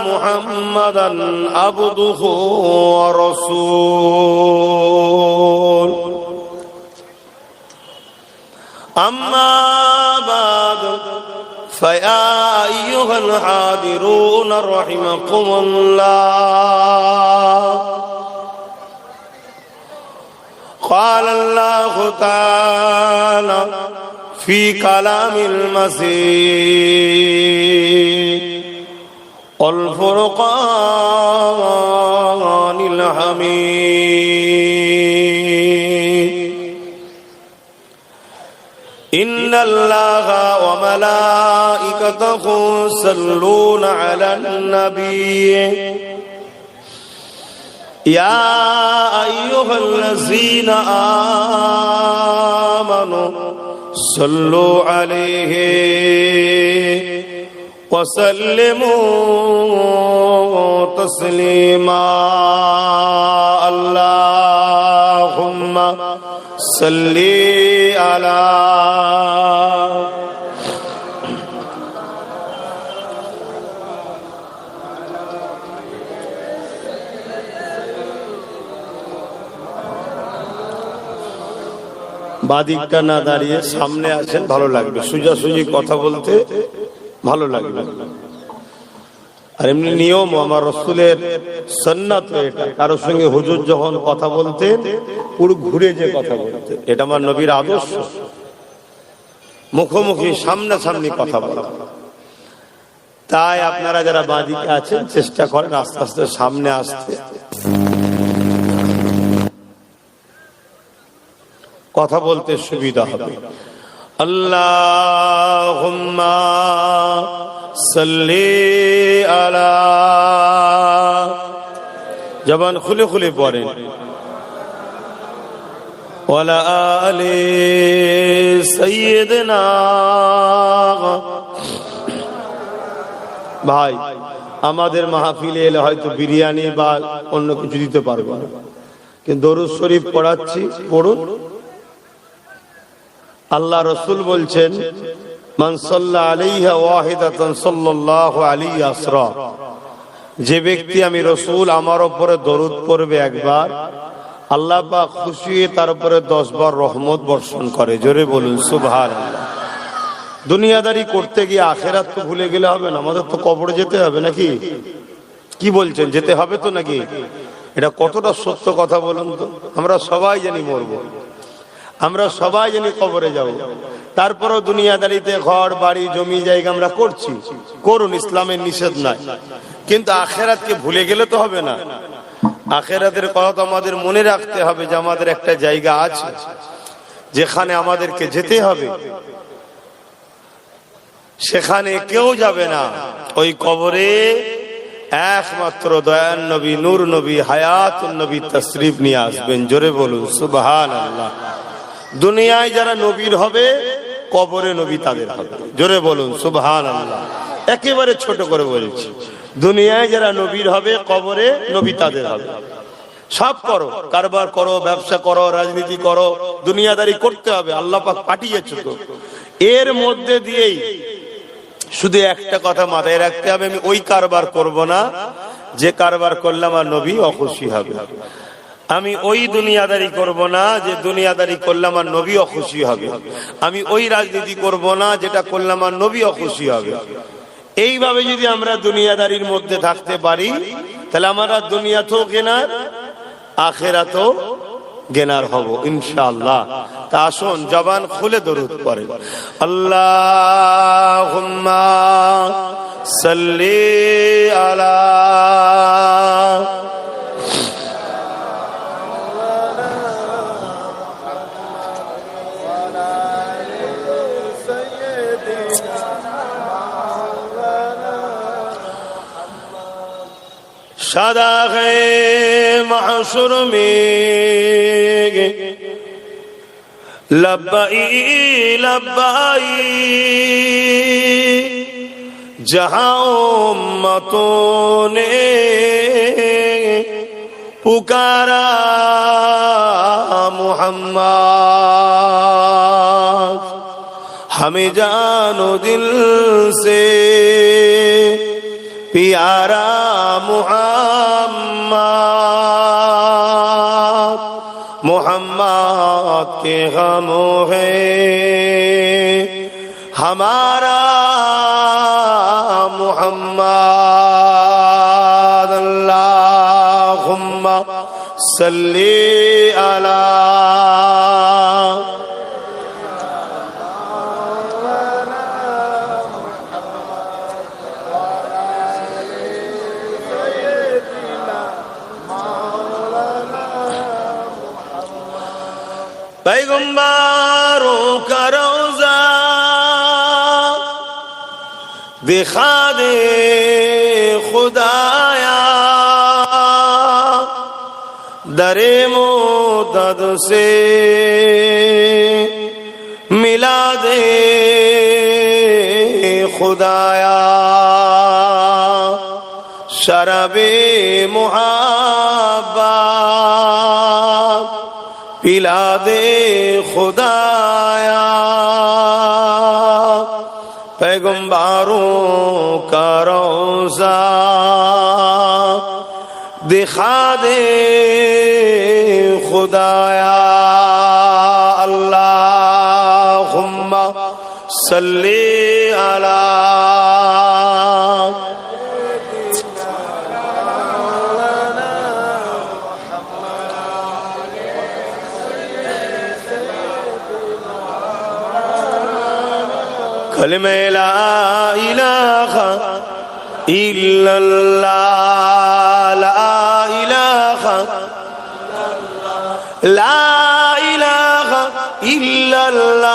محمدا عبده ورسوله أما بعد فيا أيها الحاضرون رحمكم الله قال الله تعالى في كلام المسيح والفرقان الحميد إن الله وملائكته يصلون على النبي يا أيها الذين آمنوا صلوا عليه وسلموا تسليما اللهم صل على বাদিকটা না দাঁড়িয়ে সামনে আসেন, ভালো লাগবে। সোজাসুজি কথা বলতে ভালো লাগবে। আর এমনি নিয়ম, আমার রাসূলের সুন্নাত এটা, কারো সঙ্গে হুজুর যখন কথা বলতেন পুরো ঘুরে যে কথা বলতেন, এটা আমার নবীর আদর্শ। মুখোমুখি সামনাসামনি কথা বলা। তাই আপনারা যারা বাদিকে আছেন চেষ্টা করেন আস্তে আস্তে সামনে আসতে, কথা বলতে সুবিধা হবে। আল্লাহুম্মা সাল্লি আলা, জবান খুলে খুলে পড়েন, ওয়ালা আলি সাইয়্যিদিনা। ভাই, আমাদের মাহফিলে এলে হয়তো বিরিয়ানি বা অন্য কিছু দিতে পারবো না, কিন্তু দরুদ শরীফ পড়াচ্ছি, পড়ুন। আল্লাহ রসুল বলছেন, মান সাল্লা আলাইহা ওয়াহিদাতান সাল্লাল্লাহু আলাইহি আসরা, যে ব্যক্তি আমি রসুল আমার উপরে দরুদ পড়বে একবার, আল্লাহ পাক খুশি হয়ে তার উপরে 10 বার রহমত বর্ষণ করে। জোরে বলুন সুবহানাল্লাহ। দুনিয়াদারি করতে গিয়ে আখিরাত তো ভুলে গেলে হবে না, আমাদের তো কবরে যেতে হবে নাকি? কি বলছেন, যেতে হবে তো নাকি? এটা কতটা সত্য কথা বলুন তো। আমরা সবাই জানি মরবো, আমরা সবাই জানি কবরে যাব, তারপরও দুনিয়াদারিতে ঘর বাড়ি জমি জায়গা আমরা করছি, করুন, ইসলামের নিষেধ নাই, কিন্তু আখিরাতকে ভুলে গেলে তো হবে না। আখিরাতের কথা তো আমাদের মনে রাখতে হবে যে আমাদের একটা জায়গা আছে যেখানে আমাদেরকে যেতে হবে, সেখানে কেউ যাবে না। ওই কবরে একমাত্র দয়ান নবী, নূর নবী, হায়াতুন নবী তাশরীফ নিয়ে আসবেন। জোরে বলুন সুবহানাল্লাহ। দুনিয়ায় যারা নবীর হবে, কবরে নবী তাদের হবে। জোরে বলুন সুবহানাল্লাহ। একেবারে ছোট করে বলেছি, দুনিয়ায় যারা নবীর হবে, কবরে নবী তাদের হবে। সব করো, কারবার করো, ব্যবসা করো, রাজনীতি করো, দুনিয়াদারি করতে হবে, আল্লাহ পাক পাঠিয়েছে তো। এর মধ্যে দিয়েই শুধু একটা কথা মাথায় রাখতে হবে, আমি ওই কারবার করব না যে কারবার করলে আমার নবী অখুশি হবে। আমি ওই দুনিয়াদারি করব না যে দুনিয়াদারি করলে আমার নবী অখুশি হবে। আমি ওই রাজনীতি করব না যেটা করলে আমার নবী অখুশি হবে। এইভাবে যদি আমরা দুনিয়াদারির মধ্যে থাকতে পারি, তাহলে আমরা দুনিয়াতেও গেনার, আখিরাতেও গেনার হব ইনশাআল্লাহ। তা আসুন জবান খুলে দরুদ পড়েন। আল্লাহুম্মা সাল্লি আলা सदाग़े महशर में लब्बाई लब्बाई जहां उम्मतों ने पुकारा मुहम्मद, हमें जानो दिल से प्यारा मुहम्मद, मुहम्मद के गमों है हमारा मुहम्मद। अल्लाहुम्मा सल्ली अला पैगंबरों का रोज़ा दिखा दे खुदाया, दरे मोदद से मिला दे खुदाया, शरबे मुहब्बत पिला दे खुदाया। पैगंबरों का रोज़ा दिखा दे खुदाया। अल्लाहुम्मा सल्ली अला कलमे ला इलाहा इल्लल्लाह, ला इलाहा इल्लल्लाह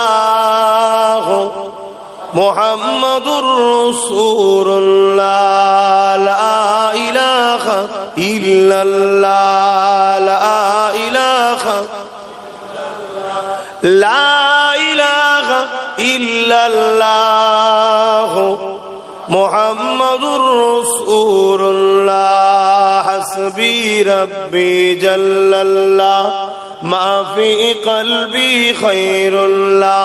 मुहम्मदुर रसूलुल्लाह, ला इलाहा इल्लल्लाह, ला इलाहा इल्लल्लाह मुहम्मदुर रसूलुल्लाह। हस्बी रब्बी जल्लल्लाह मा फी क़ल्बी खैरुल्लाह,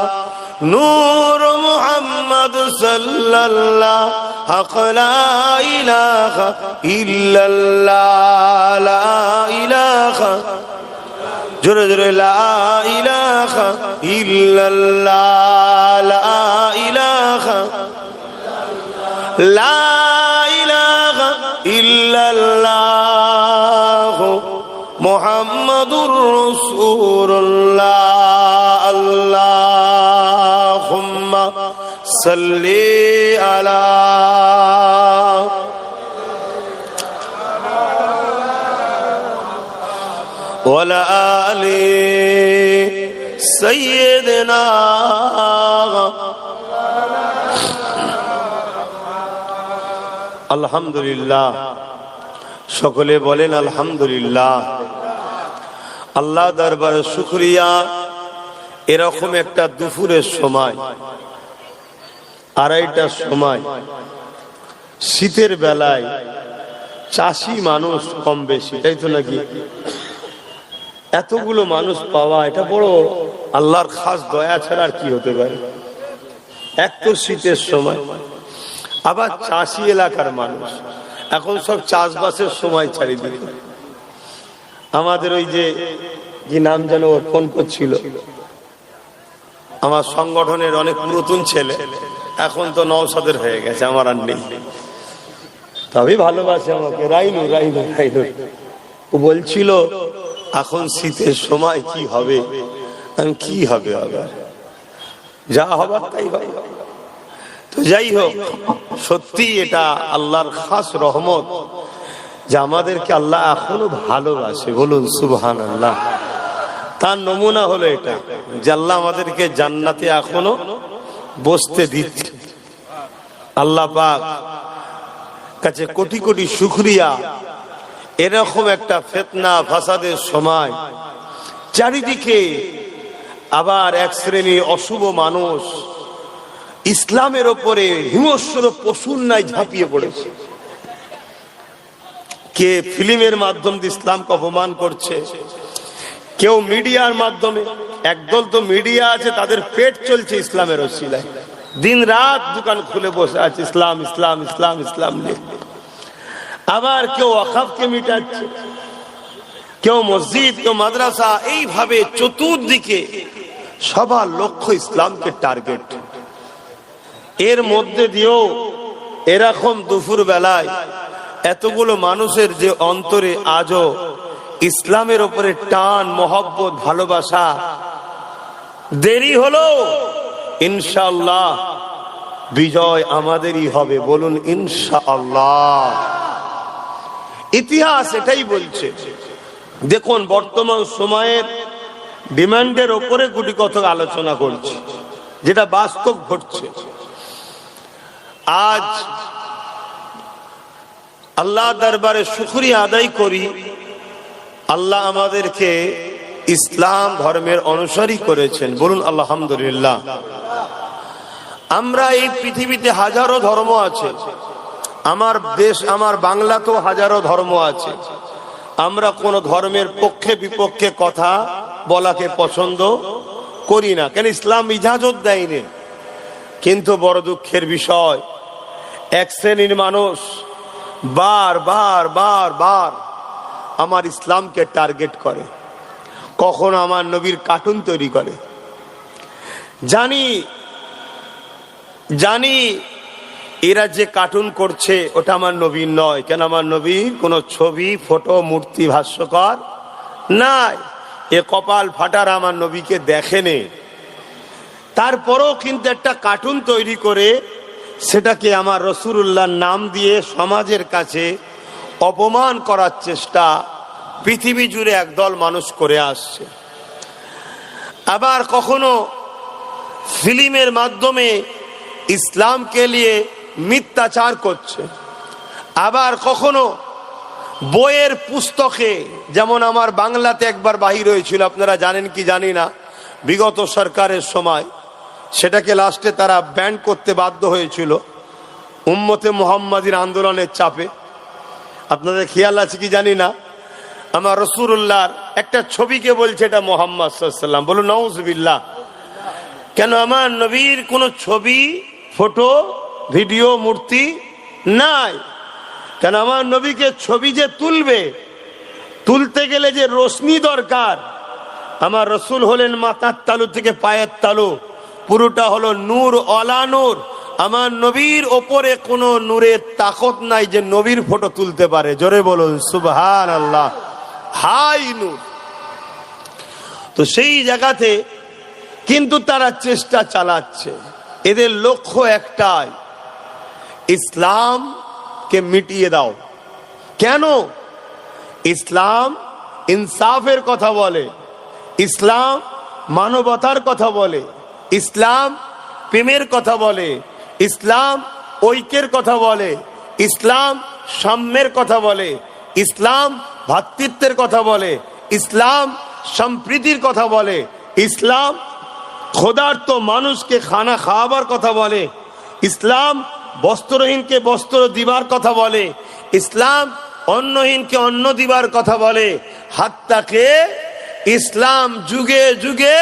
नूर मुहम्मद सल्लल्लाह हक़ ला इलाहा इल्लल्लाह, ला इलाहा जुरे जुरे ला इलाहा इल्लल्लाह, ला इलाहा इल्लल्लाह मुहम्मदुर रसूलुल्लाह। अल्लाहुम्मा सल्ली अला वला आले सय्यदना। আলহামদুলিল্লাহ, সকলে বলেন আলহামদুলিল্লাহ। আল্লাহ দরবারে শুকরিয়া, এরকম একটা দুপুরের সময়, আড়াইটার সময়, শীতের বেলায় চাষি মানুষ কম বেশি, তাই তো নাকি? এতগুলো মানুষ পাওয়া এটা বড় আল্লাহর খাস দয়া ছাড়া আর কি হতে পারে। এক তো শীতের সময়, আবার চাষি এলাকার মানুষ, এখন সব চাষবাসের সময় চারিদিকে। আমাদের ওই যে কি নাম যেন ফোন করছিল, আমার সংগঠনের অনেক নতুন ছেলে, এখন তো নওশাদের হয়ে গেছে, আমার আর নেই, তবে ভালোবাসে আমাকে, রাইনু রাইনু রাইনু। ও বলছিল এখন শীতের সময় কি হবে, আমি কি হবে, আবার যা হবার তাই হবে। তো যাই হোক, সত্যি এটা আল্লাহর খাস রহমত যে আমাদেরকে আল্লাহ এখনো ভালোবাসে, বলুন সুবহানাল্লাহ। তার নমুনা হলো এটা যে আল্লাহ আমাদেরকে জান্নাতে এখনো বসতে দিচ্ছে। আল্লাহ পাক কাছে কোটি কোটি শুকরিয়া। এরকম একটা ফিতনা ফাসাদের সময় চারিদিকে আবার এক শ্রেণীর অশুভ মানুষ ইসলামের ওপরে হিংস্র পশুর ন্যায় ঝাঁপিয়ে পড়েছে। কে ফিল্মের মাধ্যমে ইসলামকে অপমান করছে, কেউ মিডিয়ার মাধ্যমে। একদল তো মিডিয়া আছে, তাদের পেট চলছে ইসলামের ওসিলায়, দিন রাত দোকান খুলে বসে আছে ইসলাম ইসলাম ইসলাম ইসলাম নিয়ে। আবার কেউ ওয়াকফকে মিটাচ্ছে, কেউ মসজিদ, কেউ মাদ্রাসা, এইভাবে চতুর্দিকে সবার লক্ষ্য ইসলামকে টার্গেট। এর মধ্যে দিয়েও এরকম দুপুর বেলায় এতগুলো মানুষের যে অন্তরে আজও ইসলামের উপরে টান, মহব্বত, ভালোবাসা, দেরি হলো, ইনশাআল্লাহ বিজয় আমাদেরই হবে। বলুন ইনশাআল্লাহ। ইতিহাস এটাই বলছে। দেখুন, বর্তমান সময়ের ডিমান্ডের ওপরে গুটি কথা আলোচনা করছি, যেটা বাস্তব ঘটছে। আজ আল্লাহ দরবারে শুকরিয়া আদায় করি, আল্লাহ আমাদেরকে ইসলাম ধর্মের অনুসারী করেছেন। বলুন আলহামদুলিল্লাহ। আমরা এই পৃথিবীতে হাজারো ধর্ম আছে, আমার দেশ, আমার বাংলাতেও হাজারো ধর্ম আছে। আমরা কোন ধর্মের পক্ষে বিপক্ষে কথা বলাকে পছন্দ করি না, কেন ইসলাম ইজাজত দেয়নি। কিন্তু বড় দুঃখের বিষয়, এক শ্রেণীর মানুষ বার বার বার বার আমার ইসলামকে টার্গেট করে, কখনো আমার নবীর কার্টুন তৈরি করে। জানি এরা যে কার্টুন করছে ওটা আমার নবীর নয়, কেন আমার নবীর কোন ছবি, ফটো, মূর্তি, ভাষ্যকর নাই। এ কপাল ফাটার আমার নবীকে দেখেনি। তারপরও কিন্তু একটা কার্টুন তৈরি করে সেটাকে আমার রাসূলুল্লাহর নাম দিয়ে সমাজের কাছে অপমান করার চেষ্টা পৃথিবী জুড়ে একদল মানুষ করে আসছে। আবার কখনো ফিল্মের মাধ্যমে ইসলামকে নিয়ে মিথ্যাচার করছে। আবার কখনো বইয়ের পুস্তকে, যেমন আমার বাংলাতে একবার বাহির হয়েছিল, আপনারা জানেন কি জানি না, বিগত সরকারের সময় সেটাকে লাস্টে তারা ব্যান করতে বাধ্য হয়েছিল উম্মতে মুহাম্মাদির আন্দোলনের চাপে। আপনাদের খেয়াল আছে কি জানি না, আমার রাসূলুল্লাহর একটা ছবিকে বলছে এটা মুহাম্মদ সাল্লাল্লাহু আলাইহি ওয়াসাল্লাম। বলুন নাউজুবিল্লাহ। কেন আমার নবীর কোনো ছবি, ফটো, ভিডিও, মূর্তি নাই। কেন আমার নবীকে ছবি যে তুলতে গেলে যে রোশনি দরকার, আমার রসুল হলেন মাথার তালু থেকে পায়ের তালু, পুরোটা হলো নূর, অলা নূর। আমার নবীর ওপরে কোনো নূরের তাকত নাই যে নবীর ফটো তুলতে পারে। জোরে বলুন সুবহানাল্লাহ। হাই নূর। তো সেই জায়গাতে কিন্তু তারা চেষ্টা চালাচ্ছে, এদের লক্ষ্য একটাই, ইসলামকে মিটিয়ে দাও। কেন? ইসলাম ইনসাফের কথা বলে, ইসলাম মানবতার কথা বলে, ইসলাম প্রেমের কথা বলে, ইসলাম ঐক্যের কথা বলে, ইসলাম সাম্যের কথা বলে, ইসলাম ভ্রাতৃত্বের কথা বলে, ইসলাম সম্প্রীতির কথা বলে, ইসলাম ক্ষুধার্ত মানুষকে খানা খাওয়াবার কথা বলে, ইসলাম বস্ত্রহীনকে বস্ত্র দিবার কথা বলে, ইসলাম অন্নহীনকে অন্ন দিবার কথা বলে। হাত্তাকে ইসলাম যুগে যুগে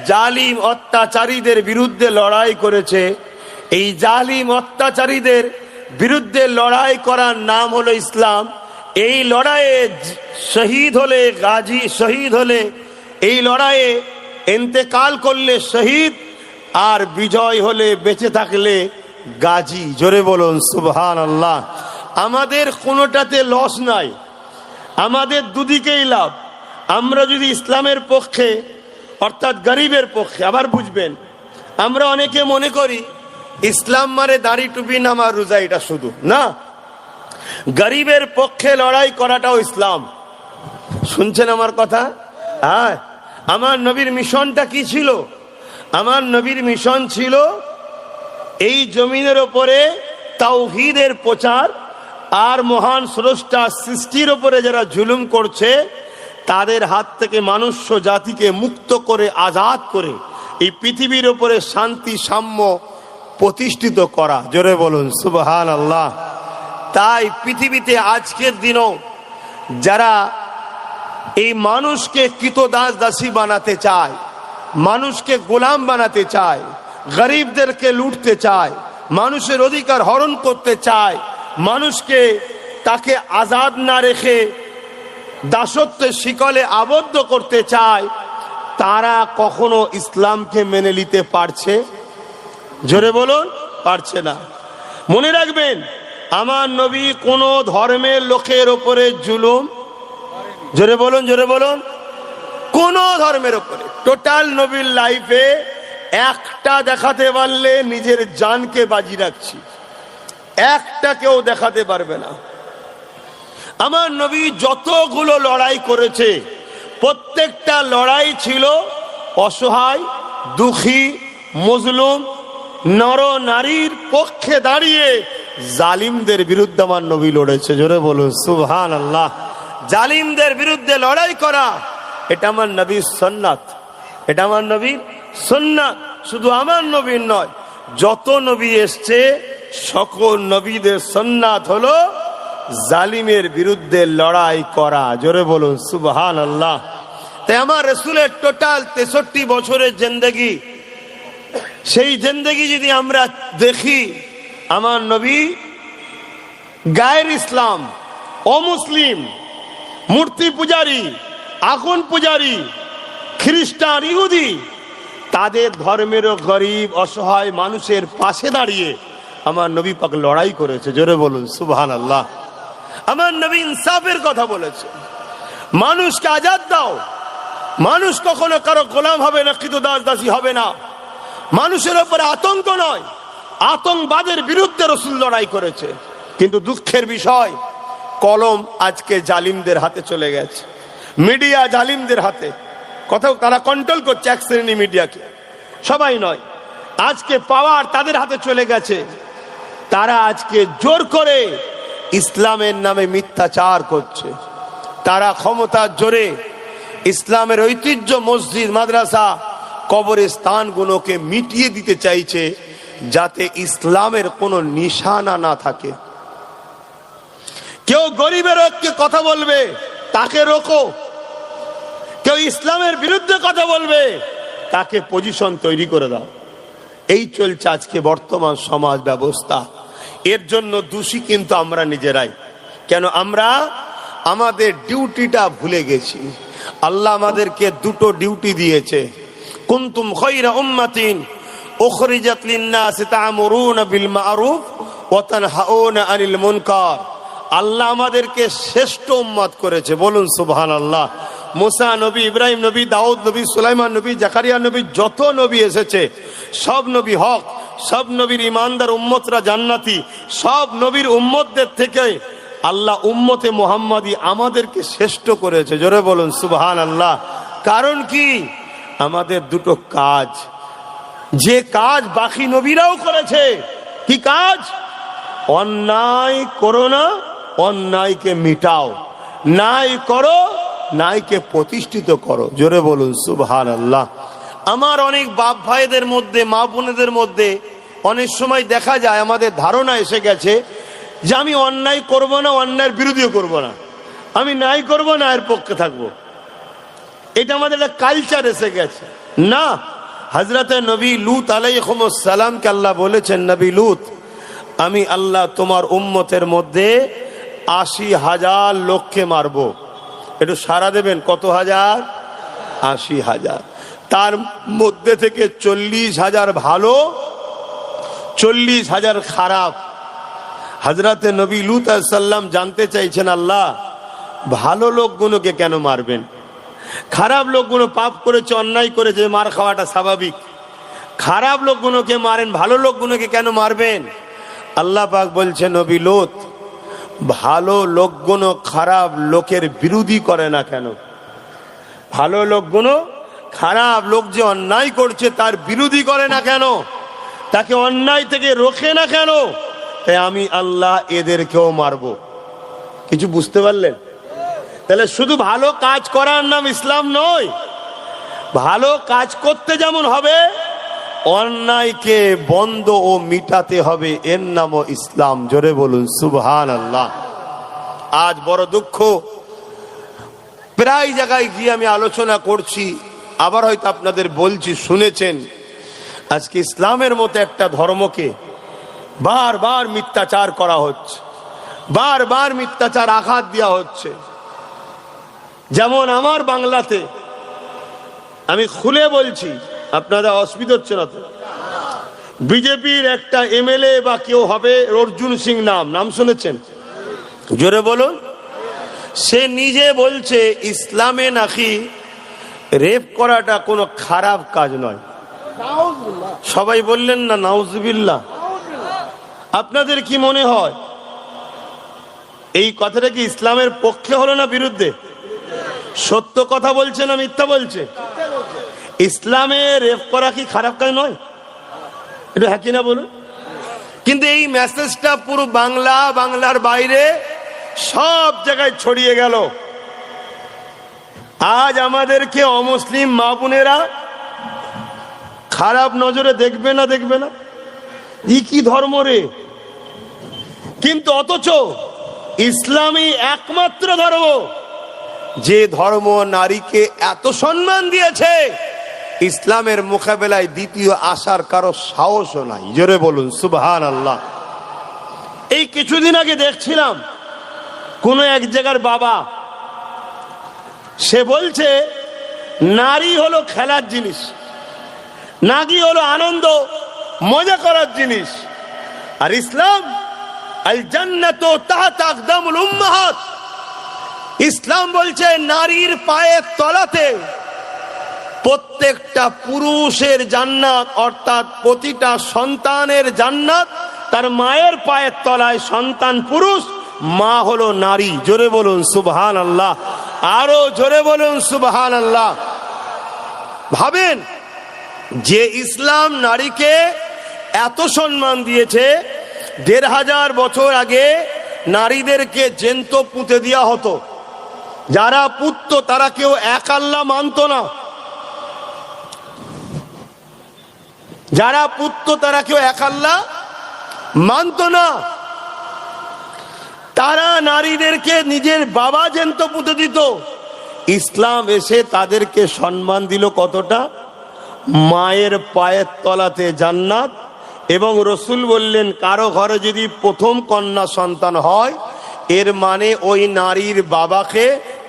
জালিম অত্যাচারীদের বিরুদ্ধে লড়াই করেছে। এই জালিম অত্যাচারীদের বিরুদ্ধে লড়াই করার নাম হলো ইসলাম। এই লড়াইয়ে শহীদ হলে গাজী, শহীদ হলে, এই লড়াইয়ে ইন্তেকাল করলে শহীদ, আর বিজয় হলে, বেঁচে থাকলে গাজী। জোরে বলুন সুবহানাল্লাহ। আমাদের কোনোটাতে লস নাই, আমাদের দুদিকেই লাভ। আমরা যদি ইসলামের পক্ষে, অর্থাৎ গরিবের পক্ষে, আবার বুঝবেন, আমরা অনেকে মনে করি ইসলাম মানে দাড়ি টুপি নামা রোজা, এটা শুধু না, গরিবের পক্ষে লড়াই করাটাও ইসলাম। শুনছেন আমার কথা? হ্যাঁ। আমার নবীর মিশনটা কি ছিল? আমার নবীর মিশন ছিল এই জমিনের ওপরে তাওহীদের প্রচার, আর মহান স্রষ্টা সৃষ্টির ওপরে যারা জুলুম করছে তাদের হাত থেকে মনুষ্য জাতিকে মুক্ত করে, আজাদ করে এই পৃথিবীর ওপরে শান্তি সাম্য প্রতিষ্ঠিত করা। জোরে বলুন সুবহানাল্লাহ। তাই পৃথিবীতে আজকের দিনও যারা এই মানুষকে কৃতদাস দাসী বানাতে চায়, মানুষকে গোলাম বানাতে চায়, গরিবদেরকে লুটতে চায়, মানুষের অধিকার হরণ করতে চায়, মানুষকে তাকে আজাদ না রেখে দাসত্বের শিকলে আবদ্ধ করতে চায়, তারা কখনো ইসলামকে মেনে নিতে পারছে? জোরে বলুন, পারছে না। মনে রাখবেন, আমার নবী কোন ধর্মের লোকের উপরে জুলুম, জোরে বলুন, জোরে বলুন, কোন ধর্মের উপরে, টোটাল নবীর লাইফে একটা দেখাতে পারলে নিজের জানকে বাজি রাখছি, একটা কেউ দেখাতে পারবে না। আমার নবী যতগুলো লড়াই করেছে, প্রত্যেকটা লড়াই ছিল অসহায়, দুঃখী, মজলুম, নর নারীর পক্ষে দাঁড়িয়ে জালিমদের বিরুদ্ধে আমার নবী লড়েছে। জোরে বলুন সুবহানাল্লাহ। জালিমদের বিরুদ্ধে লড়াই করা, এটা আমার নবীর সুন্নাত, এটা আমার নবীর সুন্নাত। শুধু আমার নবীর নয়, যত নবী এসছে সকল নবীদের সুন্নাত হলো জালিমের বিরুদ্ধে লড়াই করা। জোরে বলুন সুবহানাল্লাহ। তাই আমার রাসূলের টোটাল 63 বছরের জিন্দেগি, সেই জিন্দেগি যদি আমরা দেখি, আমার নবী গায়ের ইসলাম, অমুসলিম, মূর্তি পূজারী, আগুন পূজারী, খ্রিস্টান, ইহুদি, তাদের ধর্মেরও গরিব অসহায় মানুষের পাশে দাঁড়িয়ে আমার নবী পাক লড়াই করেছে। জোরে বলুন সুবহানাল্লাহ। আমার নবী ইনসাফের কথা বলেছে, মানুষকে আজাদ দাও, মানুষ কখনো কারো গোলাম হবে না, কিন্তু দাস দাসী হবে না। মানুষের উপরে আতঙ্ক নয়, আতঙ্কবাদের বিরুদ্ধে রাসূল লড়াই করেছে। কিন্তু দুঃখের বিষয়, কলম আজকে জালিমদের হাতে চলে গেছে, মিডিয়া জালিমদের হাতে। কোথাও তারা কন্ট্রোল করছে এক শ্রেণী মিডিয়াকে, সবাই নয়। আজকে পাওয়ার তাদের হাতে চলে গেছে, তারা আজকে জোর করে ইসলামের নামে মিথ্যাচার করছে। তারা ক্ষমতার জোরে ইসলামের ঐতিহ্য, মসজিদ, মাদ্রাসা, কবরস্থানগুলোকে মিটিয়ে দিতে চাইছে, যাতে ইসলামের কোনো নিশানা না থাকে। কেউ গরিবের পক্ষে কথা বলবে, তাকে রোকো। কেউ ইসলামের বিরুদ্ধে কথা বলবে, তাকে পজিশন তৈরি করে দাও। এই চলছে আজকে বর্তমান সমাজ ব্যবস্থা। এর জন্য দোষী কিন্তু আমরা নিজেরাই। কেন? আমরা আমাদের ডিউটিটা ভুলে গেছি। আল্লাহ আমাদেরকে দুটো ডিউটি দিয়েছে, কুনতুম খায়রা উম্মাতিন উখরিজাত লিন-নাসি তা'মুরুনা বিল মা'রুফ ওয়া তানহাউনা আনিল মুনকার। আল্লাহ আমাদেরকে শ্রেষ্ঠ উম্মত করেছে, বলুন সুবহানাল্লাহ। মুসা নবী, ইব্রাহিম নবী, দাউদ নবী, সুলাইমান নবী, জাকারিয়া নবী, যত নবী এসেছে সব নবী হক, সব নবীর ইমানদার উম্মতরা জান্নাতি। সব নবীর উম্মতদের থেকে আল্লাহ উম্মতে মুহাম্মাদি আমাদেরকে শ্রেষ্ঠ করেছে। জোরে বলুন সুবহানাল্লাহ। কারণ কি? আমাদের দুটো কাজ, যে কাজ বাকি নবীরাও করেছে। কি কাজ? অন্যায় করো না, অন্যায়কে মিটাও, ন্যায় করো, ন্যায়কে প্রতিষ্ঠিত করো। জোরে বলুন সুবহানাল্লাহ। আমার অনেক বাপ ভাইদের মধ্যে, মা বোনেদের মধ্যে অনেক সময় দেখা যায় আমাদের ধারণা এসে গেছে যে আমি অন্যায় করব না, অন্যায়ের বিরোধীও করব না, আমি ন্যায় করব, ন্যায়ের পক্ষে থাকবো। এটা আমাদের একটা কালচার এসে গেছে। না, হযরতে নবী লূত আলাইহিস সালামকে আল্লাহ বলেছেন, নবী লূত, আমি আল্লাহ তোমার উম্মতের মধ্যে ৮০,০০০ লোককে মারবো। একটু সারা দেবেন, কত হাজার? ৮০,০০০। তার মধ্যে থেকে ৪০,০০০ ভালো, ৪০,০০০ খারাপ। হযরতে নবী লূত আলাইহিস সালাম জানতে চাইছেন, আল্লাহ ভালো লোকগুলোকে কেন মারবেন? খারাপ লোকগুলো পাপ করেছে, অন্যায় করেছে, মার খাওয়াটা স্বাভাবিক। খারাপ লোকগুলোকে মারেন, ভালো লোকগুলোকে কেন মারবেন? আল্লাহ পাক বলছেন, নবী লূত, ভালো লোকগুলো খারাপ লোকের বিরোধী করে না কেন? ভালো লোকগুলো খারাপ লোক যে অন্যায় করছে তার বিরোধী করে না কেন? তাকে অন্যায় থেকে রোখে না কেন? তাই আমি আল্লাহ এদেরকেও মারবো। কিছু বুঝতে পারলেন? তাহলে শুধু ভালো কাজ করার নাম ইসলাম নয়। ভালো কাজ করতে যেমন হবে, অন্যায়কে বন্ধ ও মিটাতে হবে, এর নামও ইসলাম। জোরে বলুন সুবহানাল্লাহ। আজ বড় দুঃখ, প্রায় জায়গায় গিয়ে আমি আলোচনা করছি, আবার হয়তো আপনাদের বলছি, শুনেছেন, আজকে ইসলামের মতো একটা ধর্মকে বারবার মিথ্যাচার করা হচ্ছে। বারবার মিথ্যাচার আঘাত দেওয়া হচ্ছে। যেমন আমার বাংলাতে, আমি খুলে বলছি, আপনারা অসুবিধা হচ্ছে না তো? বিজেপির একটা এমএলএ বা কেউ হবে, অর্জুন সিং নাম শুনেছেন? জোরে বলুন। সে নিজে বলছে ইসলামে নাকি রেপ করাটা কোনো খারাপ কাজ নয়। সবাই বললেন না নাউজুবিল্লাহ। আপনাদের কি মনে হয় এই কথাটা কি ইসলামের পক্ষে হলো না বিরুদ্ধে? সত্য কথা বলছে না মিথ্যা বলছে? ইসলামে রেপ করা কি খারাপ কাজ নয়? এটা হ্যাঁ কিনা বলুন। কিন্তু এই মেসেজটা পুরো বাংলার বাইরে সব জায়গায় ছড়িয়ে গেল। আজ আমাদেরকে অমুসলিম মা বোনেরা খারাপ নজরে দেখবে না? কি ধর্ম রে? কিন্তু অথচ ইসলামই একমাত্র ধর্ম যে ধর্ম নারীকে এত সম্মান দিয়েছে, ইসলামের মোকাবেলায় দ্বিতীয় আসার কারো সাহসও নাই। জোরে বলুন সুবহানাল্লাহ। এই কিছুদিন আগে দেখছিলাম কোন এক জায়গার বাবা, সে বলছে নারী হলো খেলার জিনিস, নারী হলো আনন্দ মজা করার জিনিস, আর ইসলাম আল জান্নাতু তাহতা আকদামুল উম্মাহাত, ইসলাম বলছে নারীর পায়ের তলাতে প্রত্যেকটা পুরুষের জান্নাত, অর্থাৎ প্রতিটা সন্তানের জান্নাত তার মায়ের পায়ের তলায়। সন্তান পুরুষ, মা হলো নারী। জোরে বলুন সুবহানাল্লাহ, আরো জোরে বলুন সুবহানাল্লাহ। ভাবেন যে ইসলাম নারীকে এত সম্মান দিয়েছে, ১৫০০ বছর আগে নারীদেরকে জ্যান্ত পুঁতে দেওয়া হতো। যারা পুতত তারা কেউ এক আল্লাহ মানত না, যারা পুতত তারা কেউ এক আল্লাহ মানত না। তারা নারীদেরকে নিজের বাবা জ্যান্ত পুঁতে দিত। ইসলাম এসে তাদেরকে সম্মান দিল কতটা? মায়ের পায়ের তলাতে জান্নাত। এবং রসুল বললেন কারো ঘরে যদি প্রথম কন্যা সন্তান হয়, এর মানে ওই নারীর বাবাকে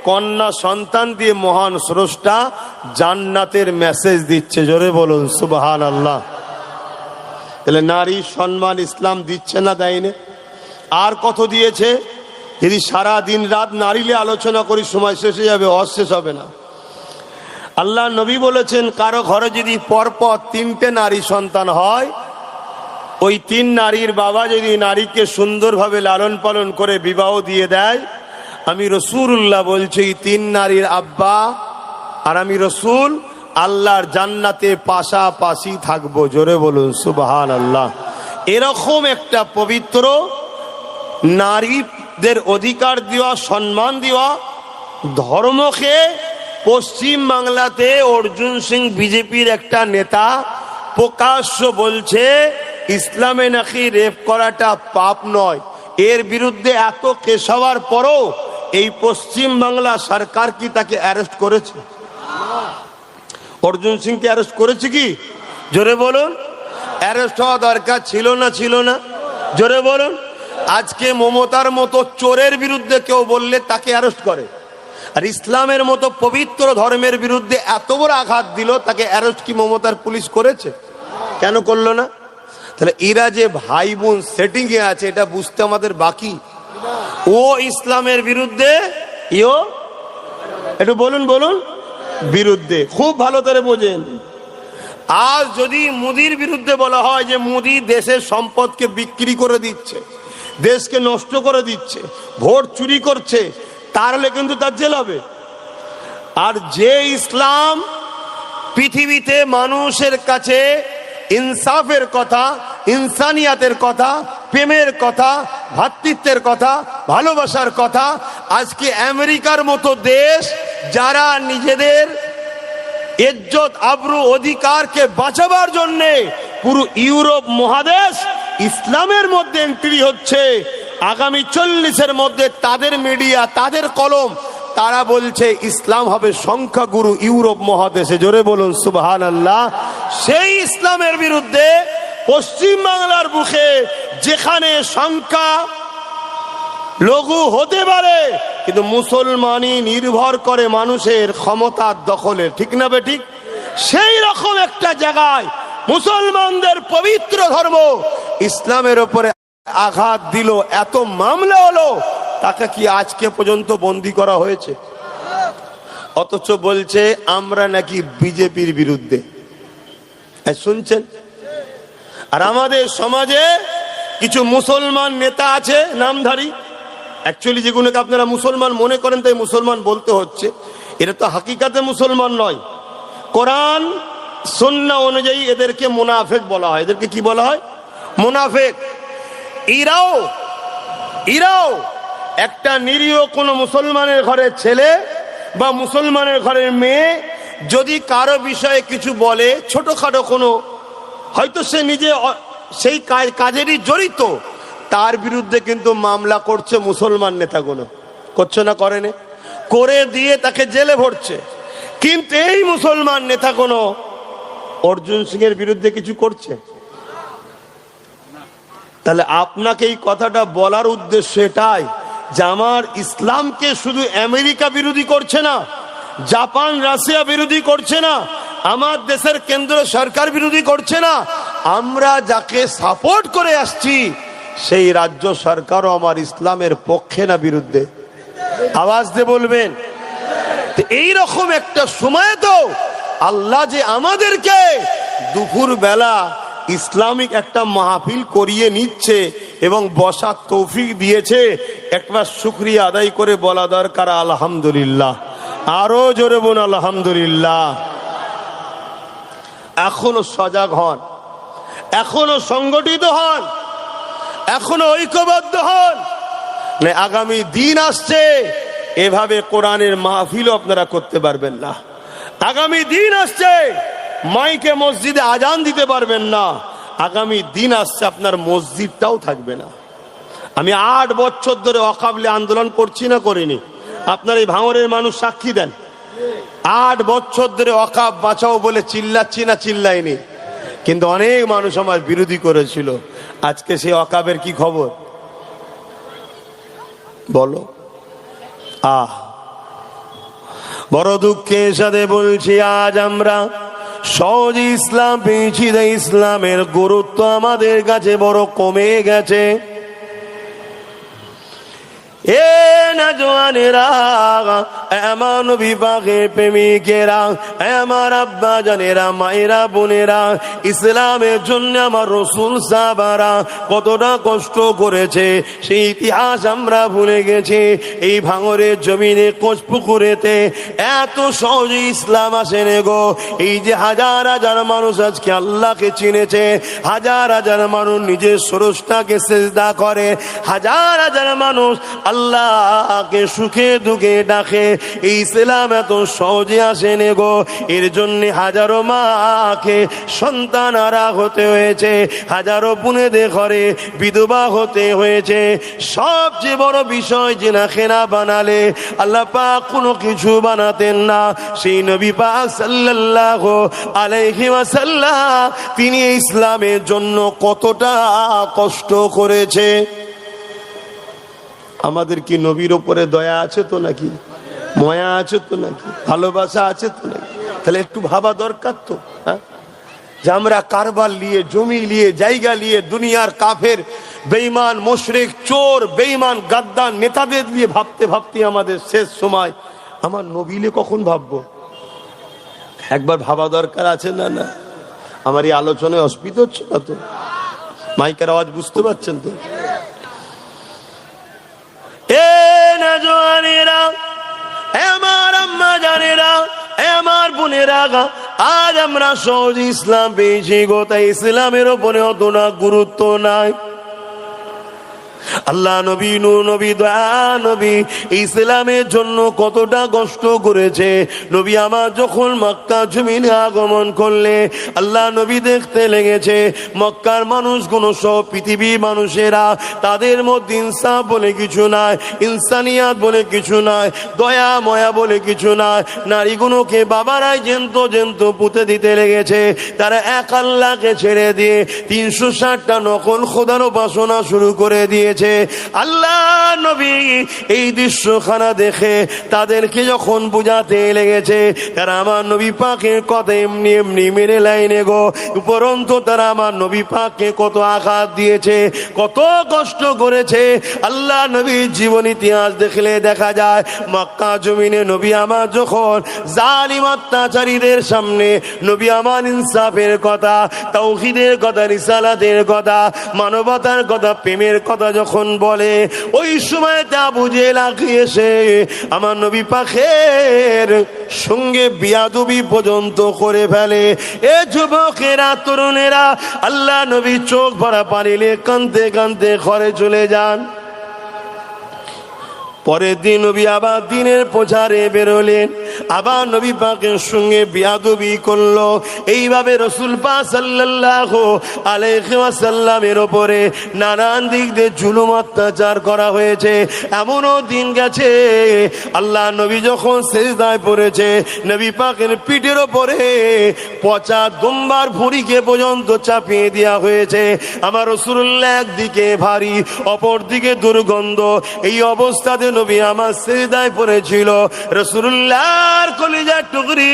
কন্যা সন্তান দিয়ে মহান স্রষ্টা জান্নাতের মেসেজ দিচ্ছে। জোরে বলুন সুবহানাল্লাহ। তাহলে নারীর সম্মান ইসলাম দিচ্ছে না, দেয়নি? আর কত দিয়েছে? যদি সারা দিন রাত নারীলে আলোচনা করি সময় শেষ হয়ে যাবে, শেষ হবে না। আল্লাহ নবী বলেছেন কারো ঘরে যদি পরপর 3টে নারী সন্তান হয়, ওই 3 নারীর বাবা যদি নারীকে সুন্দরভাবে লালন পালন করে বিবাহ দিয়ে দেয়, আমি রাসূলুল্লাহ বলছি 3 নারীর আব্বা আর আমি রাসূল আল্লাহর জান্নাতে পাশাপাশি থাকবো। জোরে বলুন সুবহানাল্লাহ। এরকম একটা পবিত্র নারীদের অধিকার দেওয়া, সম্মান দেওয়া ধর্মকে পশ্চিম বাংলাতে অর্জুন সিং বিজেপির একটা নেতা প্রকাশ্য বলছে ইসলামে নাকি রেপ করাটা পাপ নয়। এর বিরুদ্ধে এত কেস হওয়ার পরও এই পশ্চিম বাংলা সরকার কি তাকে অ্যারেস্ট করেছে? অর্জুন সিংকে অ্যারেস্ট করেছে কি? জোরে বলুন। অ্যারেস্ট হওয়া দরকার ছিল না? জোরে বলুন। আজকে মমতার মতো চোরের বিরুদ্ধে কেউ বললে তাকে অ্যারেস্ট করে, আর ইসলামের মতো পবিত্র ধর্মের বিরুদ্ধে এত বড় আঘাত দিল, তাকে অ্যারেস্ট কি মমতার পুলিশ করেছে? কেন করলো না? তাহলে এরা যে ভাই বোন সেটিং এ আছে এটা বুঝতে আমাদের বাকি। ও ইসলামের বিরুদ্ধে, ইও একটু বলুন বিরুদ্ধে। খুব ভালো করে বোঝেন। আজ যদি মোদির বিরুদ্ধে বলা হয় যে মোদি দেশের সম্পদকে বিক্রি করে দিচ্ছে, দেশকে নষ্ট করে দিচ্ছে, ভোট চুরি করছে, তাহলে কিন্তু তার জেল হবে। আর যে ইসলাম পৃথিবীতে মানুষের কাছে ইনসাফের কথা, ইনসানিয়াতের কথা, প্রেমের কথা, ভ্রাতৃত্বের কথা, ভালোবাসার কথা, আজকে আমেরিকার মতো দেশ যারা নিজেদের ইজ্জত আবরু অধিকারকে বাঁচাবার জন্যে পুরো ইউরোপ মহাদেশ ইসলামের মধ্যে এন্ট্রি হচ্ছে, আগামী 40-এর মধ্যে তাদের মিডিয়া, তাদের কলম, তারা বলছে ইসলাম হবে সংখ্যাগুরু ইউরোপ মহাদেশে। জোরে বলুন সুবহানাল্লাহ। সেই ইসলামের বিরুদ্ধে পশ্চিম বাংলার বুকে যেখানে সংখ্যা লঘু হতে পারে, কিন্তু মুসলমানই নির্ভর করে মানুষের ক্ষমতার দখলে, ঠিক না বেঠিক? সেই রকম একটা জায়গায় মুসলমানদের পবিত্র ধর্ম ইসলামের উপরে আঘাত দিল, এত মামলা হলো, তাকে কি আজকে পর্যন্ত বন্দী করা হয়েছে? অথচ বলছে আমরা নাকি বিজেপির বিরুদ্ধে। শুনছেন? আর আমাদের সমাজে কিছু মুসলমান নেতা আছে নামধারী, অ্যাকচুয়ালি যেগুলোকে আপনারা মুসলমান মনে করেন তাই মুসলমান বলতে হচ্ছে, এরা তো হাকিকাতে মুসলমান নয়। কোরআন সুন্নাহ অনুযায়ী এদেরকে মুনাফিক বলা হয়। এদেরকে কি বলা হয়? মুনাফিক। এরাও একটা নিরীহ কোনো মুসলমানের ঘরের ছেলে বা মুসলমানের ঘরের মেয়ে যদি কারো বিষয়ে কিছু বলে, ছোটখাটো কোনো, হয়তো সে নিজে সেই কাজেরই জড়িত, তার বিরুদ্ধে কিন্তু মামলা করছে মুসলমান নেতাগুলো। করছে না? করেনি? করে দিয়ে তাকে জেলে ভরছে। কিন্তু এই মুসলমান নেতাগুলো অর্জুন সিং এর বিরুদ্ধে কিছু করছে? তাহলে আপনাকে এই কথাটা বলার উদ্দেশ্য এটাই যে আমার ইসলামকে শুধু আমেরিকা বিরোধী করছে না, জাপান রাশিয়া বিরোধী করছে না, আমার দেশের কেন্দ্র সরকার বিরোধী করছে না, আমরা যাকে সাপোর্ট করে আসছি সেই রাজ্য সরকারও আমার ইসলামের পক্ষে না বিরুদ্ধে? আওয়াজ দিয়ে বলবেন। এই রকম একটা সময় তো আল্লাহ যে আমাদেরকে দুপুর বেলা ইসলামিক একটা মাহফিল করিয়ে নিচ্ছে এবং বসার তৌফিক দিয়েছে, একবার শুকরিয়া আদায় করে বলা দরকার আলহামদুলিল্লাহ। আরো জোরে বলুন আলহামদুলিল্লাহ। এখনো সজাগ হন, এখনো সংগঠিত হন, এখনো ঐক্যবদ্ধ হন। আগামী দিন আসছে এভাবে কোরআনের মাহফিলও আপনারা করতে পারবেন না। আগামী দিন আসছে মাইকে মসজিদে আজান দিতে পারবেন না। আগামী দিন আসছে আপনার মসজিদটাও থাকবে না। আমি 8 বছর ধরে ওয়াকফ আন্দোলন করছি না করিনি? আপনার এই ভাঙড়ের মানুষ সাক্ষী দেন। 8 বছর ধরে ওয়াকফ বাঁচাও বলে চিল্লাচ্ছি না চিল্লাইনি? কিন্তু অনেক মানুষ আমার বিরোধী করেছিল। আজকে সেই ওয়াকফের কি খবর বলো? বড় দুঃখের সাথে বলছি, আজ আমরা সহজ ইসলাম পেয়েছি, ইসলামের গুরুত্ব আমাদের কাছে বড় কমে গেছে। এ নওজওয়ানেরা, আমার নবী পাকের প্রেমিকেরা, আমার আব্বা জানেরা, মায়েরা, বোনেরা, ইসলামের জন্য আমার রাসূল সাহাবারা কতটা কষ্ট করেছে সেই ইতিহাস আমরা ভুলে গেছি। এই ভাঙরের জমিনে কোচপুকুরেতে এত সহজে ইসলাম আসেনি গো। এই যে হাজার হাজার মানুষ আজকে আল্লাহকে চিনেছে, হাজার হাজার মানুষ নিজের স্রষ্টাকে সিজদা করে, হাজার হাজার মানুষ আল্লাহকে সুখে দুঃখে ডাকে, এই ইসলাম এত সহজে আসেনি গো। এর জন্য হাজারো মাকে সন্তানারা হতে হয়েছে, হাজারো বোনেদের ঘরে বিধবা হতে হয়েছে। সবচেয়ে বড় বিষয় যে না খেনা বানালে আল্লাহ পাক কোনো কিছু বানাতেন না, সেই নবী পাক সাল্লাল্লাহু আলাইহি ওয়াসাল্লাম তিনি ইসলামের জন্য কতটা কষ্ট করেছে। আমাদের কি নবীর উপরে দয়া আছে তো নাকি? মায়া আছে তো নাকি? ভালোবাসা আছে তো নাকি? তাহলে একটু ভাবা দরকার তো, যে আমরা কারবার নিয়ে, জমি নিয়ে, জায়গা নিয়ে, দুনিয়ার কাফের বেঈমান মুশরিক চোর বেঈমান গাদ্দার নেতাদের নিয়ে ভাবতে ভাবতে আমাদের শেষ সময়, আমার নবীলে কখন ভাববো? একবার ভাবা দরকার আছে না? না, আমার এই আলোচনায় অসুবিধা হচ্ছে না তো? মাইকের আওয়াজ বুঝতে পারছেন তো? এ নওজওয়ানেরা, আমার আম্মা জানেরা, আমার বোনেরা, আজ আমরা সহজ ইসলাম পেয়েছি গো, তাই ইসলামের উপরে অতটা গুরুত্ব নাই। আল্লাহ নবী, নূর নবী, দয়া নবী ইসলামের জন্য কতটা কষ্ট করেছে। নবী আমার যখন মক্কা জমিনে আগমন করলে আল্লাহ নবী দেখতে লেগেছে মক্কার মানুষগুলো সব পৃথিবীর মানুষেরা, তাদের মধ্যে ইনসাফ বলে কিছু নাই, ইনসানিয়াত বলে কিছু নাই, দয়া ময়া বলে কিছু নাই। নারীগুলোকে বাবারাই জেন্ত জেন্ত পুঁতে দিতে লেগেছে। তারা এক আল্লাহকে ছেড়ে দিয়ে 360টা নকল খোদার উপাসনা শুরু করে দিয়েছে। আল্লাহ নবী এই দৃশ্যখানা দেখে তাদেরকে যখন বুঝাতে লেগেছে, তারা আমার নবী পাকের কথা এমনি এমনি মেনে লাইনে গো, উপরন্তু তারা আমার নবী পাককে কত আঘাত দিয়েছে, কত কষ্ট করেছে। আল্লাহ নবীর জীবন ইতিহাস দেখলে দেখা যায়, মক্কা জমিনে নবী আমার যখন জালিম অত্যাচারীদের সামনে নবী আমার ইনসাফের কথা, তাওহীদের কথা, রিসালাতের কথা, মানবতার কথা, প্রেমের কথা যখন বলে, ওই সময় তা বুঝে লাগিয়েছে আমার নবী পাকের সঙ্গে বিয়াদবি পর্যন্ত করে ফেলে। এ যুবকেরা, তরুণেরা, আল্লাহ নবী চোখ ভরা পানিলে কাঁদতে কাঁদতে ঘরে চলে যান। পরের দিন নবী আবার দিনের প্রচারে বেরোলেন, আবার নবী পাকের সঙ্গে বিয়াদবি করলো। এইভাবে রাসূল পাক সাল্লাল্লাহু আলাইহি ওয়াসাল্লামের উপরে নানান দিক দিয়ে জুলুম অত্যাচার করা হয়েছে। এমনও দিন গেছে আল্লাহ নবী যখন সিজদায় পড়েছে, নবী পাকের পিঠের উপরে পচা দুম্বার ভুঁড়িকে পর্যন্ত চাপিয়ে দেওয়া হয়েছে। আমার রাসূলুল্লাহ একদিকে ভারী, অপর দিকে দুর্গন্ধ, এই অবস্থাতে নবী আমার সিজদায় পড়েছিল। রাসূলুল্লাহর কলিজার টুকরি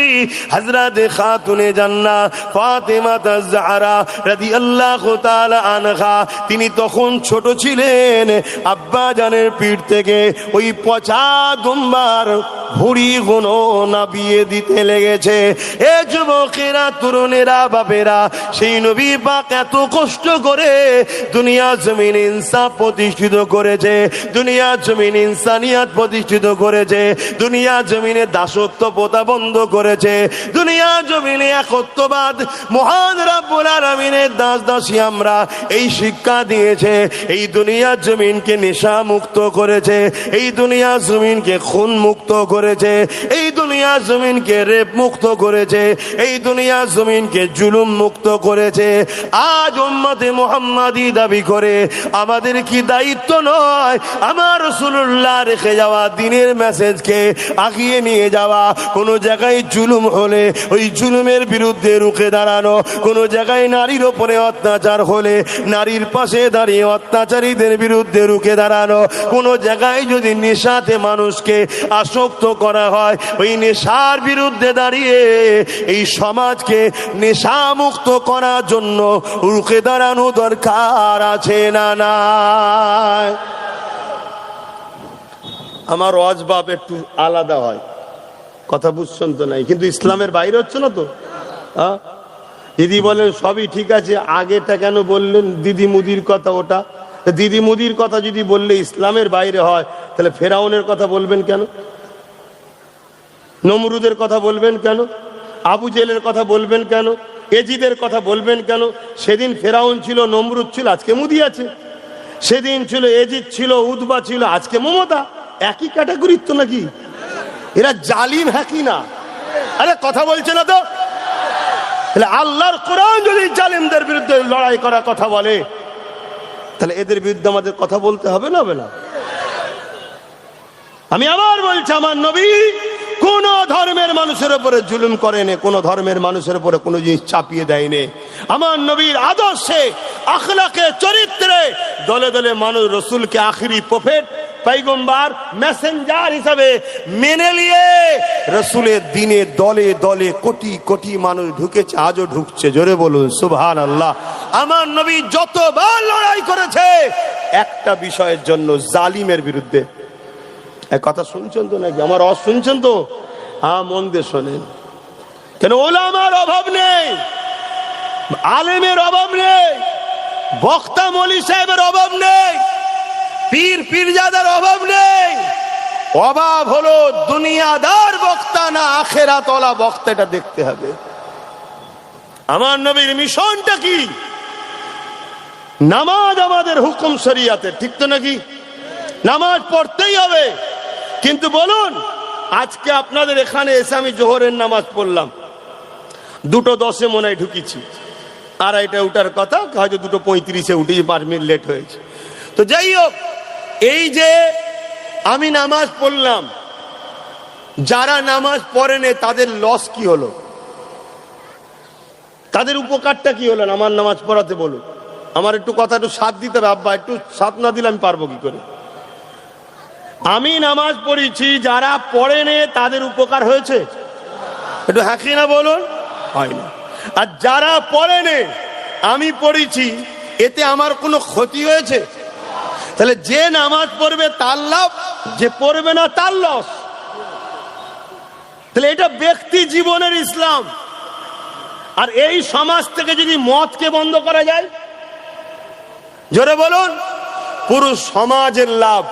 হযরত খাতুনে জান্নাত ফাতেমা তাজ-জাহরা রাদিয়াল্লাহু তাআলা আনহা, তিনি তখন ছোট ছিলেন। আব্বা জানের পিঠ থেকে ওই পচা দুম্বার ভুঁড়ি গুলো নাবিয়ে দিতে লেগেছে। এ যুবকেরা, তরুণেরা, বাপেরা, সেই নবী পাক এত কষ্ট করে দুনিয়া জমিন ইনসাফ প্রতিষ্ঠিত করেছে, দুনিয়া জমিন ইনসানিয়াত প্রতিষ্ঠিত করেছে, দুনিয়া জমিনে দাসত্ব প্রথা বন্ধ করেছে, দুনিয়া জমিনে একত্ববাদ, মহান রব্বুল আলামিনের দাস দাসী আমরা, এই শিক্ষা দিয়েছে। এই দুনিয়া জমিনকে নেশা মুক্ত করেছে, এই দুনিয়া জমিনকে খুন মুক্ত করেছে, এই দুনিয়া জমিনকে রেপ মুক্ত করেছে, এই দুনিয়া জমিনকে জুলুম মুক্ত করেছে। আজ উম্মতে মুহাম্মাদি দাবি করে আমাদের কি দায়িত্ব নয় আমার রাসূলুল্লাহ রেখে যাওয়া দিনের মেসেজকে আগিয়ে নিয়ে যাওয়া? কোনো জায়গায় জুলুম হলে ওই জুলুমের বিরুদ্ধে রুখে দাঁড়ানো, কোনো জায়গায় নারীর ওপরে অত্যাচার হলে নারীর পাশে দাঁড়িয়ে অত্যাচারীদের বিরুদ্ধে রুখে দাঁড়ানো, কোনো জায়গায় যদি নেশাতে মানুষকে আসক্ত করা হয় ওই নেশার বিরুদ্ধে দাঁড়িয়ে এই সমাজকে নেশামুক্ত করার জন্য রুখে দাঁড়ানো দরকার আছে না নাই? আমার ওয়াজবাব একটু আলাদা হয়, কথা বুঝছেন তো? নাই কিন্তু ইসলামের বাইরে হচ্ছে না তো। দিদি বলেন সবই ঠিক আছে, আগেটা কেন বললেন দিদি মুদির কথা? ওটা দিদি মুদির কথা যদি বললে ইসলামের বাইরে হয়, তাহলে ফেরাউনের কথা বলবেন কেন? নমরুদের কথা বলবেন কেন? আবু জেলের কথা বলবেন কেন? এজিদের কথা বলবেন কেন? সেদিন ফেরাউন ছিল, নমরুদ ছিল, আজকে মুদি আছে। সেদিন ছিল এজিদ, ছিল উতবা, ছিল আজকে মমতা। একই ক্যাটাগরির তো নাকি? এরা জালিম হ্যাঁ কি না? আরে কথা বলছে না তো। আল্লাহর কোরআন যদি জালিমদের বিরুদ্ধে লড়াই করার কথা বলে, তাহলে এদের বিরুদ্ধে আমাদের কথা বলতে হবে না? হবে না? আমি আবার বলছি, আমার নবী কোন ধর্মের মানুষের উপরে জুলুম করেনি, কোন ধর্মের মানুষের উপরে কোন জিনিস চাপিয়ে দেয়নি। আমার নবীর আদর্শে, আখলাকে, চরিত্রে দলে দলে মানুষ রসুলকে আখিরি প্রফেট, পয়গম্বর, মেসেঞ্জার হিসাবে মেনে নিয়ে রসুলের দিনে দলে দলে কোটি কোটি মানুষ ঢুকেছে, আজও ঢুকছে। জোরে বলুন সুবহানাল্লাহ। আমার নবী যতবার লড়াই করেছে একটা বিষয়ের জন্য, জালিমের বিরুদ্ধে। এক কথা শুনছেন তো নাকি? আমার আওয়াজ শুনছেন তো? হ্যাঁ, মন দিয়ে শোনেন। কেন ওলামার অভাব নেই, আলেমের অভাব নেই, বক্তা মৌলী সাহেবের অভাব নেই, পীর পীরজাদার অভাব নেই। অভাব হলো দুনিয়াদার বক্তা না আখেরাতওয়ালা বক্তা, এটা দেখতে হবে। আমার নবীর মিশনটা কি? নামাজ আমাদের হুকুম শরিয়াতের, ঠিক তো নাকি? নামাজ পড়তেই হবে। কিন্তু বলুন, আজকে আপনাদের এখানে এসে আমি জোহরের নামাজ পড়লাম, 2:10 মনে হয় ঢুকেছি, 2:30 উঠার কথা, হয়তো 2:35 উঠেছি, 5 মিনিট লেট হয়েছে। তো যাই হোক, এই যে আমি নামাজ পড়লাম, যারা নামাজ পড়েনি তাদের লস কি হলো? তাদের উপকারটা কি হলো আমার নামাজ পড়াতে? বলুন। আমার একটু কথা একটু সাথ দিতে হবে আব্বা, একটু সাথ না দিলে আমি পারবো কি করে? আমি নামাজ পড়েছি, যারা পড়েনে তাদের উপকার হয়েছে? একটু হাঁকি না বলুন, হয় না। আর যারা পড়েনে আমি পড়েছি, এতে আমার কোনো ক্ষতি হয়েছে? তাহলে যে নামাজ পড়বে তার লাভ, যে পড়বে না তার লস। তাহলে এটা ব্যক্তি জীবনের ইসলাম। আর এই সমাজ থেকে যদি মদকে বন্ধ করা যায়, জোরে বলুন, পুরো সমাজের লাভ,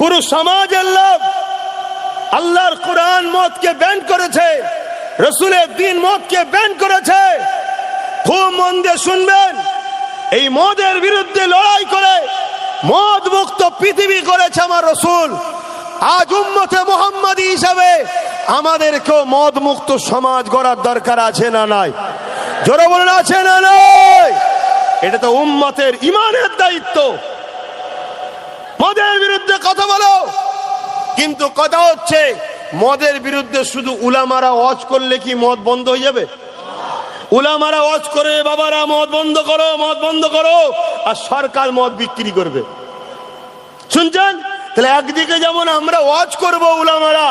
পুরো সমাজের লাভ। আল্লাহর কোরআন মদকে ব্যান করেছে, রসুলের দ্বীন মদকে ব্যান করেছে। খুব মন দিয়ে শুনবেন, এই মদের বিরুদ্ধে লড়াই করে মদ মুক্ত পৃথিবী করেছে আমার রসুল। আজ উম্মতে মুহাম্মাদী হিসাবে আমাদেরকেও মদ মুক্ত সমাজ গড়ার দরকার আছে না নাই? জোরে বলুন, আছে না নাই? এটা তো উম্মতের ইমানের দায়িত্ব। মদের বিরুদ্ধে কথা বলো, কিন্তু কথা হচ্ছে মদের বিরুদ্ধে শুধু উলামারা ওয়াজ করলে কি মদ বন্ধ হয়ে যাবে? উলামারা ওয়াজ করে বাবারা মদ বন্ধ করো, মদ বন্ধ করো, আর সরকার মদ বিক্রি করবে। শুনছেন? তাহলে একদিকে যেমন আমরা ওয়াজ করব, উলামারা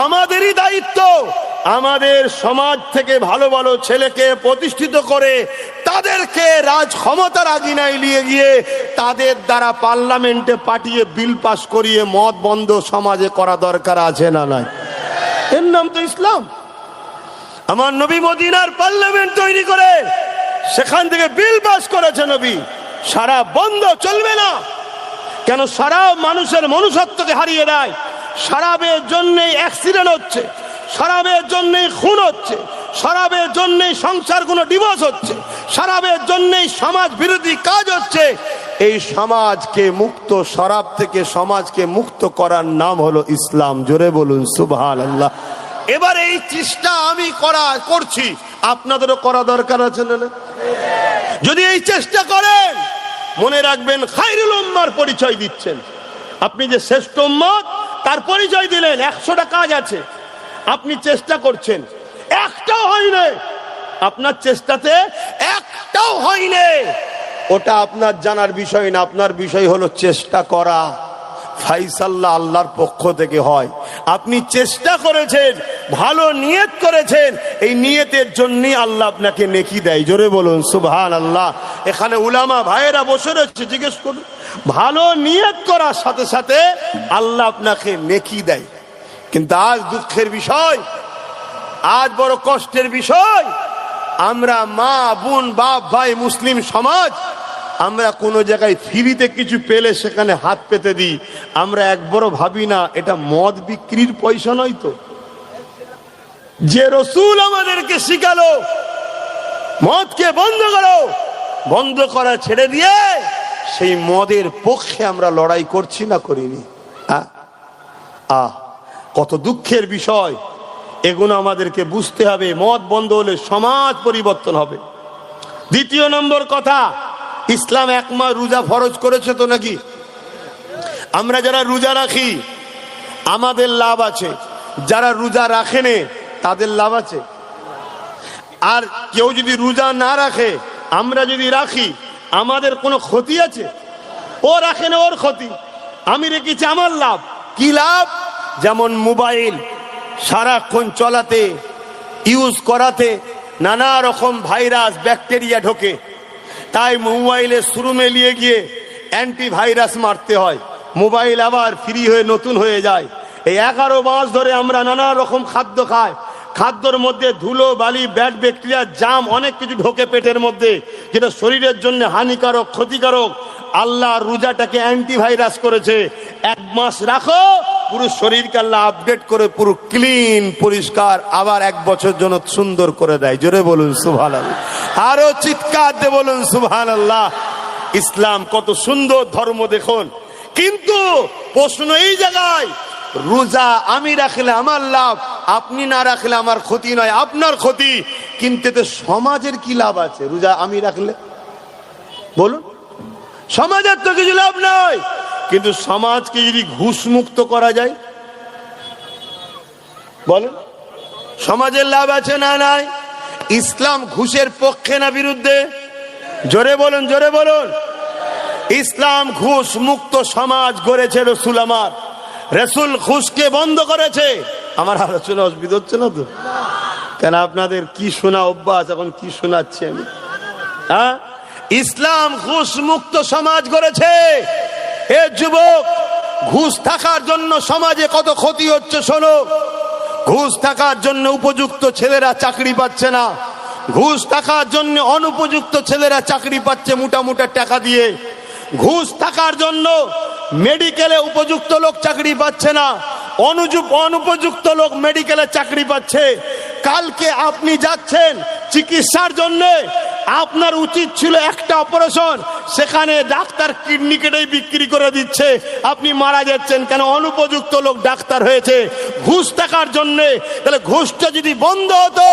আমাদেরই দায়িত্ব আমাদের সমাজ থেকে ভালো ভালো ছেলেকে প্রতিষ্ঠিত করে তাদেরকে রাজ ক্ষমতার আগিনায় নিয়ে গিয়ে তাদের দ্বারা পার্লামেন্টে পাঠিয়ে বিল পাস করিয়ে মদ বন্ধ সমাজে করা দরকার আছে না নাই? এর নাম তো ইসলাম। আমার নবী মদিনার পার্লামেন্ট তৈরি করে সেখান থেকে বিল পাস করেছে নবী, সারা বন্ধ চলবে না। কেন? সারা মানুষের মনুষ্যত্বকে হারিয়ে দেয়। শরাবের জন্যই অ্যাক্সিডেন্ট হচ্ছে, শরাবের জন্যই খুন হচ্ছে, শরাবের জন্যই সংসারগুলো ডিভোর্স হচ্ছে, শরাবের জন্যই সমাজ বিরোধী কাজ হচ্ছে। এই সমাজকে মুক্ত, শরাব থেকে সমাজকে মুক্ত করার নাম হলো ইসলাম। জোরে বলুন সুবহানাল্লাহ। এবার এই চেষ্টা আমি করছি, আপনাদেরও করা দরকার আছে না? যদি এই চেষ্টা করেন, মনে রাখবেন খায়রুল উম্মাহর পরিচয় দিচ্ছেন। আপনি যে শ্রেষ্ঠ উম্মত তার পরিচয় দিলেন। 100টা কাজ আছে, আপনি চেষ্টা করছেন, একটাও হয়নি। আপনার চেষ্টাতে একটাও হয়নি, ওটা আপনার জানার বিষয় না। আপনার বিষয় হলো চেষ্টা করা। ফাইসাল্লা আল্লাহর পক্ষ থেকে হয়। আপনি চেষ্টা করেছেন, ভালো নিয়ত করেছেন, এই নিয়তের জন্যই আল্লাহ আপনাকে নেকি দেয়। জোরে বলুন সুবহানাল্লাহ। এখানে উলামা ভাইয়েরা বসে রয়েছে, জিজ্ঞেস করুন, ভালো নিয়ত করার সাথে সাথে আল্লাহ আপনাকে নেকি দেয়। কিন্তু আজ দুঃখের বিষয়, আজ বড় কষ্টের বিষয়, আমরা মা বোন বাপ ভাই মুসলিম সমাজ, আমরা কোন জায়গায় ফ্রিতে কিছু পেলে সেখানে হাত পেতে দিই। আমরা একবারও ভাবি না এটা মদ বিক্রির পয়সা নয় তো? যে রসুল আমাদেরকে শিখালো মদকে বন্ধ করো, বন্ধ করা ছেড়ে দিয়ে সেই মদের পক্ষে আমরা লড়াই করছি না করিনি? কত দুঃখের বিষয়। এগুলো আমাদেরকে বুঝতে হবে। মদ বন্ধ হলে সমাজ পরিবর্তন হবে। দ্বিতীয় নম্বর কথা, ইসলাম 1 মাস রোজা ফরজ করেছে তো নাকি? আমরা যারা রোজা রাখি আমাদের লাভ আছে, যারা রোজা রাখেনে তাদের লাভ আছে। আর কেউ যদি রোজা না রাখে, আমরা যদি রাখি, আমাদের কোনো ক্ষতি আছে? ও রাখে না, ওর ক্ষতি। আমি রেখেছি, আমার লাভ। কি লাভ? যেমন মোবাইল সারাক্ষণ চলাতে, ইউজ করাতে নানা রকম ভাইরাস ব্যাকটেরিয়া ঢোকে, তাই মোবাইলের শোরুমে নিয়ে গিয়ে অ্যান্টিভাইরাস মারতে হয়। মোবাইল আবার ফ্রি হয়ে নতুন হয়ে যায়। এই 11 মাস ধরে আমরা নানা রকম খাদ্য খাই, খাদ্যর মধ্যে ধুলো বালি ব্যাড ব্যাকটেরিয়া জাম অনেক কিছু ঢোকে পেটের মধ্যে, যেটা শরীরের জন্য হানিকারক ক্ষতিকারক। আল্লাহ রোজাটাকে অ্যান্টিভাইরাস করেছে। 1 মাস রাখো, পুরো শরীরকে আল্লাহ আপডেট করে পুরো ক্লিন পরিষ্কার আবার 1 বছর জন্য সুন্দর করে দেয়। জোরে বলুন সুবহানাল্লাহ। আরো চিৎকার দিয়ে বলুন সুবহানাল্লাহ। ইসলাম কত সুন্দর ধর্ম দেখুন। কিন্তু প্রশ্ন এই জায়গায়, রোজা আমি রাখলে আমার লাভ, আপনি না রাখলে আমার ক্ষতি নয়, আপনার ক্ষতি। কিন্তু এতে সমাজের কি লাভ আছে রোজা আমি রাখলে? বলুন, সমাজের তো কিছু লাভ নয়। কিন্তু সমাজকে যদি ঘুষ মুক্ত করা যায়, বলেন সমাজের লাভ আছে না নাই? ইসলাম ঘুষের পক্ষে না বিরুদ্ধে? জোরে বলুন, জোরে বলুন। ইসলাম ঘুষ মুক্ত সমাজ গড়েছে রসুল আমার। রসুল ঘুষকে বন্ধ করেছে। আমার আলোচনা অসুবিধা হচ্ছে না তো? কেন আপনাদের কি শোনা অভ্যাস, এখন কি শোনাচ্ছি আমি? হ্যাঁ, ইসলাম ঘুষ মুক্ত সমাজ গড়েছে। এ যুবক, ঘুষ থাকার জন্য সমাজে কত ক্ষতি হচ্ছে শোনো। ঘুষ থাকার জন্য উপযুক্ত ছেলেরা চাকরি পাচ্ছে না। ঘুষ থাকার জন্য অনুপযুক্ত ছেলেরা চাকরি পাচ্ছে মোটা মোটা টাকা দিয়ে। ঘুষ থাকার জন্য মেডিকেলে উপযুক্ত লোক চাকরি পাচ্ছে না, অনুপযুক্ত লোক মেডিকেলে চাকরি পাচ্ছে। কালকে আপনি যাচ্ছেন চিকিৎসার জন্য, আপনার উচিত ছিল একটা অপারেশন, সেখানে ডাক্তার কিডনি কেটেই বিক্রি করে দিচ্ছে, আপনি মারা যাচ্ছেন। কেন? অনুপযুক্ত লোক ডাক্তার হয়েছে ঘুষ টাকার জন্য। তাহলে ঘুষটা যদি বন্ধ হতো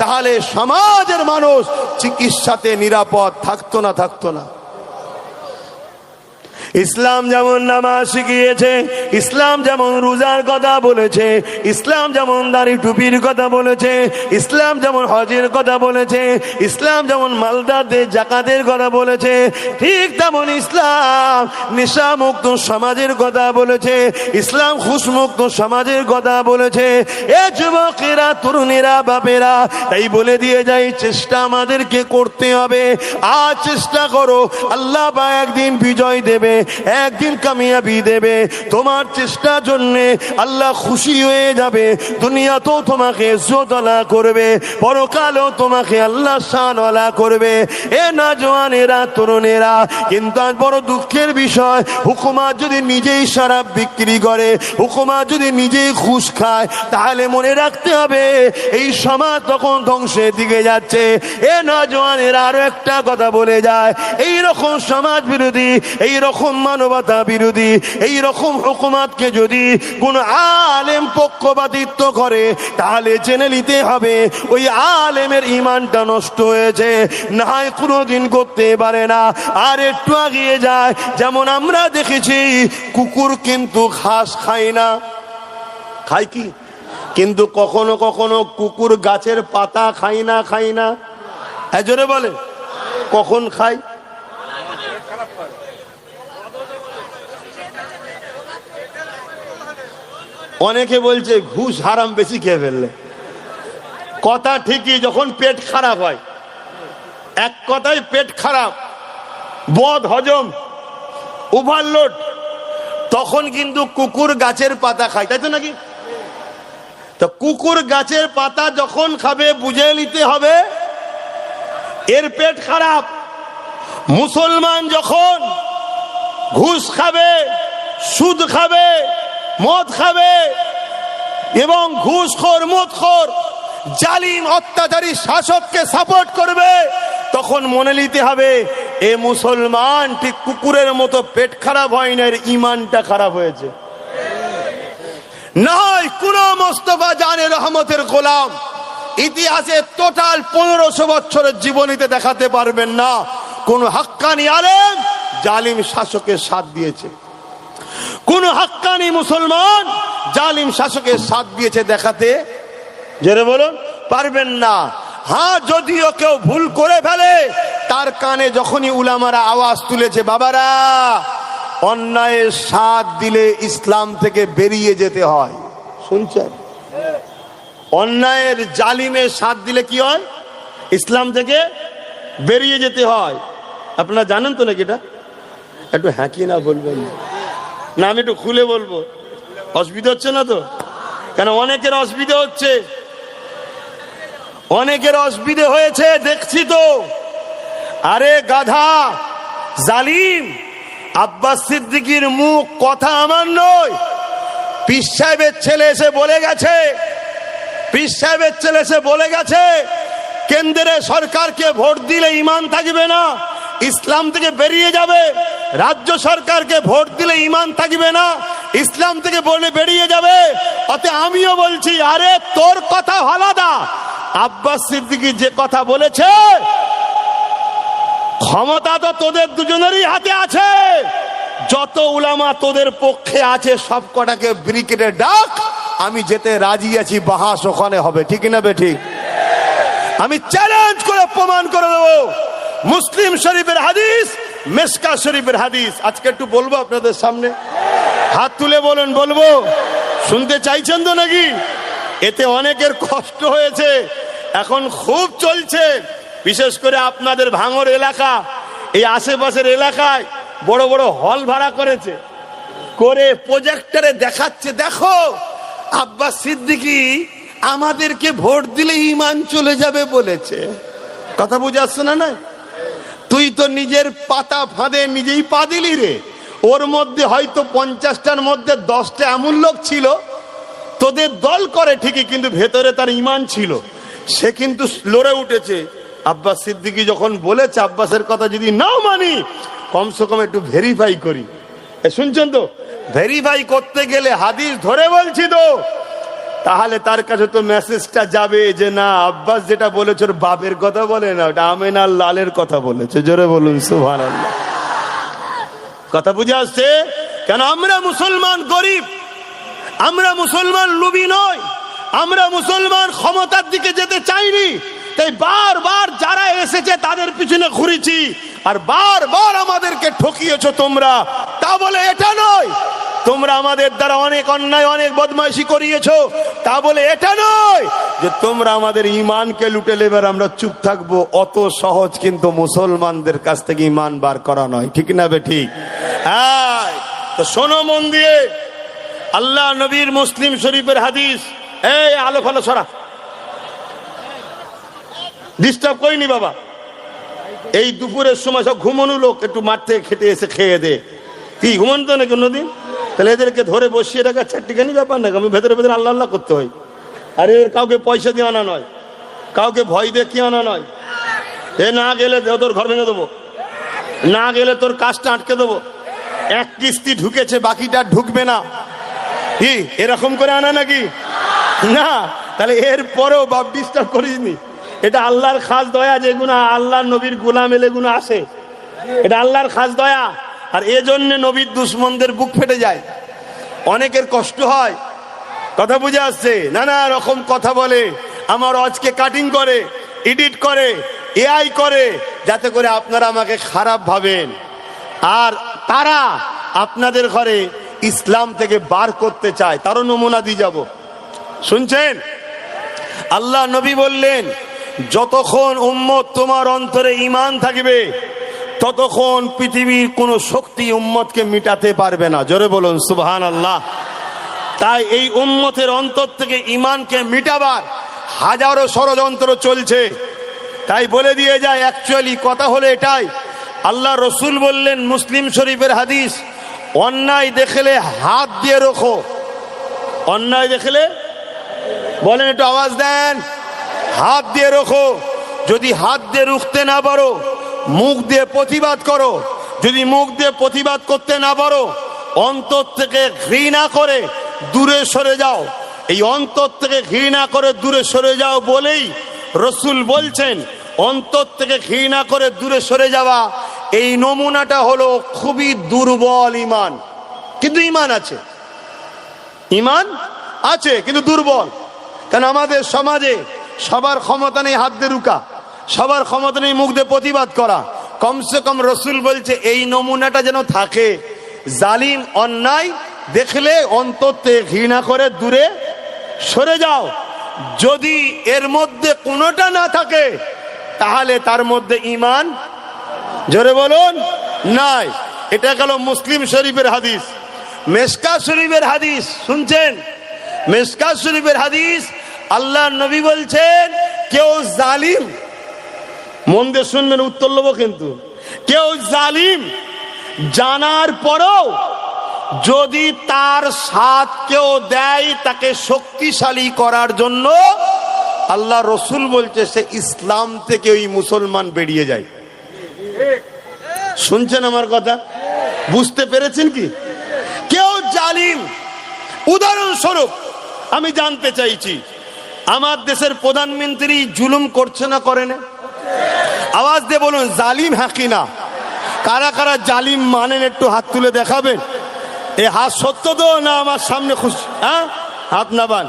তাহলে সমাজের মানুষ চিকিৎসাতে নিরাপদ থাকতো না, থাকতো না। ইসলাম যেমন নামাজ শিখিয়েছে, ইসলাম যেমন রোজার কথা বলেছে, ইসলাম যেমন দাড়ি টুপির কথা বলেছে, ইসলাম যেমন হজের কথা বলেছে, ইসলাম যেমন মালদারদের জাকাতের কথা বলেছে, ঠিক তেমন ইসলাম নেশা মুক্ত সমাজের কথা বলেছে, ইসলাম ঘুষ মুক্ত সমাজের কথা বলেছে। এ যুবকেরা, তরুণেরা, বাপেরা, তাই বলে দিয়ে যাই, চেষ্টা আমাদেরকে করতে হবে। আজ চেষ্টা করো, আল্লাহ বা একদিন বিজয় দেবে, একদিন কামিয়াবি দেবে। তোমার চেষ্টার জন্য আল্লাহ খুশি হয়ে যাবে। দুনিয়াতেও তোমাকে ইজ্জতওয়ালা করবে, পরকালেও তোমাকে আল্লাহ শানওয়ালা করবে। এ নওজওয়ানেরা, তরুণেরা, কিন্তু আজ বড় দুঃখের বিষয়, হুকুমত যদি নিজেই শরাব বিক্রি করে, হুকুমত যদি নিজেই ঘুষ খায়, তাহলে মনে রাখতে হবে এই সমাজ তখন ধ্বংসের দিকে যাচ্ছে। এ নওজওয়ানেরা, আরো একটা কথা বলে যায়, এই রকম সমাজ বিরোধী, এই রকম মানবতা বিরোধী, এই রকম হুকুমতকে যদি কোন আলেম পক্ষপাতিত্ব করে, তাহলে জেনে নিতে হবে ওই আলেমের ঈমানটা নষ্ট হয়েছে, না হয় কোনোদিন করতে পারে না। আর একটু এগিয়ে যায়, যেমন আমরা দেখেছি কুকুর কিন্তু ঘাস খায় না, খায় কি? কিন্তু কখনো কখনো কুকুর গাছের পাতা খায় না, খায় না? হ্যাঁ, জোরে বলে, কখন খায়? অনেকে বলছে ঘুষ হারাম, বেশি খেয়ে ফেললে। কথা ঠিকই, যখন পেট খারাপ হয়, এক কথায় পেট খারাপ, বদ হজম, ওভারলোড, তখন কিন্তু কুকুর গাছের পাতা খায়, তাই তো নাকি? তো কুকুর গাছের পাতা যখন খাবে, বুঝে নিতে হবে এর পেট খারাপ। মুসলমান যখন ঘুষ খাবে, সুদ খাবে, মদ খাবে, এবং ঘুষখোর, মদখোর, জালিম, অত্যাচারী শাসককে সাপোর্ট করবে, তখন মনে নিতে হবে এ মুসলমান ঠিক কুকুরের মতো পেট খারাপ হয় না, এর ঈমানটা খারাপ হয়েছে। নয় কোন মোস্তফা জানে রহমতের গোলাম ইতিহাসে টোটাল 1500 বছরের জীবনীতে দেখাতে পারবেন না কোন হাক্কানি আলেম জালিম শাসকের সাথ দিয়েছে, কোন হাক্কানি মুসলমান জালিম শাসকের সাথ দিয়েছে দেখাতে, জোরে বলুন, পারবেন না। হ্যাঁ, যদিও কেউ ভুল করে ফেলে, তার কানে যখনই উলামারা আওয়াজ তুলেছে, বাবারা অন্যায়ের সাথ দিলে ইসলাম থেকে বেরিয়ে যেতে হয়, শুনছেন? অন্যায়ের, জালিমের সাথ দিলে কি হয়? ইসলাম থেকে বেরিয়ে যেতে হয়। আপনারা জানেন তো নাকি এটা? একটু হ্যাঁ কি না বলবেন না, আমি একটু খুলে বলবো, অসুবিধা হচ্ছে না তো? কেন অনেকের অসুবিধা হচ্ছে, অনেকের অসুবিধা হয়েছে, দেখছি তো। আরে গাধা, জালিম, আব্বাস সিদ্দিকীর মুখ কথা আমার নয়, পীর সাহেবের ছেলে এসে বলে গেছে, পীর সাহেবের ছেলে এসে বলে গেছে কেন্দ্রে সরকারকে ভোট দিলে ঈমান থাকবে না, ইসলাম থেকে বেরিয়ে যাবে। রাজ্য সরকারকে ভোট দিলে ঈমান থাকবে না, ইসলাম থেকে বলে বেরিয়ে যাবে। অতএব আমিও বলছি, আরে তোর কথা আলাদা, আব্বাস সিদ্দিকী যে কথা বলেছে, ক্ষমতা তো তোদের দুজনেরই হাতে আছে। যত উলামা তোদের পক্ষে আছে সব কটাকে ব্রিগেডে ডাক, আমি যেতে রাজি আছি, বাহাস ওখানে হবে, ঠিক না বে ঠিক? আমি চ্যালেঞ্জ করে প্রমাণ করে দেবো, মুসলিম শরীফের হাদিস, মেশকা শরীফের হাদিস। আজকে একটু বলবো আপনাদের সামনে, হাত তুলে বলেন বলবো, শুনতে চাইছেন তো নাকি? এতে অনেকের কষ্ট হয়েছে, এখন খুব চলছে, বিশেষ করে আপনাদের ভাঙড় এলাকা, এই আশেপাশের এলাকায় বড় বড় হল ভাড়া করেছে, করে প্রজেক্টরে দেখাচ্ছে, দেখো আব্বাস সিদ্দিকী আমাদেরকে ভোট দিলে ঈমান চলে যাবে বলেছে। কথা বুঝে আসছে না? না, তুই তো নিজের পাতা ফাঁদে নিজেই পা দিলি রে। ওর মধ্যে হয়তো 50টার মধ্যে 10টা এমন লোক ছিল তোদের দল করে ঠিকই, কিন্তু ভেতরে তার ঈমান ছিল, সে কিন্তু লড়ে উঠেছে। আব্বাস সিদ্দিকী যখন বলেছে আব্বাসের কথা যদি নাও মানি, কমসে কম একটু ভেরিফাই করি। শুনছেন তো, ভেরিফাই করতে গেলে হাদিস ধরে বলছি তো, তাহলে তার কাছে তো মেসেজটা যাবে যে না, আব্বাস যেটা বলেছে ওর বাপের কথা বলে না, ওটা আমেনার লালের কথা বলেছে। জোরে বলুন সুবহানাল্লাহ। কথা বুঝে আসছে? কেন আমরা মুসলমান গরিব, আমরা মুসলমান লুবি নয়, আমরা মুসলমান ক্ষমতার দিকে যেতে চাইনি, তাই বারবার যারা এসেছে তাদের পিছনে ঘুরেছি, আর বারবার আমাদেরকে ঠকিয়েছো তোমরা। তা বলে এটা নয় তোমরা আমাদের দ্বারা অনেক অন্যায় অনেক বদমাইশি করিয়েছো, তা বলে এটা নয় যে তোমরা আমাদের ঈমানকে লুটে নেবে আর আমরা চুপ থাকবো। অত সহজ কিন্তু মুসলমানদের কাছ থেকে ঈমান বার করা নয়, ঠিক না বে ঠিক? হ্যাঁ, তো শোনো মন দিয়ে, আল্লাহ নবীর মুসলিম শরীফের হাদিস। এই আলো ফালো সরা, ডিস্টার্ব করিনি বাবা। এই দুপুরের সময় সব ঘুমানো লোক, একটু মাঠ থেকে খেটে এসে খেয়ে দে। কি ঘুমান তো নাকি অন্যদিন? তাহলে এদেরকে ধরে বসিয়ে রাখা চারটিখানি ব্যাপার নাকি? আমি ভেতরে ভেতরে আল্লাহ আল্লাহ করতে হয়। আরে কাউকে পয়সা দিয়ে আনা নয়, কাউকে ভয় দেখিয়ে আনা নয়। এ না গেলে তোর ঘর ভেঙে দেবো, না গেলে তোর কাজটা আটকে দেবো, এক কিস্তি ঢুকেছে বাকিটা ঢুকবে না, কি এরকম করে আনা নাকি? না, তাহলে এর পরেও বাপ ডিস্টার্ব করিসনি। এটা আল্লাহর খাস দয়া, যেগুলো আল্লাহর নবীর গোলাম এলে গুলো আসে, এটা আল্লাহর খাস দয়া। আর এজন্য নবীর দুশ্মনদের বুক ফেটে যায়, অনেকের কষ্ট হয়। কথা বুঝে আসছে? নানা রকম কথা বলে, আমার আজকে কাটিং করে, এডিট করে, এআই করে, যাতে করে আপনারা আমাকে খারাপ ভাবেন, আর তারা আপনাদের ঘরে ইসলাম থেকে বার করতে চায়। তারও নমুনা দিয়ে যাব, শুনছেন? আল্লাহ নবী বললেন, যতক্ষণ উম্মত তোমার অন্তরে ঈমান থাকবে, ততক্ষণ পৃথিবীর কোন শক্তি উম্মতকে মিটাতে পারবে না। জোরে বলুন সুবহানাল্লাহ। তাই এই উম্মতের অন্তর থেকে ঈমানকে মিটাবার হাজারো ষড়যন্ত্র চলছে। তাই বলে দিয়ে যায়, অ্যাকচুয়ালি কথা হলো এটাই। আল্লাহ রসুল বললেন, মুসলিম শরীফের হাদিস, অন্যায় দেখলে হাত দিয়ে রোখো। অন্যায় দেখলে বলেন, একটু আওয়াজ দেন, হাত দিয়ে রোখো। যদি হাত দিয়ে রুখতে না পারো, মুখ দিয়ে প্রতিবাদ করো। যদি মুখ দিয়ে প্রতিবাদ করতে না পারো, অন্তর থেকে ঘৃণা করে দূরে সরে যাও। এই অন্তর থেকে ঘৃণা করে দূরে সরে যাও বলেই রসুল বলছেন, অন্তর থেকে ঘৃণা করে দূরে সরে যাওয়া, এই নমুনাটা হলো খুবই দুর্বল ঈমান। কিন্তু ঈমান আছে, ঈমান আছে কিন্তু দুর্বল। কারণ আমাদের সমাজে সবার ক্ষমতা নেই হাত দিয়ে রুকা, সবার ক্ষমতা নেই মুখ দিয়ে প্রতিবাদ করা। কমসে কম রসুল বলছে এই নমুনাটা যেন থাকে। জালিম অন্যায় দেখলে অন্তর থেকে ঘৃণা করে দূরে সরে যাও। যদি এর মধ্যে কোনোটা না থাকে, তাহলে তার মধ্যে ঈমান, জোরে বলুন, নাই। এটা গেল মুসলিম শরীফের হাদিস। মেশকা শরীফের হাদিস শুনছেন? মেশকা শরীফের হাদিস, আল্লাহ নবী বলছেন, কেউ জালিম, মন দিয়ে শুনবেন, উত্তর নেবো কিন্তু, কেউ জালিম জানার পরেও যদি তার সাথ কেউ দেয় তাকে শক্তিশালী করার জন্য, আল্লাহ রসুল বলছে সে ইসলাম থেকে ওই মুসলমান বেরিয়ে যায়। শুনছেন আমার কথা? বুঝতে পেরেছেন কি? কেউ জালিম, উদাহরণস্বরূপ আমি জানতে চাইছি, আমার দেশের প্রধানমন্ত্রী জুলুম করছে না করে না? আওয়াজ দিয়ে বলুন জালিম হ্যাঁ কি না? কারা কারা জালিম মানেন একটু হাত তুলে দেখাবেন। এই হাত সত্য তো না আমার সামনে খুশি? হ্যাঁ, হাত নামান।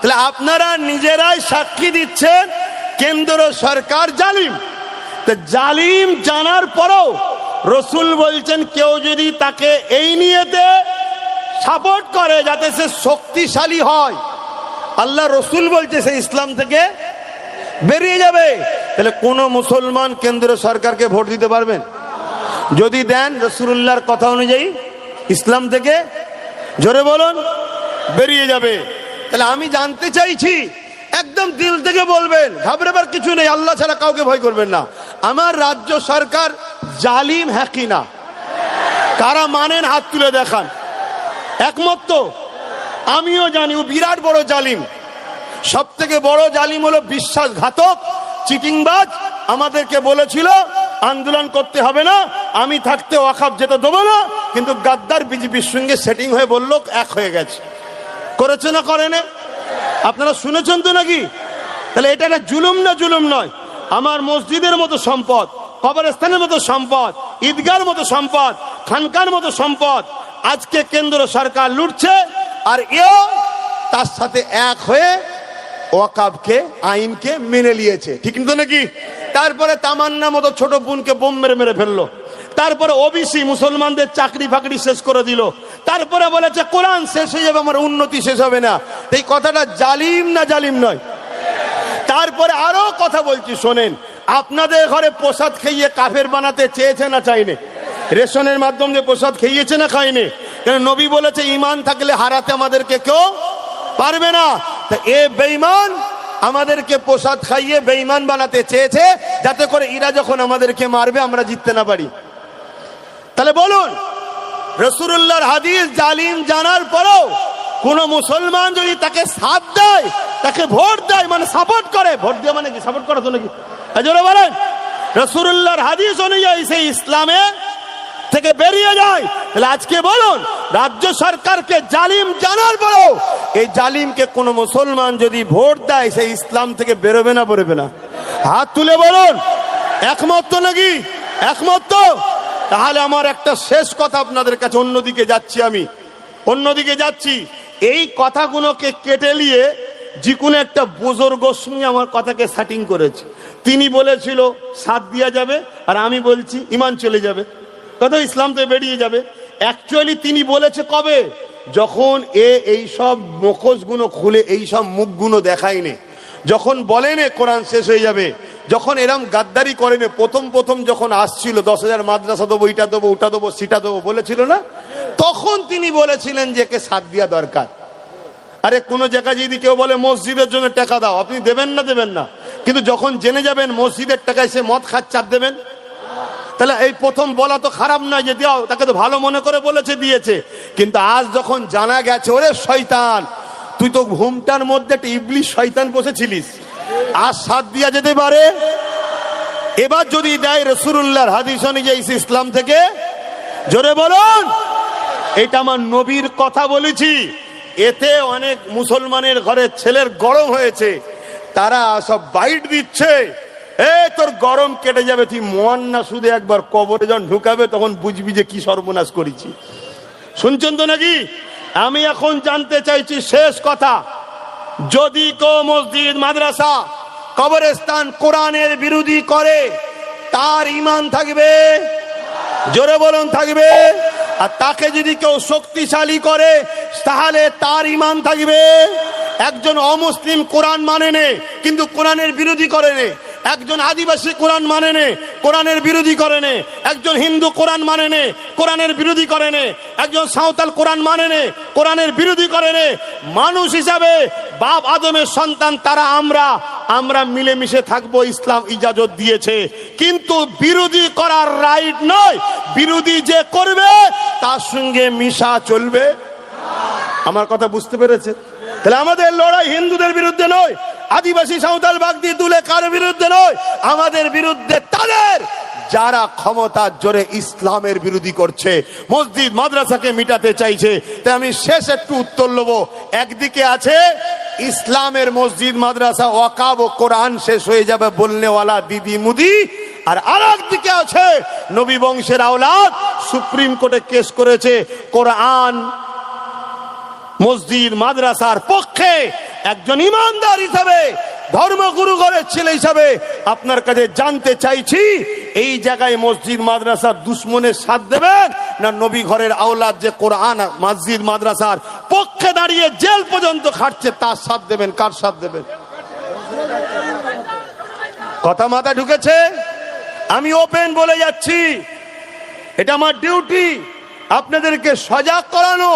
তাহলে আপনারা নিজেরাই সাক্ষী দিচ্ছেন কেন্দ্র সরকার জালিম, তো জালিম জানার পরেও রসুল বলছেন কেউ যদি তাকে এই নিয়েতে সাপোর্ট করে যাতে সে শক্তিশালী হয়, আল্লাহ রসুল বলছে সে ইসলাম থেকে বেরিয়ে যাবে। তাহলে কোন মুসলমান কেন্দ্র সরকারকে ভোট দিতে পারবেন? যদি দেন রাসূলুল্লাহর কথা অনুযায়ী ইসলাম থেকে, জোরে বলুন, বেরিয়ে যাবে। তাহলে আমি জানতে চাইছি, একদম দিল থেকে বলবেন, ঘাবড়াবার কিছু নেই, আল্লাহ ছাড়া কাউকে ভয় করবেন না। আমার রাজ্য সরকার জালিম হ্যাঁ কি না? কারা মানেন হাত তুলে দেখান। একমত তো? আমিও জানি ও বিরাট বড় জালিম। সব থেকে বড় জালিম হলো বিশ্বাসঘাতক, চিটিংবাজ। আমাদেরকে বলেছিল আন্দোলন করতে হবে না, আমি থাকতে ওয়াকফ যেতে দেবো না, কিন্তু গাদ্দার বিজেপির সঙ্গে সেটিং হয়ে বলল এক হয়ে গেছে। করেছে না করে না? আপনারা শুনেছেন তো নাকি? তাহলে এটা একটা জুলুম না জুলুম নয়? আমার মসজিদের মতো সম্পদ, কবরস্থানের মতো সম্পদ, ঈদগার মতো সম্পদ, খানকার মতো সম্পদ আজকে কেন্দ্র সরকার লুটছে, আর এও তার সাথে এক হয়ে ওয়াকফকে, আইনকে মেনে নিয়েছে, ঠিক তো নাকি? তারপরে তামান্না মতো ছোট বোনকে বোম মেরে মেরে ফেললো। তারপরে ওবিসি মুসলমানদের চাকরি ফাকরি শেষ করে দিল। তারপরে বলেছে কোরআন শেষ হয়ে যাবে, আমার উন্নতি শেষ হবে না। এই কথাটা জালিম না জালিম নয়? তারপরে আরো কথা বলছি শোনেন, আপনাদের ঘরে প্রসাদ খাইয়ে কাফের বানাতে চেয়েছে না চাইনে? রেশনের মাধ্যমে প্রসাদ খাইয়েছে না খাইনি? কেন নবী বলেছে ঈমান থাকলে হারাতে আমাদেরকে কেউ পারবে না। তা এ বেঈমান আমাদেরকে প্রসাদ খাইয়ে বেঈমান বানাতে চেয়েছে, যাতে করে এরা যখন আমাদেরকে মারবে আমরা জিততে না পারি। তাহলে বলুন, রাসূলুল্লাহর হাদিস জালিম জানার পরেও কোন মুসলমান যদি তাকে সাথ দেয়, তাকে ভোট দেয়, মানে সাপোর্ট করে, ভোট দেওয়া মানে কি সাপোর্ট করা তো নাকি? জোরে বলেন, রাসূলুল্লাহর হাদিস অনুযায়ী সে ইসলামে থেকে বেরিয়ে যায়। তাহলে আজকে বলুন, রাজ্য সরকারকে জালিম জানার পরেও এই জালিমকে কোন মুসলমান যদি ভোট দেয়, সে ইসলাম থেকে বেরোবে না বেরোবে না? হাত তুলে বলুন, একমত তো নাকি? একমত তো? তাহলে আমার একটা শেষ কথা আপনাদের কাছে, অন্যদিকে যাচ্ছি, আমি অন্যদিকে যাচ্ছি। এই কথাগুলোকে কেটে নিয়ে যে কোনো একটা বুজুর্গর সঙ্গে আমার কথাকে সেটিং করেছে। তিনি বলেছিল সাথ দিয়া যাবে, আর আমি বলছি ঈমান চলে যাবে, কত ইসলাম থেকে বেরিয়ে যাবে। অ্যাকচুয়ালি তিনি বলেছে কবে? যখন এই সব মুখোশগুলো খুলে এই সব মুখগুলো দেখায়নি, যখন বলেন কোরআন শেষ হয়ে যাবে, যখন এরম গাদ্দারি করেন, প্রথম প্রথম যখন আসছিল 10,000 মাদ্রাসা দেবো, এটা দেবো, ওটা দেবো, সেটা দেবো বলেছিল না, তখন তিনি বলেছিলেন যে একে সাথ দেওয়া দরকার। আরে কোন জায়গায় যদি কেউ বলে মসজিদের জন্য টাকা দাও, আপনি দেবেন না? দেবেন না। কিন্তু যখন জেনে যাবেন মসজিদের টাকায় সে মদ খাচ্ছে, চাপ দেবেন? তাহলে এই প্রথম বলা তো খারাপ নয় যে দাও, তাকে তো ভালো মনে করে বলেছে, দিয়েছে। কিন্তু আজ যখন জানা গেছে, ওরে শয়তান, তুই তো ঘুমটার মধ্যে একটা ইবলিশ শয়তান বসেছিলিস, আজ সাথ দিয়া যেতে পারে। এবার যদি দেয় রাসূলুল্লাহর হাদিস অনুযায়ী ইসলাম থেকে, জোরে বলুন, এটা আমার নবীর কথা বলেছি। এতে অনেক মুসলমানের ঘরের ছেলের গরম হয়েছে, তারা সব বাইট দিচ্ছে, তোর গরম কেটে যাবে, তুই মন না শুধু একবার কবরে যখন ঢুকাবে তখন বুঝবি যে কি সর্বনাশ করেছি। শুনছেন তো নাকি? আমি এখন জানতে চাইছি শেষ কথা, যদি কেউ মসজিদ, মাদ্রাসা, কবরস্থান কোরআনের বিরোধী করে, তার ঈমান থাকবে? জোরে বলুন, থাকবে? আর তাকে যদি কেউ শক্তিশালী করে, তাহলে তার ঈমান থাকবে? একজন অমুসলিম কোরআন মানে নে, কিন্তু কোরআনের বিরোধী করে নে। একজন আদিবাসী কোরআন মানে নে, কোরআনের বিরোধী করে নে। একজন হিন্দু কোরআন মানে নে, কোরআনের বিরোধী করে নে। একজন সাঁওতাল কোরআন মানে নে, কোরআনের বিরোধী করে নে। মানুষ হিসাবে বাপ আদমের সন্তান তারা আমরা মিলেমিশে থাকবো, ইসলাম ইজাজত দিয়েছে। কিন্তু বিরোধী করার রাইট নয়। বিরোধী যে করবে তার সঙ্গে মিশা চলবে। আমার কথা বুঝতে পেরেছে? তাহলে আমাদের লড়াই হিন্দুদের বিরুদ্ধে নয়, আদিবাসী সাঁওতাল বাগদি দুলে কার বিরুদ্ধে নয়, আমাদের বিরুদ্ধে তাদের যারা ক্ষমতার জোরে ইসলামের বিরোধী করছে, মসজিদ মাদ্রাসাকে মিটাতে চাইছে। তাই আমি শেষ একটু উত্তর নেব। একদিকে আছে ইসলামের মসজিদ মাদ্রাসা, ওয়াকফ ও কোরআন শেষ হয়ে যাবে বলনেওয়ালা দিদি মুদি, আর আরেক দিকে আছে নবী বংশের আওলাদ, সুপ্রিম কোর্টে কেস করেছে কোরআন মসজিদ মাদ্রাসার পক্ষে। একজন ইমানদার হিসাবে, ধর্মগুরু ঘরের ছেলে হিসাবে আপনার কাছে জানতে চাইছি, এই জায়গায় মসজিদ মাদ্রাসার দুশ্মনের সাথ দেবেন, না নবী ঘরের আওলাদ যে কোরআন মসজিদ মাদ্রাসার পক্ষে দাঁড়িয়ে জেল পর্যন্ত খাটছে তার সাথ দেবেন? কার সাথ দেবেন? কথা মাথা ঢুকেছে? আমি ওপেন বলে যাচ্ছি, এটা আমার ডিউটি আপনাদেরকে সজাগ করানো।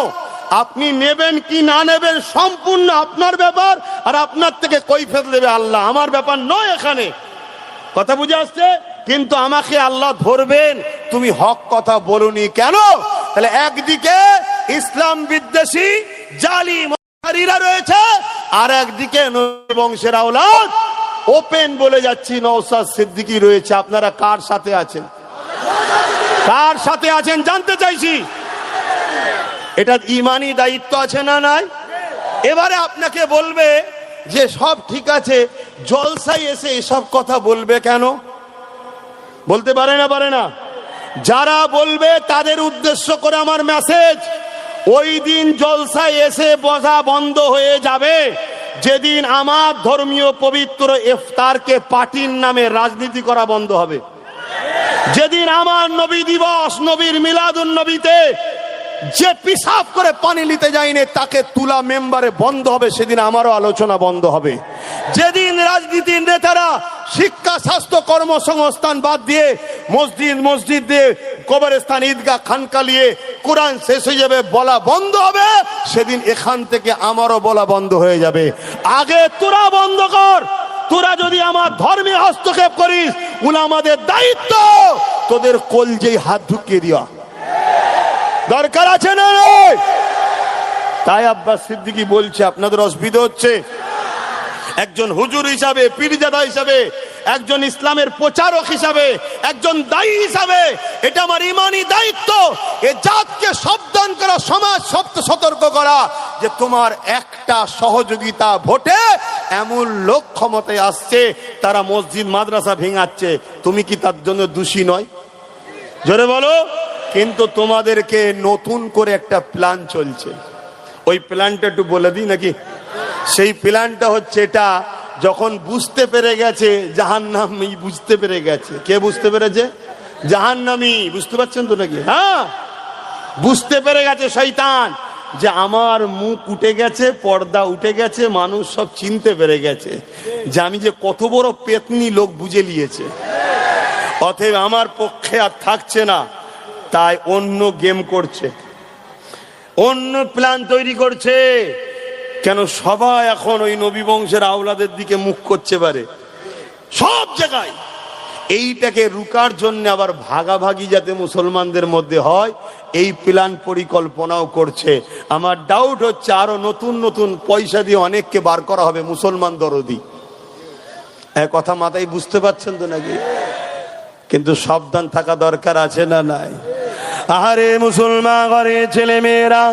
আপনি নেবেন কি না নেবেন সম্পূর্ণ আপনার ব্যাপার, আর আপনার থেকে কৈফিয়ত দেবে আল্লাহ, আমার ব্যাপার নয় এখানে। কথা বুঝে আসছে? কিন্তু আমাকে আল্লাহ ধরবেন, তুমি হক কথা বলুনি কেন? তাহলে একদিকে ইসলাম বিদ্বেষী জালিমরা রয়েছে, আর একদিকে নবী বংশের আওলাদ ওপেন বলে যাচ্ছি নওশাদ সিদ্দিকী রয়েছে। আপনারা কার সাথে আছেন? কার সাথে আছেন জানতে চাইছি। এটা ইমানি দায়িত্ব আছে না নাই? এবারে আপনাকে বলবে যে সব ঠিক আছে, জলসায় এসে এসব কথা বলবে কেন? বলতে পারে না? পারে না? যারা বলবে তাদের উদ্দেশ্য করে আমার মেসেজ, ওই দিন জলসায় এসে বসা বন্ধ হয়ে যাবে যেদিন আমার ধর্মীয় পবিত্র ইফতারকে পার্টির নামে রাজনীতি করা বন্ধ হবে। যেদিন আমার নবী দিবস, নবীর মিলাদুন নবীতে যে পিসাব করে পানি নিতে যায়নি তাকে তুলা মেম্বারে বন্ধ হবে, সেদিন আমারও আলোচনা বন্ধ হবে। যেদিন রাজনীতির নেতারা শিক্ষা, স্বাস্থ্য, কর্মসংস্থান বাদ দিয়ে মসজিদ দিয়ে কবরস্থান, ঈদগাহ, খানকা নিয়ে কোরআন শেষ হয়ে যাবে, বলা বন্ধ হবে, সেদিন এখান থেকে আমারও বলা বন্ধ হয়ে যাবে। আগে তোরা বন্ধ কর। তোরা যদি আমার ধর্মে হস্তক্ষেপ করিস, উলামাদের দায়িত্ব তোদের কলজেই হাত ঢুকিয়ে দেওয়া দরকার আছে না? তাই আব্বাস সিদ্দিকী বলছে, আপনাদের অসুবিধা হচ্ছে। একজন হুজুর হিসাবে, পীরজাদা হিসাবে, একজন ইসলামের প্রচারক হিসাবে, একজন দায়ী হিসাবে এটা আমার ইমানি দায়িত্ব এ জাতকে সাবধান করা, সমাজ সতর্ক করা যে তোমার একটা সহযোগিতা ভোটে এমন লোক ক্ষমতায় আসছে তারা মসজিদ মাদ্রাসা ভেঙাচ্ছে, তুমি কি তার জন্য দোষী নয়? জোরে বলো। কিন্তু তোমাদেরকে নতুন করে একটা প্ল্যান চলছে, ওই প্ল্যানটা একটু বলে দিই নাকি? সেই প্ল্যানটা হচ্ছে এটা, যখন বুঝতে পেরে গেছে জাহান্নামী, বুঝতে পেরে গেছে। কে বুঝতে পেরেছে? জাহান্নামী। বুঝতে পারছেন তো নাকি? হ্যাঁ, বুঝতে পেরে গেছে শয়তান যে আমার মুখ উঠে গেছে, পর্দা উঠে গেছে, মানুষ সব চিনতে পেরে গেছে যে আমি যে কত বড় পেতনি, লোক বুঝে নিয়েছে। অতএব আমার পক্ষে আর থাকছে না, তাই অন্য গেম করছে, অন্য প্ল্যান তৈরি করছে। কেন সবাই এখন ওই নবী বংশের আওলাদের দিকে মুখ করছে পারে সব জায়গায়। এইটাকে রুকার জন্য আবার ভাগাভাগি যাতে মুসলমানদের মধ্যে হয়, এই প্ল্যান পরিকল্পনাও করছে। আমার ডাউট হচ্ছে আরো নতুন নতুন পয়সা দিয়ে অনেককে বার করা হবে মুসলমান দরদি। কথা মাথায় বুঝতে পারছেন তো নাকি? কিন্তু সাবধান থাকা দরকার আছে না নাই? আরে মুসলমান ঘরে ছেলে মেয়েরা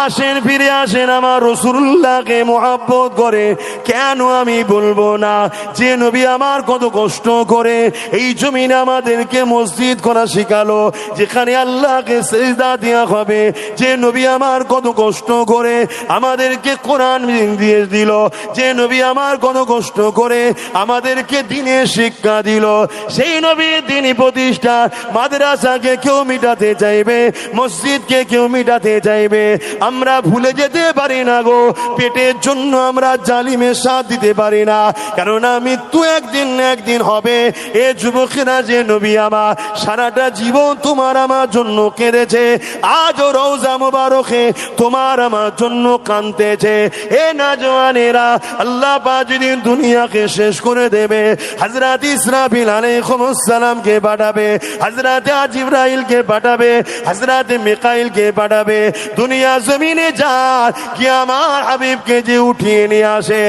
আসেন, ফিরে আসেন আমার রাসূলুল্লাহকে মুহাব্বত করে। কেন আমি বলবো না যে নবী আমার কত কষ্ট করে এই জমিনে আমাদেরকে মসজিদ করা শিখালো, যেখানে আল্লাহকে সিজদা দেওয়া হবে। যে নবী আমার কত কষ্ট করে আমাদেরকে কোরআন দিয়ে দিল, যে নবী আমার কত কষ্ট করে আমাদেরকে দ্বীনের শিক্ষা দিল। সেই নবীর দ্বীনি প্রতিষ্ঠা মাদ্রাসাকে কেউ মিটাতে চাইবে, মসজিদকে কেউ মিটাতে চাইবে। আমরা ভুলে যেতে পারি না গো, পেটের জন্য আমরা জালিমের সাথ দিতে পারি না, কেননা মৃত্যু একদিন না একদিন হবে। এ যুবকেরা, যে নবী আমার সারাটা জীবন তোমার আমার জন্য কেঁদেছে, আজও রওজা মুবারকে তোমার আমার জন্য কাঁদতেছে। এ নওজওয়ানেরা, আল্লাহ পাক যেদিন দুনিয়াকে শেষ করে দেবে, হযরত ইসরাফিল আলাইহিস সালামকে পাঠাবে, হযরত জিবরাইলকে পাঠাবে, হযরত মিকাইলকে পাঠাবে। দুনিয়া জমিনে যার কি আমার হাবিবকে যে উঠিয়ে নিয়ে আসে।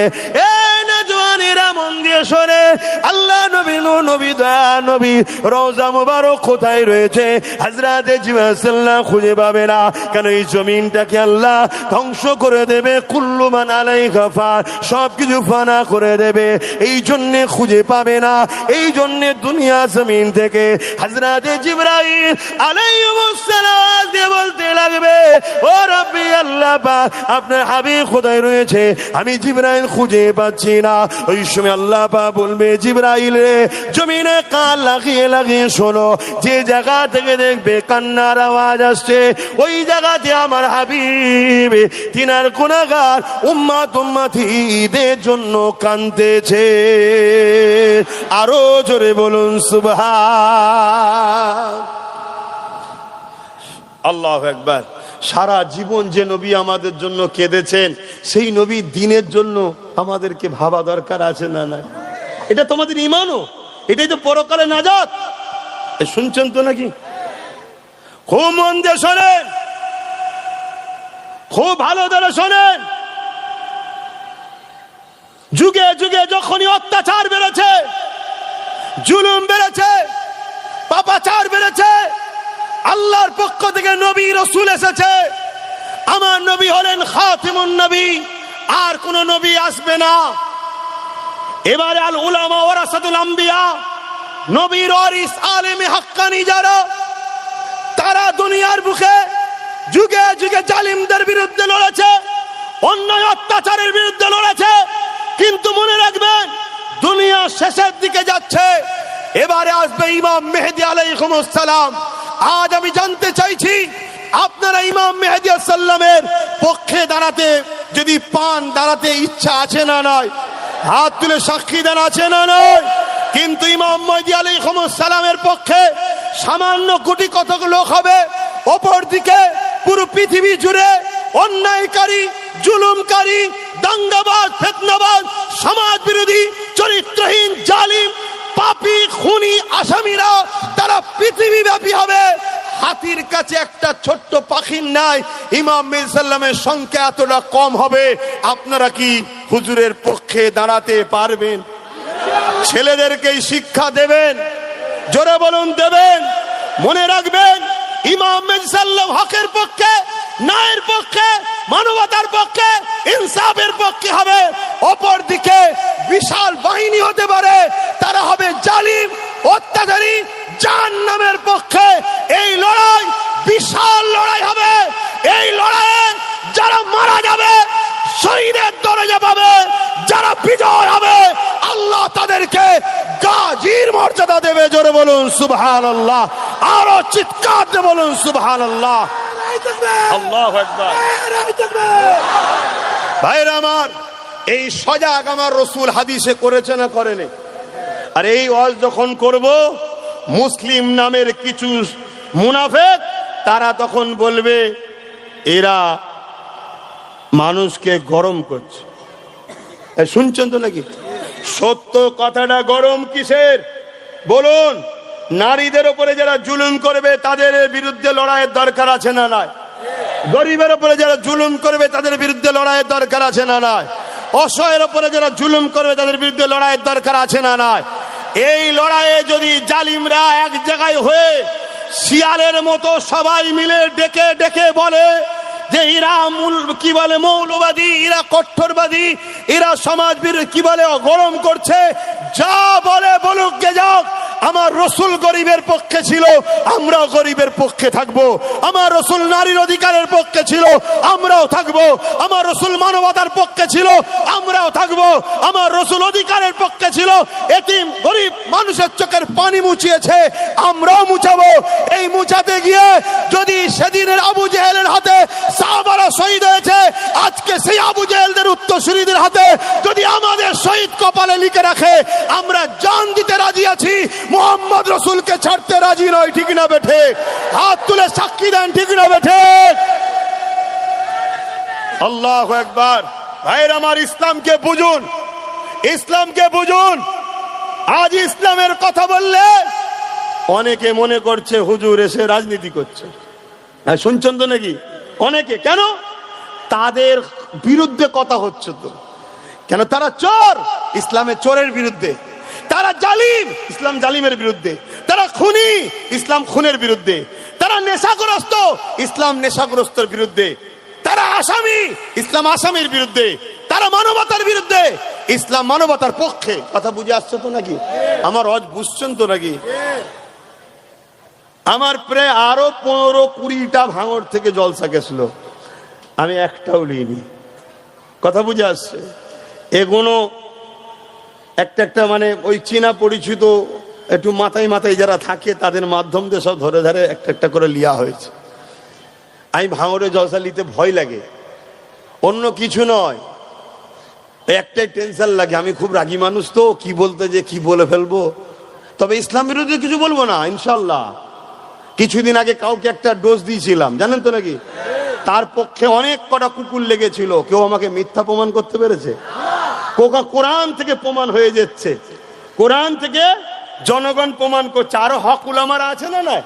নওজওয়ানেরা মন দিয়ে শোনে, আল্লাহ নবী নবী দয়া নবী রওজা মুবারক কোথায় রয়েছে? হযরত জিবরাইল খুঁজে পাবে না, কেন এই জমিনটাকে আল্লাহ ধ্বংস করে দেবে। কুল্লু মান আলাইহা ফান, সবকিছু ফানা করে দেবে, এই জন্য খুঁজে পাবে না। এই জন্য দুনিয়া জমিন থেকে হযরত জিবরাইল আলাইহিস সালাম দিয়ে বলতে লাগবে, ও রব্বি আল্লাহ পাক, আপনার হাবিব কোথায় রয়েছে? আমি জিবরাইল খুঁজে পাচ্ছি না। ওই সময় সময় আল্লাহ পাক বলবে জিবরাইল রে জমিনে কান লাগিয়ে লাগিয়ে শোনো, যে জায়গা থেকে দেখবে কান্নার আওয়াজ আসছে ওই জায়গাতে আমার হাবিব তিনার গুনাহগার উম্মত উম্মতীদের জন্য কাঁদতেছে। আরো জোরে বলুন সুবহান আল্লাহু আকবার। সারা জীবন যে নবী আমাদের জন্য কেঁদেছেন, সেই নবী দিনের জন্য আমাদেরকে ভাবা দরকার আছে না না? এটা তোমাদের ঈমানও, এটাই তো পরকালে নাজাত। শুনছেন তো নাকি? খুব মন দিয়ে শোনেন, খুব ভালো ধরে শোনেন। যুগে যুগে যখনই অত্যাচার বেড়েছে, জুলুম বেড়েছে, পাপাচার বেড়েছে, আল্লাহর পক্ষ থেকে নবী রাসূল এসেছে। আমার নবী হলেন খাতিমুন নবী, আর কোন নবী আসবে না। এবারে আল উলামা ওয়ারাসাতুল আম্বিয়া, নবীর ওয়ারিস আলেমে হাক্কানি যারা, তারা দুনিয়ার বুকে যুগে যুগে জালিমদের বিরুদ্ধে লড়েছে, অন্যায় অত্যাচারের বিরুদ্ধে লড়েছে। কিন্তু মনে রাখবেন, দুনিয়া শেষের দিকে যাচ্ছে, এবারে আসবে ইমাম মেহেদী আলাইহিস সালাম। আজ আমি জানতে চাইছি, আপনারা ইমাম মেহেদী সাল্লামের পক্ষে দাঁড়াতে যদি পান, দাঁড়াতে ইচ্ছা আছে না নয়? হাত তুলে সাক্ষী দেন আছে না নয়? কিন্তু ইমাম মেহেদী আলাইহিস সালামের পক্ষে সামান্য কোটি কতক লোক হবে, অপর দিকে পুরো পৃথিবী জুড়ে অন্যায়কারী, জুলুমকারী, দাঙ্গাবাজ, ফিতনাবাজ, সমাজ বিরোধী, চরিত্রহীন, জালিম, পাপী, খুনি, আসামিরা তারা পৃথিবী ব্যাপী হবে। হাতির কাছে একটা ছোট্ট পাখির নাই, ইমাম মেহেদী সাল্লামের সংখ্যা এতটা কম হবে। আপনারা কি হুজুরের পক্ষে দাঁড়াতে পারবেন? ছেলেদেরকে শিক্ষা দেবেন, জোরে বলুন দেবেন। মনে রাখবেন, ইমাম মেহেদী সাল্লাম হকের পক্ষে, ন্যায়ের পক্ষে, মানবতার পক্ষে, ইনসাফের পক্ষে হবে। অপর দিকে বিশাল বাহিনী হতে পারে, তারা হবে জালিম, অত্যাচারী, জাহান্নামের পক্ষে। এই লড়াই বিশাল লড়াই হবে। এই লড়াইয়ে যারা মারা যাবে শহীদের দরজা পাবে, যারা বিজয় হবে আল্লাহ তাদেরকে গাজীর মর্যাদা দেবে। জোরে বলুন সুবহানাল্লাহ, আরো চিৎকার দিয়ে বলুন সুবহানাল্লাহ। আল্লাহু আকবার। ভাইরা আমার, এই সজাগ আমার রাসূল হাদিসে করেছে না করেনি? আর এই ওয়াজ যখন করব, মুসলিম নামের কিছু মুনাফিক তারা তখন বলবে এরা মানুষকে গরম করছে। শুনছেন তো নাকি? সত্য কথাটা গরম কিসের বলুন? নারীদের উপরে যারা জুলুম করবে তাদের বিরুদ্ধে লড়াইয়ের দরকার আছে না নাই? গরিবের উপরে যারা জুলুম করবে তাদের বিরুদ্ধে লড়াইয়ের দরকার আছে না নাই? অসহায়ের উপরে যারা জুলুম করবে তাদের বিরুদ্ধে লড়াইয়ের দরকার আছে না নাই? এই লড়াইয়ে যদি জালিমরা এক জায়গায় হয়ে শিয়ালের মতো সবাই মিলে ডেকে ডেকে বলে যে এরা কি বলে মৌলবাদী, এরা কট্টরবাদী, এরা সমাজ বিরোধী, কি বলে গরম করছে, যা বলে বলুক গে যাক। আমার রাসূল গরিবের পক্ষে ছিল, আমরাও গরিবের পক্ষে থাকবো। আমার রাসূল নারীর অধিকারের পক্ষে ছিল, আমরাও থাকবো। আমার রাসূল মানবতার পক্ষে ছিল, আমরাও থাকবো। আমার রাসূল অধিকারের পক্ষে ছিল, এতিম গরিব মানুষের চোখের পানি মুছিয়েছে, আমরাও মুছাবো। এই মুছাতে গিয়ে যদি সেদিনের আবু জেহেলের হাতে সাহাবারা শহীদ হয়েছে, আজকে সেই আবু জেহেলদের উত্তরসূরিদের হাতে যদি আমাদের শহীদ কপালে লিখে রাখে, আমরা জান দিতে রাজি আছি, মুহাম্মদ রাসূলকে ছাড়তে রাজি নয়। ঠিক না বেঠে? হাত তুলে সাক্ষী দেন, ঠিক না বেঠে? আল্লাহু আকবার। ভাইরা আমার, ইসলামকে বুঝুন, ইসলামকে বুঝুন। আজ ইসলামের কথা বললে অনেকে মনে করছে হুজুর এসে রাজনীতি করছে। হ্যাঁ, শুনছেন তো নাকি? অনেকে কেন তাদের বিরুদ্ধে কথা হচ্ছে তো কেন? তারা চোর, ইসলামের চোরের বিরুদ্ধে। তারা জালিম, ইসলাম জালিমের বিরুদ্ধে। তারা খুনি, ইসলাম খুনের বিরুদ্ধে। তারা নেশাগ্রস্ত, ইসলাম নেশাগ্রস্তের বিরুদ্ধে। তারা আসামি, ইসলাম আসামির বিরুদ্ধে। তারা মানবতার বিরুদ্ধে, ইসলাম মানবতার পক্ষে। কথা বুঝে আসছে তো নাকি? আমার ওয়াজ বুঝছেন তো নাকি? আমার প্রায় আরো 15-20টা ভাঙড় থেকে জলসা গেছিল, আমি একটাও নিইনি। কথা বুঝে আসছে? এগুলো একটা মানে ওই চীনা পরিচিত একটু মাথায় মাথায় যারা থাকে তাদের মাধ্যম দিয়ে সব ধরে ধরে একটা করে লিয়া হয়েছে। আমি ভাঙড়ে জলসা নিতে ভয় লাগে, অন্য কিছু নয়, একটাই টেনশন লাগে। আমি খুব রাগী মানুষ, তো কি বলতে যে কি বলে ফেলবো। তবে ইসলাম বিরোধী কিছু বলবো না ইনশাল্লাহ। কিছুদিন আগে কাউকে একটা ডোজ দিয়েছিলাম, জানেন তো নাকি? তার পক্ষে অনেক কটা কুকুর লেগেছিল, কেউ আমাকে মিথ্যা প্রমাণ করতে পেরেছে? কোরআন থেকে প্রমাণ হয়ে যাচ্ছে, কোরআন থেকে জনগণ প্রমাণ করছে। আরো হক উলামারা আছে না, না,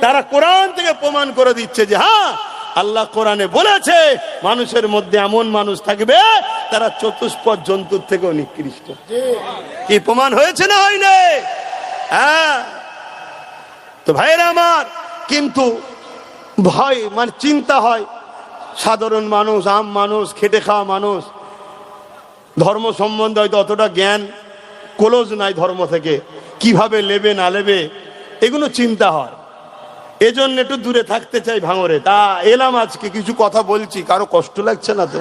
তারা কোরআন থেকে প্রমাণ করে দিচ্ছে যে হ্যাঁ, আল্লাহ কোরআনে বলেছে মানুষের মধ্যে এমন মানুষ থাকবে তারা চতুষ্পদ জন্তুর থেকেও নিকৃষ্ট। কি প্রমাণ হয়েছে না হয়নি? হ্যাঁ। তো ভাইরা আমার, কিন্তু ভয় মানে চিন্তা হয়, সাধারণ মানুষ, আম মানুষ, খেটে খাওয়া মানুষ, ধর্ম সম্বন্ধে হয়তো অতটা জ্ঞান ক্লোজ নাই, ধর্ম থেকে কিভাবে নেবে না নেবে এগুলো চিন্তা হয়। এজন্য একটু দূরে থাকতে চাই ভাঙরে। তা এলাম আজকে, কিছু কথা বলছি, কারো কষ্ট লাগছে না তো?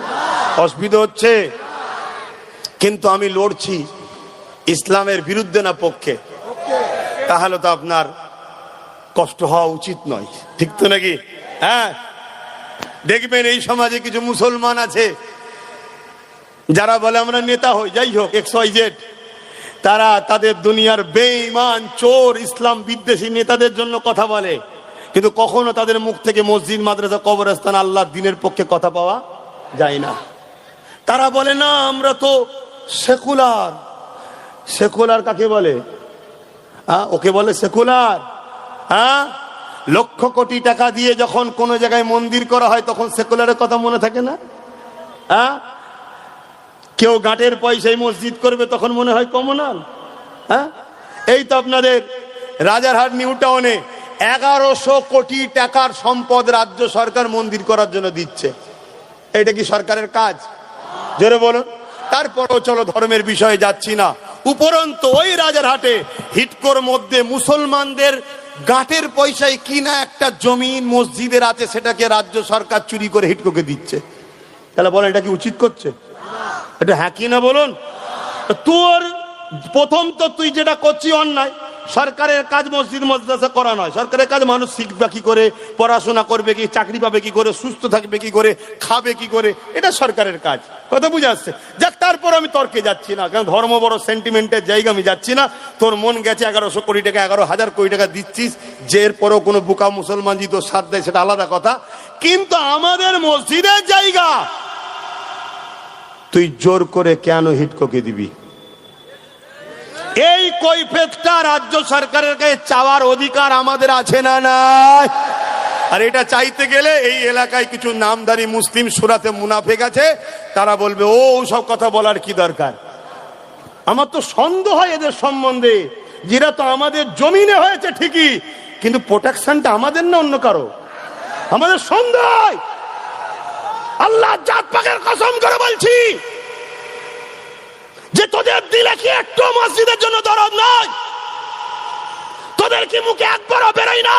অসুবিধা হচ্ছে? কিন্তু আমি লড়ছি ইসলামের বিরুদ্ধে না পক্ষে, তাহলে তো আপনার কষ্ট হওয়া উচিত নয়, ঠিক তো নাকি? হ্যাঁ, দেখবেন এই সমাজে কিছু মুসলমান আছে যারা বলে আমরা নেতা হই, যাই হোক XYZ, তারা তাদের দুনিয়ার বেঈমান, চোর, ইসলাম বিদ্বেষী নেতাদের জন্য কথা বলে, কিন্তু কখনো তাদের মুখ থেকে মসজিদ, মাদ্রাসা, কবরস্থান, আল্লাহর দ্বীনের পক্ষে কথা পাওয়া যায় না। তারা বলে না আমরা তো সেকুলার। সেকুলার কাকে বলে? ওকে বলে সেকুলার। হ্যাঁ, লক্ষ কোটি টাকা দিয়ে যখন কোন জায়গায় মন্দির করা হয় তখন সেকুলারের কথা মনে থাকে না? হ্যাঁ, কেউ গাঁটের পয়সায় মসজিদ করবে তখন মনে হয় কমনাল। হ্যাঁ, এই তো আপনাদের রাজারহাট নিউ টাউনে 1100 কোটি টাকার সম্পদ রাজ্য সরকার মন্দির করার জন্য দিচ্ছে। এটা কি সরকারের কাজ? জোরে বলুন। তারপরও চলো ধর্মের বিষয়ে যাচ্ছি না, উপরন্তু ওই রাজারহাটে হিটকোর মধ্যে মুসলমানদের গাঁটের পয়সায় কিনা একটা জমিন মসজিদের আছে, সেটাকে রাজ্য সরকার চুরি করে হিটকোকে দিচ্ছে। তাহলে বলেন এটা কি উচিত করছে? এটা হ্যাঁ কি না বলুন? তোর প্রথম তো তুই যেটা করছিস অন্যায়। সরকারের কাজ মসজিদ মাদ্রাসা করা নয়, সরকারের কাজ মানুষ শিখবে কি করে, পড়াশোনা করবে কি, চাকরি পাবে কি করে, সুস্থ থাকবে কি করে, খাবে কি করে, এটা সরকারের কাজ। কথা বুঝে আসছে? যাক, তারপর আমি তর্কে যাচ্ছি না, কারণ ধর্ম বড় সেন্টিমেন্টের জায়গা, আমি যাচ্ছি না। তোর মন গেছে 1100 কোটি টাকা, 11,000 কোটি টাকা দিচ্ছিস, যে এরপরও কোনো বোকা মুসলমান যদি তোর সাথ দেয় সেটা আলাদা কথা, কিন্তু আমাদের মসজিদের জায়গা তুই জোর করে কেন হিটকোকে দিবি? এই কৈফিয়তটা রাজ্য সরকারের কাছে চাওয়ার অধিকার আমাদের আছে না নাই? আর এটা চাইতে গেলে এই এলাকায় কিছু নামধারী মুসলিম সুরাতে মুনাফিক আছে, তারা বলবে ও সব কথা বলার কি দরকার। আমার তো সন্দেহ হয় এদের সম্বন্ধে, যেটা তো আমাদের জমিনে হয়েছে ঠিকই, কিন্তু প্রোটেকশনটা আমাদের না অন্য কারো। আমাদের সন্দেহ হয়। আল্লাহ জাত পাকের কসম করে বলছি যে তোদের দিলে কি একটু মসজিদের জন্য দরদ নয়? তোদের কি মুখে একবারও বেরোয় না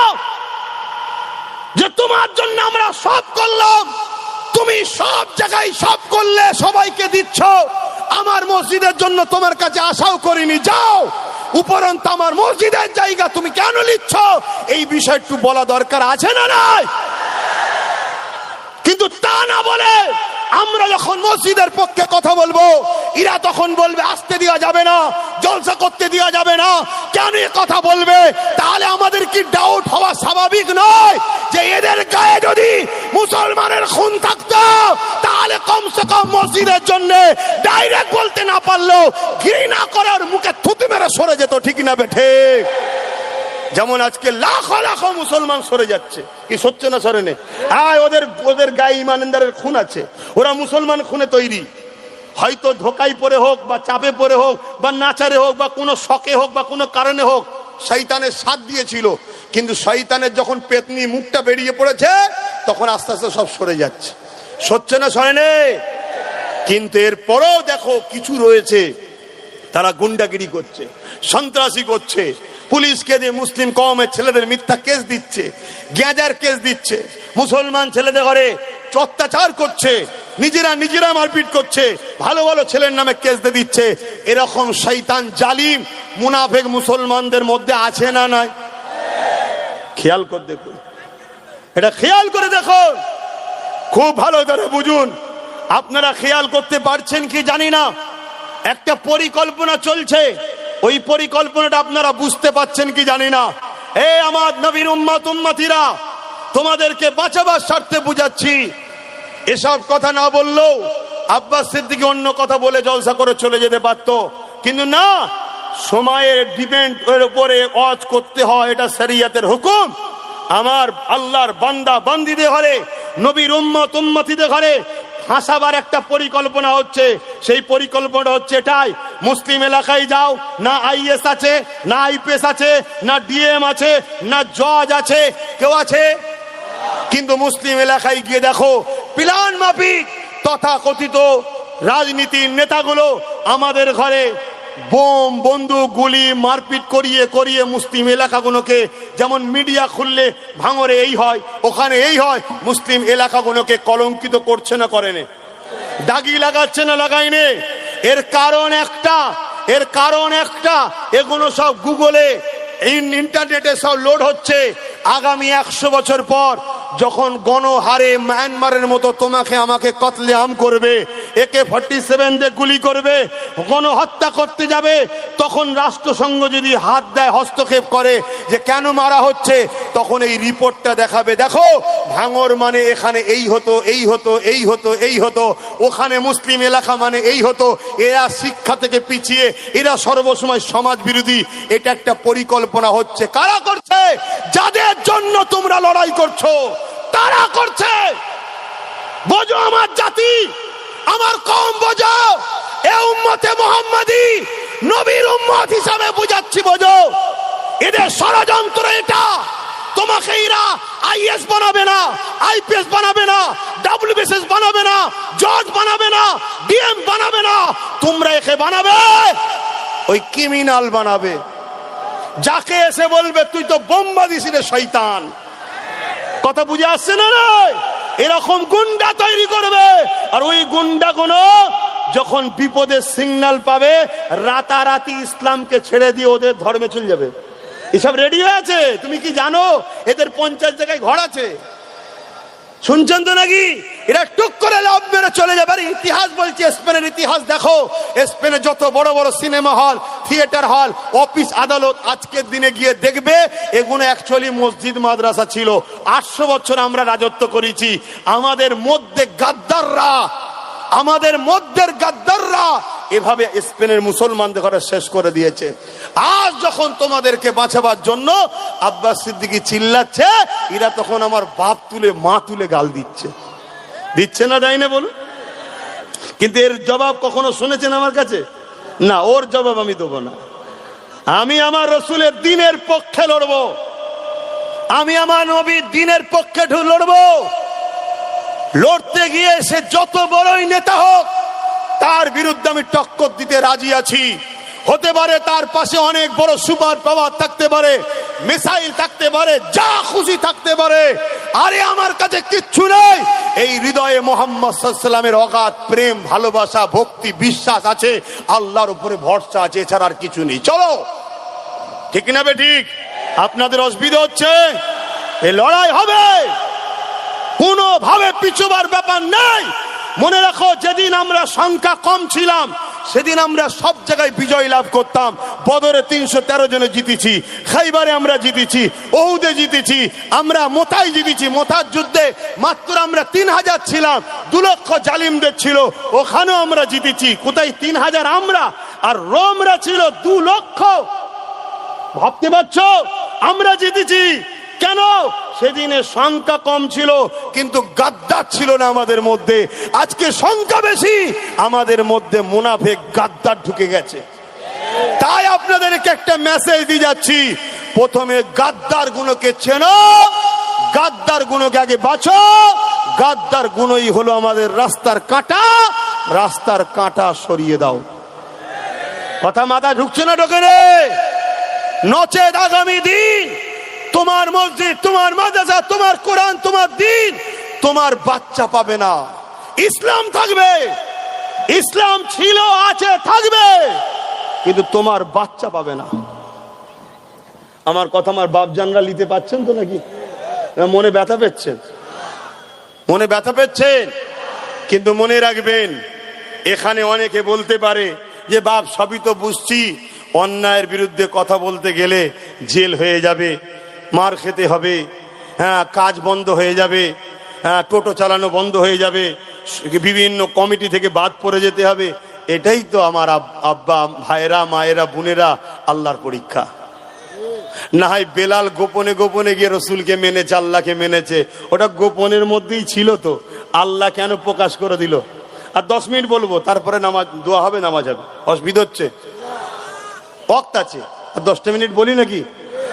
যে তোমার জন্য আমরা সব করলাম, তুমি সব জায়গায় সব করলে, সবাইকে দিচ্ছ, আমার মসজিদের জন্য তোমার কাছে আশাও করিনি, যাও, উপরন্তু আমার মসজিদের জায়গা তুমি কেন নিচ্ছ? এই বিষয় একটু বলা দরকার আছে না নাই? কিন্তু তা না বলে আমরা যখন মসজিদের পক্ষে কথা বলবো, এরা তখন বলবে আসতে দেওয়া যাবে না, জলসা করতে দেওয়া যাবে না। কেন কথা বলবে? তাহলে আমাদের কি ডাউট হওয়া স্বাভাবিক নয় যে এদের গায়ে যদি মুসলমানের খুন থাকতো তাহলে কমসে কম মসজিদের জন্য ডাইরেক্ট বলতে না পারলেও ঘৃণা করার মুখে থুতু মেরে সরে যেত, ঠিক না বেঠে? যেমন আজকে লাখো লাখো মুসলমান সরে যাচ্ছে, কি সরছে না সরে নে? হ্যাঁ, ওদের গায়ে ইমানদারের খুন আছে, ওরা মুসলমান খুনে তৈরি, হয়তো ধোকায় পড়ে হোক বা চাপে পড়ে হোক বা নাচারে হোক বা কোনো শখে হোক বা কোনো কারণে হোক, শয়তানের সাথ দিয়েছিল, কিন্তু শয়তানের যখন পেতনি মুখটা বেরিয়ে পড়েছে তখন আস্তে আস্তে সব সরে যাচ্ছে। সরছে না সরে নে? কিন্তু এরপরও দেখো কিছু রয়েছে, তারা গুন্ডাগিরি করছে, সন্ত্রাসী করছে, পুলিশকে দিয়ে মুসলিম কওমের ছেলেদের মিথ্যা কেস দিচ্ছে, গ্যাজার কেস দিচ্ছে, মুসলমান ছেলেদের ঘরে অত্যাচার করছে, নিজেরা মারপিট করছে, ভালো ভালো ছেলের নামে কেস দিয়ে দিচ্ছে। এরকম শয়তান জালিম মুনাফিক মুসলমানদের মধ্যে আছে না নাই? খেয়াল করে দেখুন, এটা খেয়াল করে দেখুন, খুব ভালো করে বুঝুন। আপনারা খেয়াল করতে পারছেন কি জানি না, একটা পরিকল্পনা চলছে, ওই পরিকল্পনাটা আপনারা বুঝতে পাচ্ছেন কি জানি না। আমার নবীর উম্মত উম্মতিরা, তোমাদেরকে বাঁচাবার স্বার্থে বুঝাচ্ছি। এসব কথা না বললেও আব্বাস সিদ্দিকী অন্য কথা বলে জলসা করে চলে যেতে পারত, কিন্তু না, সময়ের ডিপেন্ড এর উপরে ওয়াজ করতে হয়, এটা শরীয়তের হুকুম। আমার আল্লাহর বান্দা বান্দীদের ঘরে, নবীর উম্মত উম্মতিদের ঘরে ফাঁসাবার একটা পরিকল্পনা হচ্ছে। সেই পরিকল্পনা হচ্ছে এটাই, মুসলিম এলাকায় যাও, না আইএস আছে, না আইপিএস আছে, না ডিএম আছে, না জজ আছে, কেউ আছে? কিন্তু মুসলিম এলাকায় গিয়ে দেখো, প্ল্যান মাফিক তথাকথিত রাজনীতির নেতাগুলো আমাদের ঘরে বোম বন্দুক গুলি মারপিট করিয়ে করিয়ে মুসলিম এলাকাগুলোকে, যেমন মিডিয়া খুললে ভাঙরে এই হয়, ওখানে এই হয়, মুসলিম এলাকাগুলোকে কলঙ্কিত করছে না করেনি? দাগি লাগাচ্ছে না লাগাইনে? এর কারণ একটা, এগুলো সব গুগলে ইন্টারনেটে সব লোড হচ্ছে। আগামী 100 বছর পর যখন গণহারে মায়ানমারের মতো তোমাকে আমাকে কতলে আম করবে, AK-47 দিয়ে গুলি করবে, গণহত্যা করতে যাবে, তখন রাষ্ট্রসংঘ যদি হাত দেয়, হস্তক্ষেপ করে যে কেন মারা হচ্ছে, তখন এই রিপোর্টটা দেখাবে, দেখো ভাঙর মানে এখানে এই হতো, এই হতো, এই হতো, এই হতো, ওখানে মুসলিম এলাকা মানে এই হতো, এরা শিক্ষা থেকে পিছিয়ে, এরা সর্বসময় সমাজ বিরোধী। এটা একটা পরিকল্পনা হচ্ছে। কারা করছে? যাদের জন্য তোমরা লড়াই করছো তারা করছে। বোঝো আমার জাতি, আমার কওম, বোঝো এ উম্মতে মুহাম্মাদি নবীর উম্মত হিসাবে বুঝাচ্ছি, বোঝো এদের ষড়যন্ত্র এটা। তোমাকে এরা আইএস বানাবে না, আইপিএস বানাবে না, WBCS বানাবে না, জজ বানাবে না, ডিএম বানাবে না, তোমরা একে বানাবে ওই ক্রিমিনাল বানাবে। যাকে এসে বলবে তুই তো বোম্বা দিছিস শয়তান, কথা বুঝে আসছে না? এরকম গুন্ডা তৈরি করবে, আর ওই গুন্ডাগুলো যখন বিপদের সিগন্যাল পাবে, রাতারাতি ইসলামকে ছেড়ে দিয়ে ওদের ধর্মে চলে যাবে। এসব রেডি হয়ে আছে। তুমি কি জানো এদের 50 জায়গায় ঘর আছে? শুনছেন তো নাকি? এরা টুক করে লাভ মেরে চলে যাবে। ইতিহাস বলছে, স্পেনের ইতিহাস দেখো, স্পেনে যত বড় বড় সিনেমা হল, থিয়েটার হল, অফিস আদালত, আজকের দিনে গিয়ে দেখবে এগুলো অ্যাকচুয়ালি মসজিদ মাদ্রাসা ছিল। 800 বছর আমরা রাজত্ব করেছি। আমাদের মধ্যে গাদ্দাররা এভাবে স্পেনের মুসলমানদের ঘরে শেষ করে দিয়েছে। আজ যখন তোমাদেরকে বাঁচাবার জন্য আব্বাস সিদ্দিকী চিল্লাচ্ছে, এরা তখন আমার বাপ তুলে মা তুলে গাল দিচ্ছে না, দেয় না বলুন? কিন্তু এর জবাব কখনো শুনেছেন আমার কাছে? না, ওর জবাব আমি দেবো না। আমি আমার রসুলের দ্বীনের পক্ষে লড়বো, আমি আমার নবীর দ্বীনের পক্ষে লড়বো। লড়তে গিয়ে সে যত বড়ই নেতা হোক, তার বিরুদ্ধে আমি টক্কর দিতে রাজি আছি। হতে পারে তার পাশে অনেক বড় সুপার পাওয়ার থাকতে পারে, মিসাইল থাকতে পারে, যা খুশি থাকতে পারে, আরে আমার কাছে কিচ্ছু নেই। এই হৃদয়ে মুহাম্মদ সাল্লাল্লাহু আলাইহি ওয়াসাল্লামের অগাধ প্রেম, ভালোবাসা, ভক্তি, বিশ্বাস আছে, আল্লাহর উপরে ভরসা আছে, এছাড়া আর কিছু নেই। চলো, ঠিক না বে ঠিক? আপনাদের অসুবিধা হচ্ছে? এই লড়াই হবে, কোনোভাবে পিছুবার ব্যাপার নেই। মনে রাখো, যেদিন আমরা সংখ্যা কম ছিলাম, সেদিন আমরা সব জায়গায় বিজয় লাভ করতাম। বদরে 313 জনে জিতেছি, খাইবারে আমরা জিতেছি, ওহুদে জিতেছি, আমরা মোতায় জিতেছি। মোতার যুদ্ধে মাত্র আমরা 3000 ছিলাম, 2 লক্ষ জালিমদের ছিল, ওখানেও আমরা জিতেছি। কোথায় 3000 আমরা, আর রোমরা ছিল 2 লক্ষ। ভাবতে পারছো? আমরা জিতেছি কেন? সেদিনে সংখ্যা কম ছিল, কিন্তু গাদ্দার ছিল না আমাদের মধ্যে। আজকে সংখ্যা বেশি, আমাদের মধ্যে মুনাফিক গাদ্দার ঢুকে গেছে। তাই আপনাদেরকে একটা মেসেজ দিয়ে যাচ্ছি, প্রথমে গাদ্দার গুণকে চেনো, গাদ্দার গুণকে আগে বাঁচো। গাদ্দার গুণই হলো আমাদের রাস্তার কাঁটা, রাস্তার কাঁটা সরিয়ে দাও। কথা মাথা ঢুকছে না? ঢোকে রে? নচেত আগামী দিন তোমার মসজিদ, তোমার মাদ্রাসা, তোমার কোরআন, তোমার দ্বীন তোমার বাচ্চা পাবে না। ইসলাম থাকবে, ইসলাম ছিল, আছে, থাকবে, কিন্তু তোমার বাচ্চা পাবে না। আমার কথা আমার বাপজানরা নিতে পাচ্ছেন তো নাকি? মনে ব্যথা পেচ্ছেন? মনে ব্যথা পেচ্ছেন? কিন্তু মনে রাখবেন, এখানে অনেকে বলতে পারে যে বাপ সবই তো বুঝছি, অন্যায়ের বিরুদ্ধে কথা বলতে গেলে জেল হয়ে যাবে, মার খেতে হবে, হ্যাঁ, কাজ বন্ধ হয়ে যাবে, হ্যাঁ, টোটো চালানো বন্ধ হয়ে যাবে, বিভিন্ন কমিটি থেকে বাদ পড়ে যেতে হবে। এটাই তো আমার আব্বা, ভাইরা, মায়েরা, বোনেরা, আল্লাহর পরীক্ষা। না হয় বেলাল গোপনে গোপনে গিয়ে রসুলকে মেনেছে, আল্লাহকে মেনেছে, ওটা গোপনের মধ্যেই ছিল, তো আল্লাহ কেন প্রকাশ করে দিল? আর 10 মিনিট বলবো, তারপরে নামাজ, দোয়া হবে, নামাজ হবে। অসুবিধা হচ্ছে? ওয়াক্ত আছে, আর 10টা মিনিট বলি নাকি?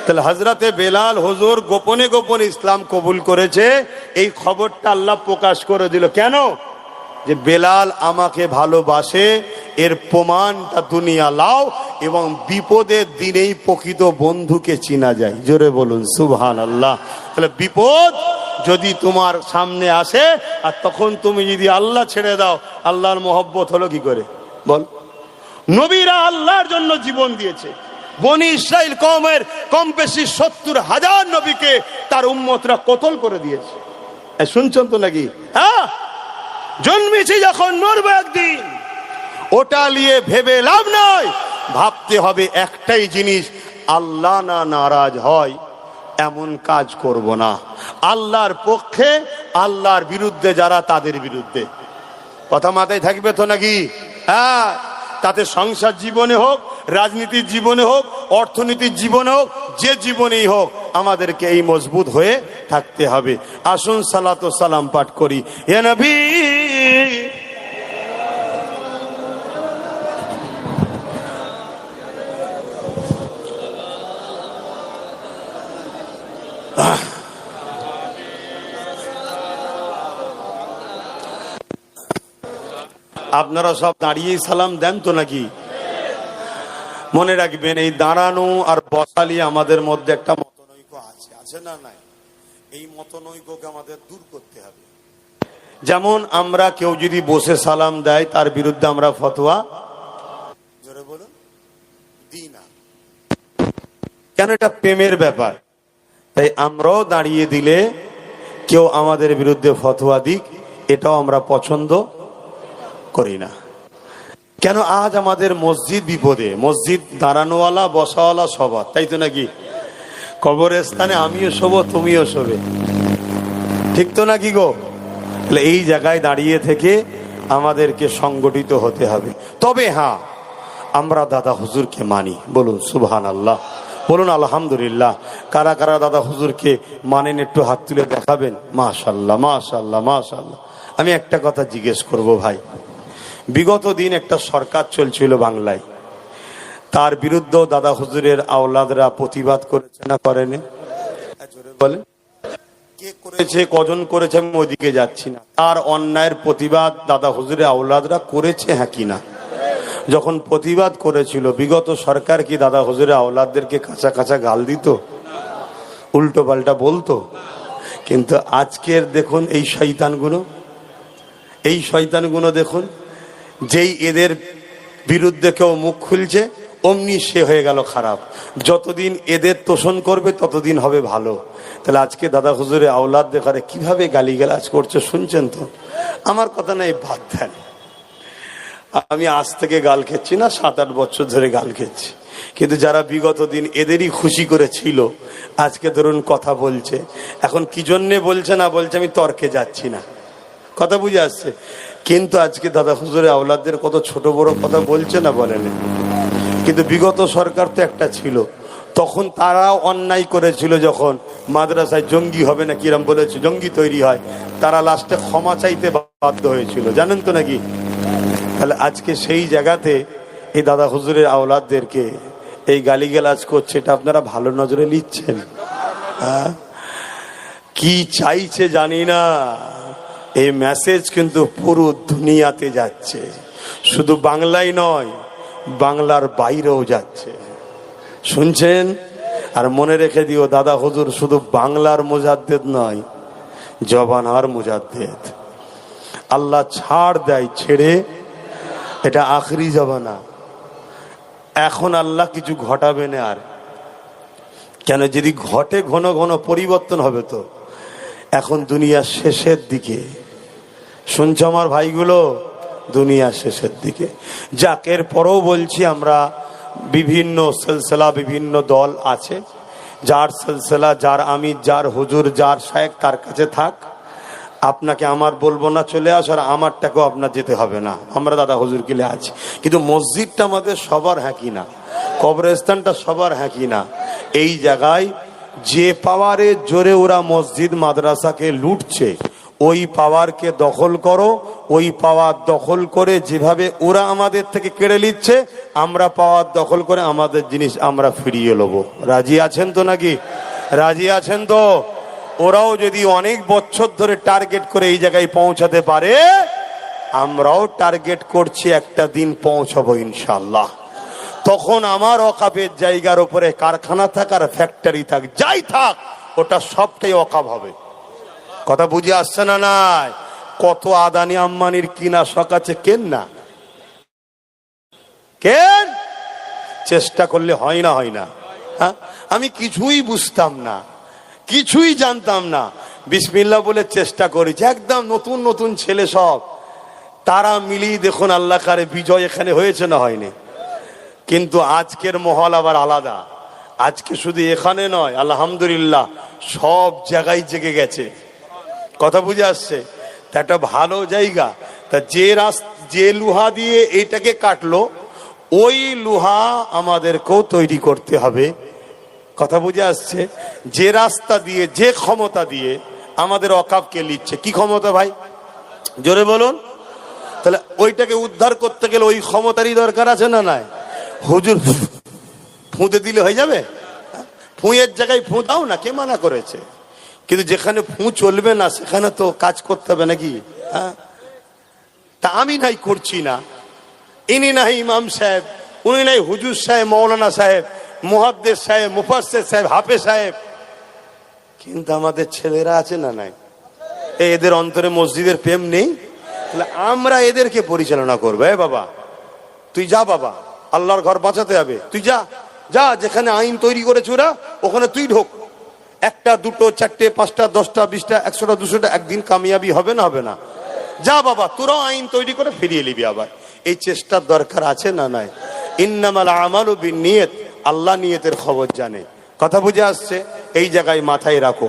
তাহলে হযরতে বেলাল হুজুর গোপনে গোপনে ইসলাম কবুল করেছে, এই খবরটা আল্লাহ প্রকাশ করে দিল। কেন? যে বেলাল আমাকে ভালোবাসে, এর প্রমাণটা দুনিয়া লাও, এবং বিপদের দিনেই প্রকৃত বন্ধুকে চিনা যায়। জোরে বলুন সুবহানাল্লাহ। তাহলে বিপদ যদি তোমার সামনে আসে, আর তখন তুমি যদি আল্লাহ ছেড়ে দাও, আল্লাহর মহব্বত হলো কি করে বল? নবীরা আল্লাহর জন্য জীবন দিয়েছে। বনি ইসরাইল কওমের কম বেশি 70,000 নবীকে তার উম্মতরা কতল করে দিয়েছে। শুনছেন তো নাকি? হ্যাঁ, জন্মেছি যখন মরবো একদিন, ওটা নিয়ে ভেবে লাভ নয়। ভাবতে হবে একটাই জিনিস, আল্লাহ না নারাজ হয় এমন কাজ করব না। আল্লাহর পক্ষে, আল্লাহর বিরুদ্ধে যারা, তাদের বিরুদ্ধে। কথা মাথায় থাকবে তো নাকি? হ্যাঁ, তাতে সংসার জীবনে হোক, রাজনীতির জীবনে হোক, অর্থনীতির জীবনে হোক, যে জীবনেই হোক, আমাদেরকে এই মজবুত হয়ে থাকতে হবে। আসুন সালাত ও সালাম পাঠ করি। হে নবী, আপনারা সব দাঁড়িয়েই সালাম দেন তো নাকি? মনে রাখবেন, এই দাঁড়ানো আর বসালি আমাদের মধ্যে একটা মতনৈক্য আছে, আছে না নাই? এই মতনৈক্যকে আমাদের দূর করতে হবে। যেমন আমরা কেউ যদি বসে সালাম দেয়, তার বিরুদ্ধে আমরা ফতোয়া, জোরে বলুন, দিই না। কেন? এটা প্রেমের ব্যাপার। তাই আমরাও দাঁড়িয়ে দিলে কেউ আমাদের বিরুদ্ধে ফতোয়া দিক, এটাও আমরা পছন্দ করি না। কেন? আজ আমাদের মসজিদ বিপদে, মসজিদ দাঁড়ানোওয়ালা বসাওয়ালা সবার, তাই তো নাকি? কবরস্থানে আমিও শোব, তুমিও শোবে, ঠিক তো নাকি গো? তাহলে এই জায়গায় দাঁড়িয়ে থেকে আমাদেরকে সংগঠিত হতে হবে। তবে হ্যাঁ, আমরা দাদা হুজুরকে মানি। বলুন সুবহানাল্লাহ, বলুন আলহামদুলিল্লাহ। কারা কারা দাদা হুজুরকে মানেন একটু হাত তুলে দেখাবেন। মাশাআল্লাহ, মাশাআল্লাহ, মাশাআল্লাহ। আমি একটা কথা জিজ্ঞেস করব ভাই, বিগত দিন একটা সরকার চলছিল বাংলায়, তার বিরুদ্ধেও দাদা হুজুরের আওলাদরা প্রতিবাদ করেছে না করেনি? বলেন, কে করেছে, কজন করেছে, আমি ওইদিকে যাচ্ছি না। তার অন্যায়ের প্রতিবাদ দাদা হুজুরের আওলাদরা করেছে, হ্যাঁ কি না? যখন প্রতিবাদ করেছিল, বিগত সরকার কি দাদা হুজুরের আওলাদদেরকে কাঁচা কাঁচা গাল দিত, উল্টো পাল্টা বলতো? কিন্তু আজকের দেখুন এই শয়তানগুলো, এই শয়তানগুলো দেখুন, যেই এদের বিরুদ্ধে কেউ মুখ খুলছে, অমনি সে হয়ে গেল খারাপ। যতদিন এদের তোষণ করবে ততদিন হবে ভালো। তাহলে আজকে দাদা হুজুরের আওলাদ দেখারে কিভাবে গালিগালাজ করছে, শুনছেন তো? আমার কথা নাই, বাদ দেন। আমি আজ থেকে গাল খেচ্ছি না, 7-8 বছর ধরে গাল খেচ্ছি। কিন্তু যারা বিগত দিন এদেরই খুশি করেছিল, আজকে ধরুন কথা বলছে। এখন কি জন্যে বলছে না বলছে আমি তর্কে যাচ্ছি না, কথা বুঝে আসছে। কিন্তু আজকে দাদা হুজুরের আওলাদদের কত ছোট বড় কথা বলছে না, বলেন? কিন্তু বিগত সরকার তো একটা ছিল, তখন তারাও অন্যায় করেছিল। যখন মাদ্রাসায় জঙ্গি হবে না কিরম বলেছে, জঙ্গি তৈরি হয়, তারা লাস্টে ক্ষমা চাইতে বাধ্য হয়েছিল, জানেন তো নাকি? তাহলে আজকে সেই জায়গাতে এই দাদা হুজুরের আওলাদদেরকে এই গালিগালাজ করছে, এটা আপনারা ভালো নজরে নিচ্ছেন? হ্যাঁ, কি চাইছে জানি না। এই মেসেজ কিন্তু পুরো দুনিয়াতে যাচ্ছে, শুধু বাংলায় নয়, বাংলার বাইরেও যাচ্ছে, শুনছেন? আর মনে রেখে দিও, দাদা হুজুর শুধু বাংলার মুজাদ্দেদ নয়, জবানার মুজাদ্দেদ। আল্লাহ ছাড় দেয়, ছেড়ে। এটা আখরি জামানা। এখন আল্লাহ কিছু ঘটাবে না আর। কেন? যদি ঘটে ঘন ঘন পরিবর্তন হবে তো। এখন দুনিয়ার শেষের দিকে, শুনছো আমার ভাইগুলো, দুনিয়ার শেষের দিকে। যাক, এর পরেও বলছি, আমরা বিভিন্ন সিলসিলা, বিভিন্ন দল আছে, যার সিলসিলা, যার আমির, যার হুজুর, যার শায়েখ, তার কাছে থাক। আপনাকে আমার বলবো না চলে আস, আর আমারটাকেও আপনার যেতে হবে না, আমরা দাদা হুজুর কিলে আছি। কিন্তু মসজিদটা আমাদের সবার, হ্যাঁ কি না? কবরস্থানটা সবার, হ্যাঁ কি না? এই জায়গায় যে পাওয়ারের জোরে ওরা মসজিদ মাদ্রাসাকে লুটছে, ওই পাওয়ারকে দখল করো। ওই পাওয়ার দখল করে যেভাবে ওরা আমাদের থেকে কেড়ে নিচ্ছে, আমরা পাওয়ার দখল করে আমাদের জিনিস আমরা ফিরিয়ে নেবো। রাজি আছেন তো নাকি? রাজি আছেন তো? ওরাও যদি অনেক বছর ধরে টার্গেট করে এই জায়গায় পৌঁছাতে পারে, আমরাও টার্গেট করছি একটা দিন পৌঁছাবো ইনশাল্লাহ। তখন আমার ওয়াকাফের জায়গার উপরে কারখানা থাক আর ফ্যাক্টরি থাক, যাই থাক, ওটা সবটাই ওয়াকাফ হবে। কথা বুঝে আসছে না? নাই কত আদানি আম্বানির কিনা শখ আছে, কেন না? কেন? চেষ্টা করলে হয় না, হয় না? হ্যাঁ, আমি কিছুই বুঝতাম না, কিছুই জানতাম না, বিসমিল্লাহ বলে চেষ্টা করেছি। একদম নতুন নতুন ছেলে সব, তারা মিলিয়ে দেখুন আল্লাহ কারে বিজয় এখানে হয়েছে না হয়নি। কিন্তু আজকের মহল আবার আলাদা। আজকে শুধু এখানে নয়, আলহামদুলিল্লাহ সব জায়গায় জেগে গেছে। কথা বুঝে আসছে? তা একটা ভালো জায়গা। তা যে লোহা দিয়ে এইটাকে কাটলো, ওই লোহা আমাদেরকেও তৈরি করতে হবে। কথা বুঝে আসছে? যে রাস্তা দিয়ে, যে ক্ষমতা দিয়ে আমাদের ওয়াকাফকে নিচ্ছে, কি ক্ষমতা ভাই? জোরে বলুন। তাহলে ওইটাকে উদ্ধার করতে গেলে ওই ক্ষমতারই দরকার আছে না নাই? হুজুর ফুঁতে দিলে হয়ে যাবে? ফুঁয়ের জায়গায় ফুঁ দাও না, কে মানা করেছে? কিন্তু যেখানে ফুঁ চলবে না সেখানে তো কাজ করতে হবে নাকি? হ্যাঁ, তা আমি নাই করছি না, ইনি নাই ইমাম সাহেব, উনি নাই হুজুর সাহেব, মৌলানা সাহেব, মুহাদ্দিস সাহেব, মুফাসসির সাহেব, হাফেজ সাহেব, কিন্তু আমাদের ছেলেরা আছে না নাই? এদের অন্তরে মসজিদের প্রেম নেই। তাহলে আমরা এদেরকে পরিচালনা করবো। বাবা তুই যা, বাবা আল্লাহর ঘর বাঁচাতে হবে, তুই যা, যা যেখানে আইন তৈরি করেছে ওরা, ওখানে তুই ঢোক। একটা, দুটো, চারটে, পাঁচটা, 10টা, 20টা, 100টা, 200টা, একদিন কামিয়াবি হবে না? হবে না? যা বাবা, তোরাও আইন তৈরি করে ফিরিয়ে নিবি আবার। এই চেষ্টার দরকার আছে না নাই? ইন্নামাল আমালু বিন্নিয়াত, আল্লাহ নিয়তের খবর জানে। কথা বুঝে আসছে? এই জায়গায় মাথায় রাখো।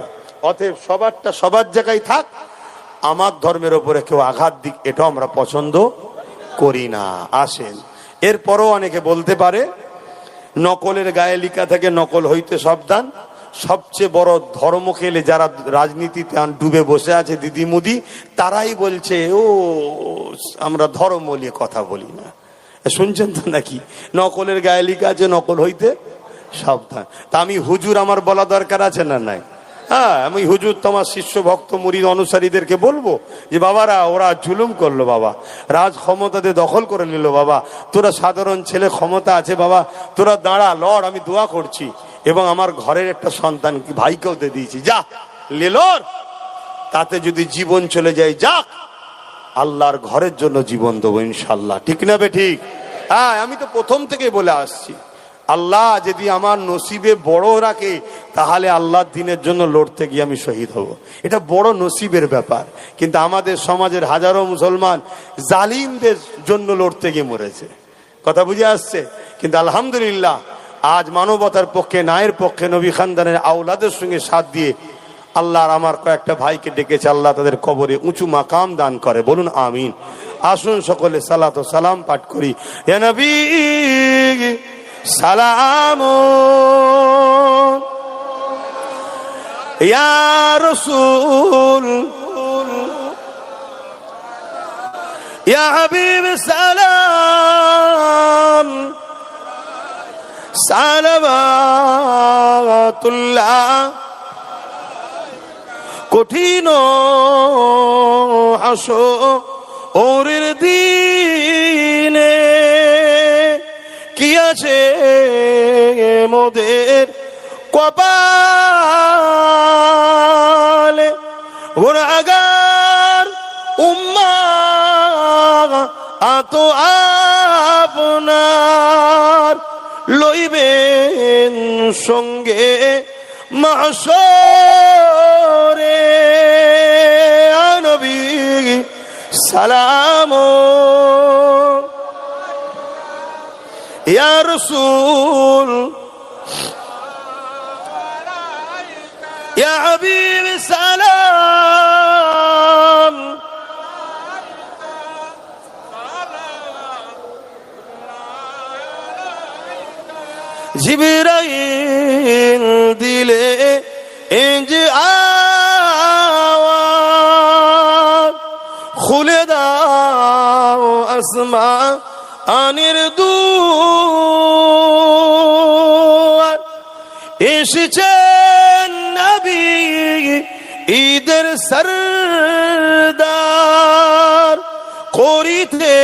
অতএব সবারটা সবার জায়গায় থাক, আমার ধর্মের ওপরে কেউ আঘাত দিক, এটাও আমরা পছন্দ করি না। আসেন, এরপরও অনেকে বলতে পারে নকলের গায়ে লিখা থেকে নকল হইতে সাবধান। সবচেয়ে বড় ধর্ম খেলে যারা রাজনীতিতে ডুবে বসে আছে দিদি মুদি, তারাই বলছে ও আমরা ধর্ম নিয়ে কথা বলি না। শুনছেন তো নাকি? নকলের গায়ে লিখা আছে নকল হইতে সাবধান। তা আমি হুজুর, আমার বলা দরকার আছে না নাই? হ্যাঁ, আমি হুজুর তোমার শিষ্য ভক্ত মুরিদ অনুসারীদেরকে বলবো যে বাবারা, ওরা জুলুম করলো বাবা, রাজ ক্ষমতাতে দখল করে নিল বাবা, তোরা সাধারণ ছেলে, ক্ষমতা আছে বাবা, তোরা দাঁড়া, লড়, আমি দোয়া করছি। এবং আমার ঘরের একটা সন্তান ভাইকেও দিয়ে দিয়েছি, যা লেলর, তাতে যদি জীবন চলে যায় যাক, আল্লাহর ঘরের জন্য জীবন দেবো ইনশাল্লাহ। ঠিক না বে ঠিক? হ্যাঁ, আমি তো প্রথম থেকে বলে আসছি, আল্লাহ যদি আমার নসিবে বড় রাখে, তাহলে আল্লাহর দ্বীনের জন্য লড়তে গিয়ে আমি শহীদ হব। এটা বড় নসিবের ব্যাপার। কিন্তু আমাদের সমাজের হাজারো মুসলমান জালিমদের জন্য লড়তে গিয়ে মরেছে। কথা বুঝে আসছে? কিন্তু আলহামদুলিল্লাহ আজ মানবতার পক্ষে, ন্যায়ের পক্ষে, নবী খানদানের আওলাদের সঙ্গে সাথ দিয়ে আল্লাহর আমার কয়েকটা ভাইকে ডেকেছে, আল্লাহ তাদের কবরে উঁচু মাকাম দান করে, বলুন আমিন। আসুন সকলে সালাত ও সালাম পাঠ করি। হে নবী সালাম, ইয়া রাসূল, ইয়া হাবিব সালাম, সালাওয়াতুল্লাহ। কঠিন হাসরের দিনে কি আছে মোদের কপালে, গুনাহগার উম্মাহ তো আপনার লইবেন সঙ্গে মাহশরে নবী সালাম ইয়া রাসূল ইয়া হাবিব সালাম জিবরাইল দিলে যে আওয়াজ খুলে দাও আসমানের দুয়ার এসেছেন নবী ঈদের সরদার করিতে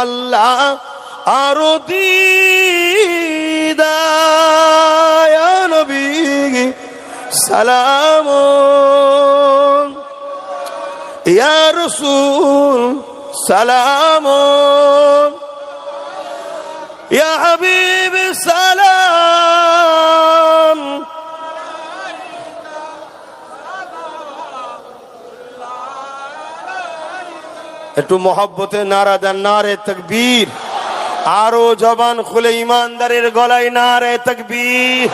আল্লাহ আরো দিদার নবী সালাম ইয়া রাসূল সালাম ইয়া হাবিব সালাম একটু মহব্বতে নারা দেন নারে তাকবীর আরো জবান খুলে ইমানদারের গলায় নারে তাকবীর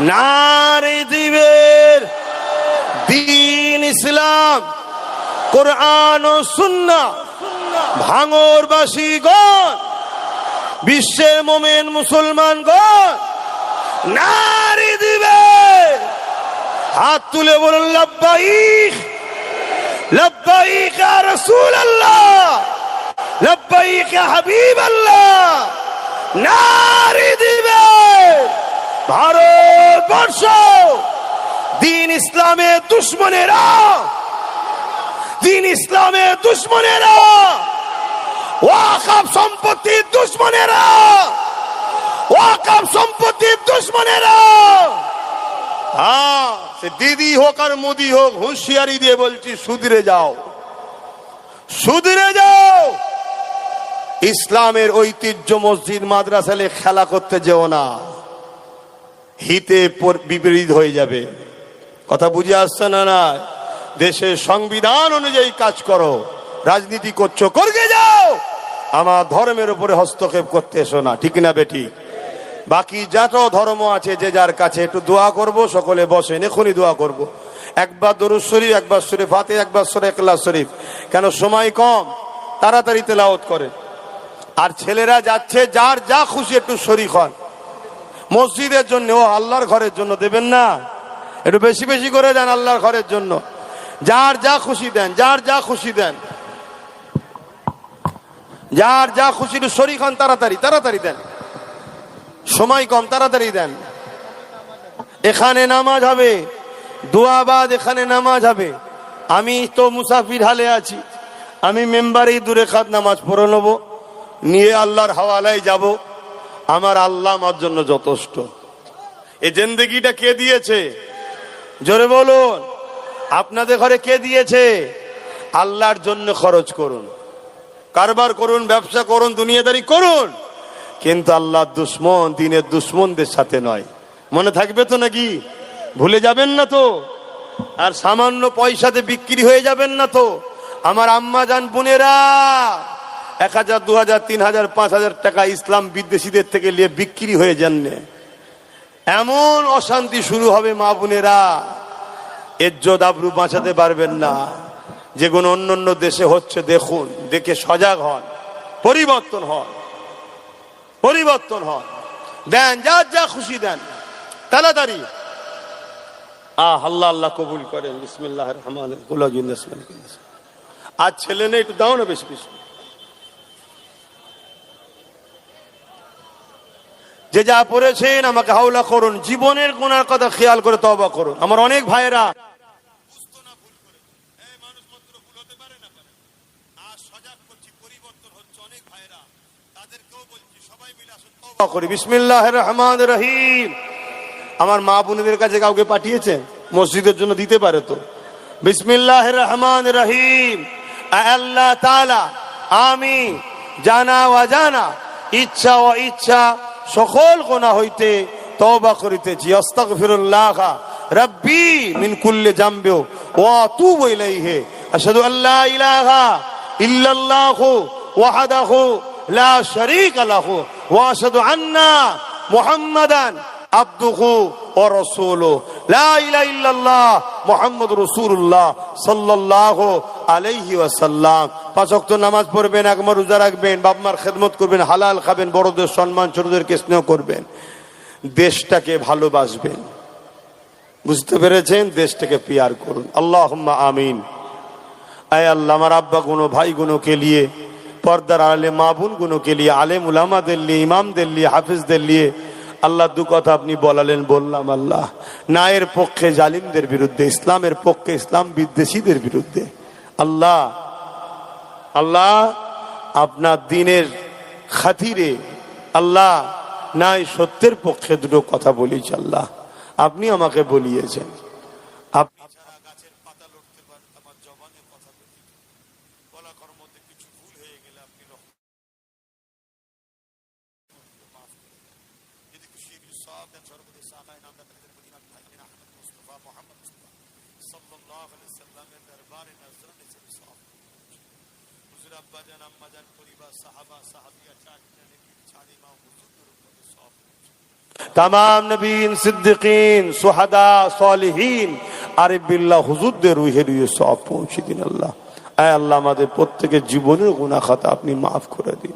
নারে দিবের দ্বীন ইসলাম কোরআন ও সুন্নাহ ভাঙরবাসীগণ বিশ্বের মোমেন মুসলমানগণ নারে দিবের হাত তুলে বলুন লব্বাইক লব্বাইক ইয়া রাসূলুল্লাহ লব্বাইক ইয়া হাবিবাল্লাহ নারে দিবে ভারতবর্ষ দ্বীন ইসলামের দুশমনেরা দ্বীন ইসলামের দুশমনেরা ওয়াকফ সম্পত্তির দুশমনেরা ওয়াকফ সম্পত্তির দুশমনেরা হ্যাঁ সে দিদি হোক আর মোদি হোক হুঁশিয়ারি দিয়ে বলছি সুধরে যাও সুধরে যাও ইসলামের ঐতিহ্য মসজিদ মাদ্রাসালে খেলা করতে যেও না হিতে বিপরীত হয়ে যাবে কথা বুঝে আসছে না না দেশের সংবিধান অনুযায়ী কাজ করো রাজনীতি করছো করবে যাও আমার ধর্মের উপরে হস্তক্ষেপ করতে এসো না ঠিক না বেটি বাকি যত ধর্ম আছে যে যার কাছে একটু দোয়া করব সকলে বসেন এখনই দোয়া করব একবার দরুদ শরীফ একবার সূরা ফাতিহা একবার সূরা ইখলাস শরীফ কেন সময় কম তাড়াতাড়ি তেলাওয়াত করে আর ছেলেরা যাচ্ছে যার যা খুশি একটু শরীক হন মসজিদের জন্য ও আল্লাহর ঘরের জন্য দেবেন না একটু বেশি বেশি করে দেন আল্লাহর ঘরের জন্য যার যা খুশি দেন যার যা খুশি দেন যার যা খুশি একটু শরীক হন তাড়াতাড়ি তাড়াতাড়ি দেন সময় কম তাড়াতাড়ি দেন এখানে নামাজ হবে দোয়াবাদ এখানে নামাজ হবে আমি তো মুসাফির হালে আছি আমি মেম্বারেই দূরে খাত নামাজ পড়ে নেব নিয়ে আল্লাহর হাওয়ালায় যাব আমার আল্লাহ আমার জন্য যথেষ্ট এই জিন্দেগিটা কে দিয়েছে জোরে বলুন আপনাদের ঘরে কে দিয়েছে আল্লাহর জন্য খরচ করুন কারবার করুন ব্যবসা করুন দুনিয়াদারি করুন কিন্তু আল্লাহর দুশমন দ্বীনের দুশমনদের সাথে নয় মনে থাকবে তো নাকি ভুলে যাবেন না তো আর সামান্য পয়সাতে বিক্রি হয়ে যাবেন না তো আমার আম্মা জান বোনেরা 1000 2000 3000 5000 টাকা ইসলাম বিদ্বেষীদের থেকে নিয়ে বিক্রি হয়ে যান এমন অশান্তি শুরু হবে মা বোনেরা ইজ্জত আবরু বাঁচাতে পারবেন না যেগুলো অন্য দেশে হচ্ছে দেখুন দেখে সজাগ হন পরিবর্তন হন পরিবর্তন হন দেন যার যা খুশি দেন তাড়াতাড়ি আল্লাহ আল্লাহ কবুল করেন বিসমিল্লাহির রহমানির রহিম আজ ছেলে নেই একটু দাও না বেশি বেশি যে যা পড়েছেন আমাকে হাওলা করুন জীবনের গুনার কথা খেয়াল করে তওবা করুন আমার অনেক ভাইয়েরা বিসমিল্লাহির রহমানির রহিম আমার মা বোনদের কাছে কাউকে পাঠিয়েছেন মসজিদের জন্য দিতে পারে তো বিসমিল্লাহির রহমানির রহিম আল্লাহ তাআলা আমি জানা অজানা ইচ্ছা ও ইচ্ছা সকল গুনাহ হইতে তওবা করিতেছি। আস্তাগফিরুল্লাহ রাব্বি মিন কুল্লি যামবি ওয়া আতুবু ইলাইহি। আশহাদু আল্লা ইলাহা ইল্লাল্লাহু ওয়াহদাহু লা শারীকা লাহু ওয়া আশহাদু আন্না মুহাম্মাদান আবদুহু ওয়া রাসূলুহু লা ইলাহা ইল্লাল্লাহ মুহাম্মাদুর রাসূলুল্লাহ সাল্লাল্লাহু আলাইহি ওয়াসাল্লাম। পাঁচ ওয়াক্ত নামাজ পড়বেন, একবার রোজা রাখবেন, বাপ মার খেদমত করবেন, হালাল খাবেন, বড়দের সম্মান, ছোটদেরকে স্নেহ করবেন, দেশটাকে ভালোবাসবেন। বুঝতে পেরেছেন? দেশটাকে পিয়ার করুন। আল্লাহুম্মা আমিন। আয় আল্লাহ, আমার আব্বা গুনো, ভাই গুনোকে নিয়ে, পর্দার আলে মা বোন গুনোকে নিয়ে, আলেম উলামাদের নিয়ে, ইমামদের নিয়ে, হাফিজদের নিয়ে আল্লাহ দু কথা আপনি বলালেন, বললাম। আল্লাহ ন্যায়ের পক্ষে জালিমদের বিরুদ্ধে, ইসলামের পক্ষে ইসলাম বিদ্বেষীদের বিরুদ্ধে আল্লাহ আল্লাহ আপনার দিনের খাতিরে আল্লাহ নাই সত্যের পক্ষে দুটো কথা বলেছি। আল্লাহ আপনি আমাকে বলিয়েছেন, আপনি যারা গাছের পাতা লড়তে পারেন, আমার জবানে কথা বলা করার মধ্যে কিছু ভুল হয়ে গেলে আপনি तमाम नबीन सिद्दीकीन सुहदा सालिहीन आरिफ बिल्लाह हुजूरদের রুহে রুহে সওয়াব পৌঁছে দিন। আল্লাহ আয় আল্লাহ, আমাদের প্রত্যেকের জীবনের গুনাহ খাতা আপনি মাফ করে দিন।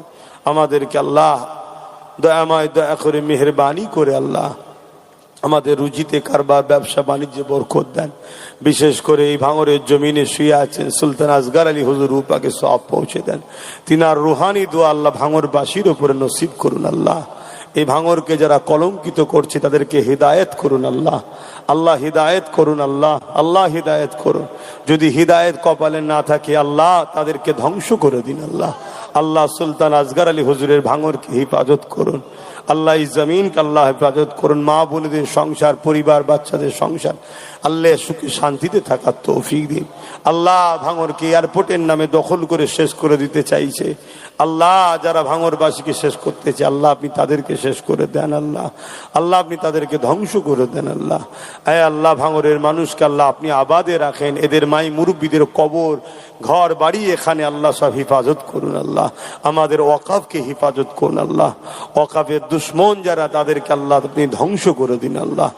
আমাদেরকে আল্লাহ দয়াময় দয়া করে মেহেরবানি করে আল্লাহ আমাদের রুজিতে কারবার, ব্যবসা বাণিজ্যে বরকত দেন। বিশেষ করে এই ভাঙরের জমিনে শুয়ে আছেন সুলতান আসগার আলী হুজুর, রূপাকে সওয়াব পৌঁছে দেন। তিনার রুহানি দোয়া আল্লাহ ভাঙরবাসীর উপরে নসিব করুন। আল্লাহ এই ভাঙরকে যারা কলঙ্কিত করছে তাদেরকে হিদায়েত করুন। আল্লাহ আল্লাহ হিদায়েত করুন। আল্লাহ আল্লাহ হিদায়েত করুন। যদি হিদায়েত কপালে না থাকে আল্লাহ তাদেরকে ধ্বংস করে দিন। আল্লাহ আল্লাহ সুলতান আসগার আলী হুজুরের ভাঙরকে হিফাজত করুন। আল্লাহ এই জমিনকে আল্লাহ হেফাজত করুন। মা বোনদের সংসার, পরিবার, বাচ্চাদের সংসার আল্লাহ সুখে শান্তিতে থাকার তৌফিক দিন। আল্লাহ ভাঙরকে এয়ারপোর্টের নামে দখল করে শেষ করে দিতে চাইছে আল্লাহ, যারা ভাঙরবাসীকে শেষ করতে চায় আল্লাহ আপনি তাদেরকে শেষ করে দেন। আল্লাহ আল্লাহ আপনি তাদেরকে ধ্বংস করে দেন। আল্লাহ আয় আল্লাহ ভাঙরের মানুষকে আল্লাহ আপনি আবাদে রাখেন। এদের মাই মুরব্বীদের কবর, ঘর বাড়ি এখানে আল্লাহ সব হিফাজত করুন। আল্লাহ আমাদের ওয়াকাফকে হিফাজত করুন। আল্লাহ ওয়াকাফের দুশ্মন যারা তাদেরকে আল্লাহ আপনি ধ্বংস করে দিন। আল্লাহ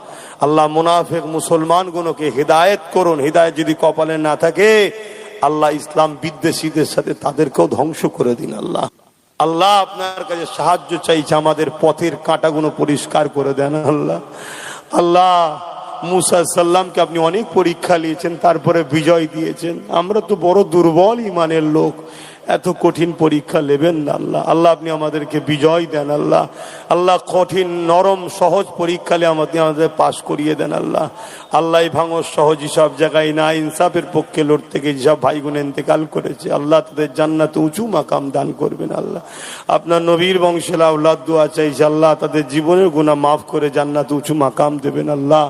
আল্লাহ মুনাফিক মুসলমানগুলোকে হিদায়েত করুন। হিদায়েত যদি কপালে না থাকে আল্লাহ ইসলাম বিদ্বেষীদের সাথে তাদেরকেও ধ্বংস করে দিন। আল্লাহ আল্লাহ আপনার কাছে সাহায্য চাইছে, আমাদের পথের কাঁটাগুলো পরিষ্কার করে দেন। আল্লাহ আল্লাহ মুসা সাল্লামকে আপনি অনেক পরীক্ষা নিয়েছেন, তারপরে বিজয় দিয়েছেন। আমরা তো বড় দুর্বল ইমানের লোক, এত কঠিন পরীক্ষা নেবেন না। আল্লাহ আল্লাহ আপনি আমাদেরকে বিজয় দেন। আল্লাহ আল্লাহ কঠিন নরম সহজ পরীক্ষালে আমাদের পাশ করিয়ে দেন। আল্লাহ আল্লাহ ভাঙর সহজ সব জায়গায় না, ইনসাফের পক্ষে লড়তে গিয়ে যেসব ভাই বোন ইন্তেকাল করেছে আল্লাহ তাদের জান্নাতে উঁচু মাকাম দান করবেন। আল্লাহ আপনার নবীর বংশের আওলাদ দোয়া চাইছে আল্লাহ তাদের জীবনের গুনাহ মাফ করে জান্নাতে উঁচু মাকাম দেবেন। আল্লাহ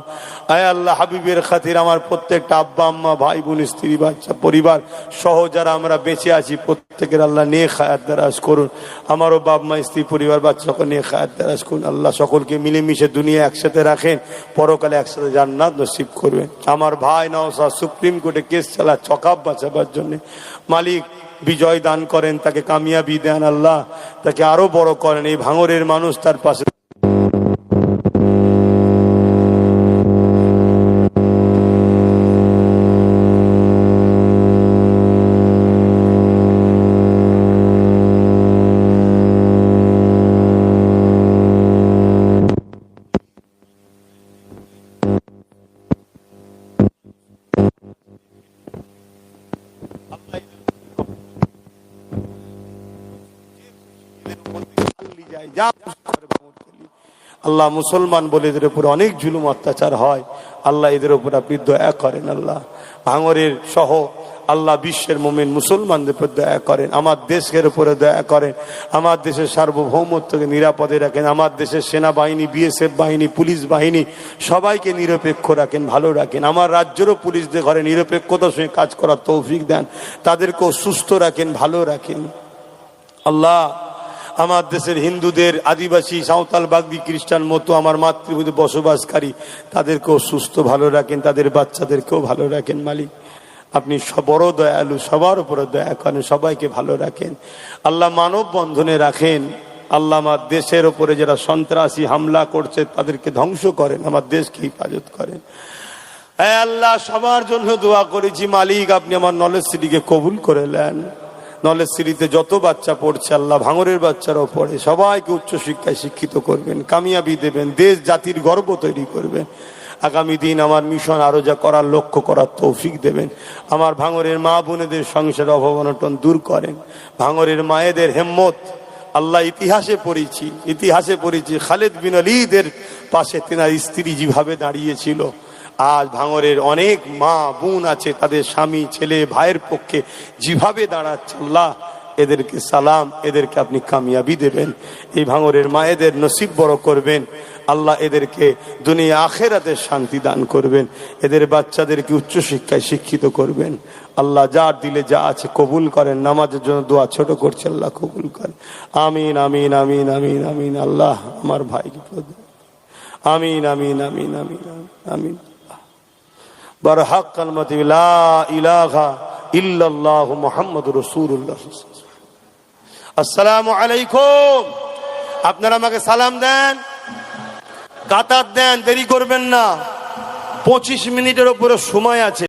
আয় আল্লাহ হাবিবের খাতির আমার প্রত্যেকটা আব্বা আম্মা, ভাই বোন, স্ত্রী, বাচ্চা, পরিবার সহ যারা আমরা বেঁচে আছি প্রত্যেকের আল্লাহ নেক হায়াত দারাজ করুন। আমারও বাপ মা, স্ত্রী, পরিবার, বাচ্চা সকল নেক হায়াত দারাজ করুন। আল্লাহ সকলকে মিলেমিশে দুনিয়া একসাথে রাখেন, পরকালে একসাথে জান্নাত নসিব করবেন। আমার ভাই নওশাদ সুপ্রিম কোর্টে কেস চালা চকাপ বাঁচাবার জন্য মালিক বিজয় দান করেন, তাকে কামিয়াবি দেন। আল্লাহ তাকে আরো বড় করেন। এই ভাঙরের মানুষ তার পাশে আল্লাহ মুসলমান বলে এদের উপর অনেক জুলুম অত্যাচার হয়, আল্লাহ এদের উপর আপনি দয়া করেন। আল্লাহ ভাঙরের সহ আল্লাহ বিশ্বের মুমিন মুসলমানদের উপর দয়া করেন। আমার দেশের উপরে দয়া করেন। আমার দেশের সার্বভৌমত্বকে নিরাপদে রাখেন। আমার দেশের সেনাবাহিনী, বিএসএফ বাহিনী, পুলিশ বাহিনী সবাইকে নিরপেক্ষ রাখেন, ভালো রাখেন। আমার রাজ্যেরও পুলিশদের ঘরে নিরপেক্ষতার সঙ্গে কাজ করার তৌফিক দেন। তাদেরকেও সুস্থ রাখেন, ভালো রাখেন। আল্লাহ আমার দেশের হিন্দুদের, আদিবাসী, সাঁওতাল, বাগদি, খ্রিস্টান মতো আমার মাতৃভূমিতে বসবাসকারী তাদেরকেও সুস্থ ভালো রাখেন, তাদের বাচ্চাদেরকেও ভালো রাখেন। মালিক আপনি বড় দয়ালু, সবার উপরে দয়া করেন, সবাইকে ভালো রাখেন। আল্লাহ মানব বন্ধনে রাখেন। আল্লাহ আমার দেশের উপরে যারা সন্ত্রাসী হামলা করছে তাদেরকে ধ্বংস করেন, আমার দেশকে হেফাজত করেন। হ্যাঁ আল্লাহ, সবার জন্য দোয়া করেছি। মালিক আপনি আমার নলেজ সিটিকে কবুল করে নেন। নলেজ সিটিতে যত বাচ্চা পড়ছে আল্লাহ, ভাঙরের বাচ্চারাও পড়ে, সবাইকে উচ্চশিক্ষায় শিক্ষিত করবেন, কামিয়াবি দেবেন, দেশ জাতির গর্ব তৈরি করবেন। আগামী দিন আমার মিশন আরো যা করার, লক্ষ্য করার তৌফিক দেবেন। আমার ভাঙরের মা বোনেদের সংসারে অভাব অনটন দূর করেন। ভাঙরের মায়েদের হিম্মত আল্লাহ, ইতিহাসে পড়েছি খালেদ বিন ওলীদের পাশে তেনার স্ত্রী যেভাবে দাঁড়িয়েছিল। আজ ভাঙরের অনেক মা বোন আছে, তাদের স্বামী, ছেলে, ভাইয়ের পক্ষে যেভাবে দাঁড়াচ্ছে আল্লাহ, এদেরকে সালাম, এদেরকে আপনি কামিয়াবি দেবেন। এই ভাঙরের মায়েদের নসিব বড় করবেন আল্লাহ, এদেরকে দুনিয়া আখেরাতে শান্তি দান করবেন, এদের বাচ্চাদেরকে উচ্চশিক্ষায় শিক্ষিত করবেন। আল্লাহ যার দিলে যা আছে কবুল করেন। নামাজের জন্য দোয়া ছোট করছে, আল্লাহ কবুল করেন। আমিন আমিন আমিন আমিন আমিন। আল্লাহ আমার ভাইকে আমিন আমিন আমিন আমিন আমিন। বারহাক কালমাতি লা ইলাহা ইল্লাল্লাহ মুহাম্মাদুর রাসূলুল্লাহ। আসসালামু আলাইকুম। আপনারা আমাকে সালাম দেন, কাতার দেন, দেরি করবেন না। 25 মিনিটের উপরে সময় আছে।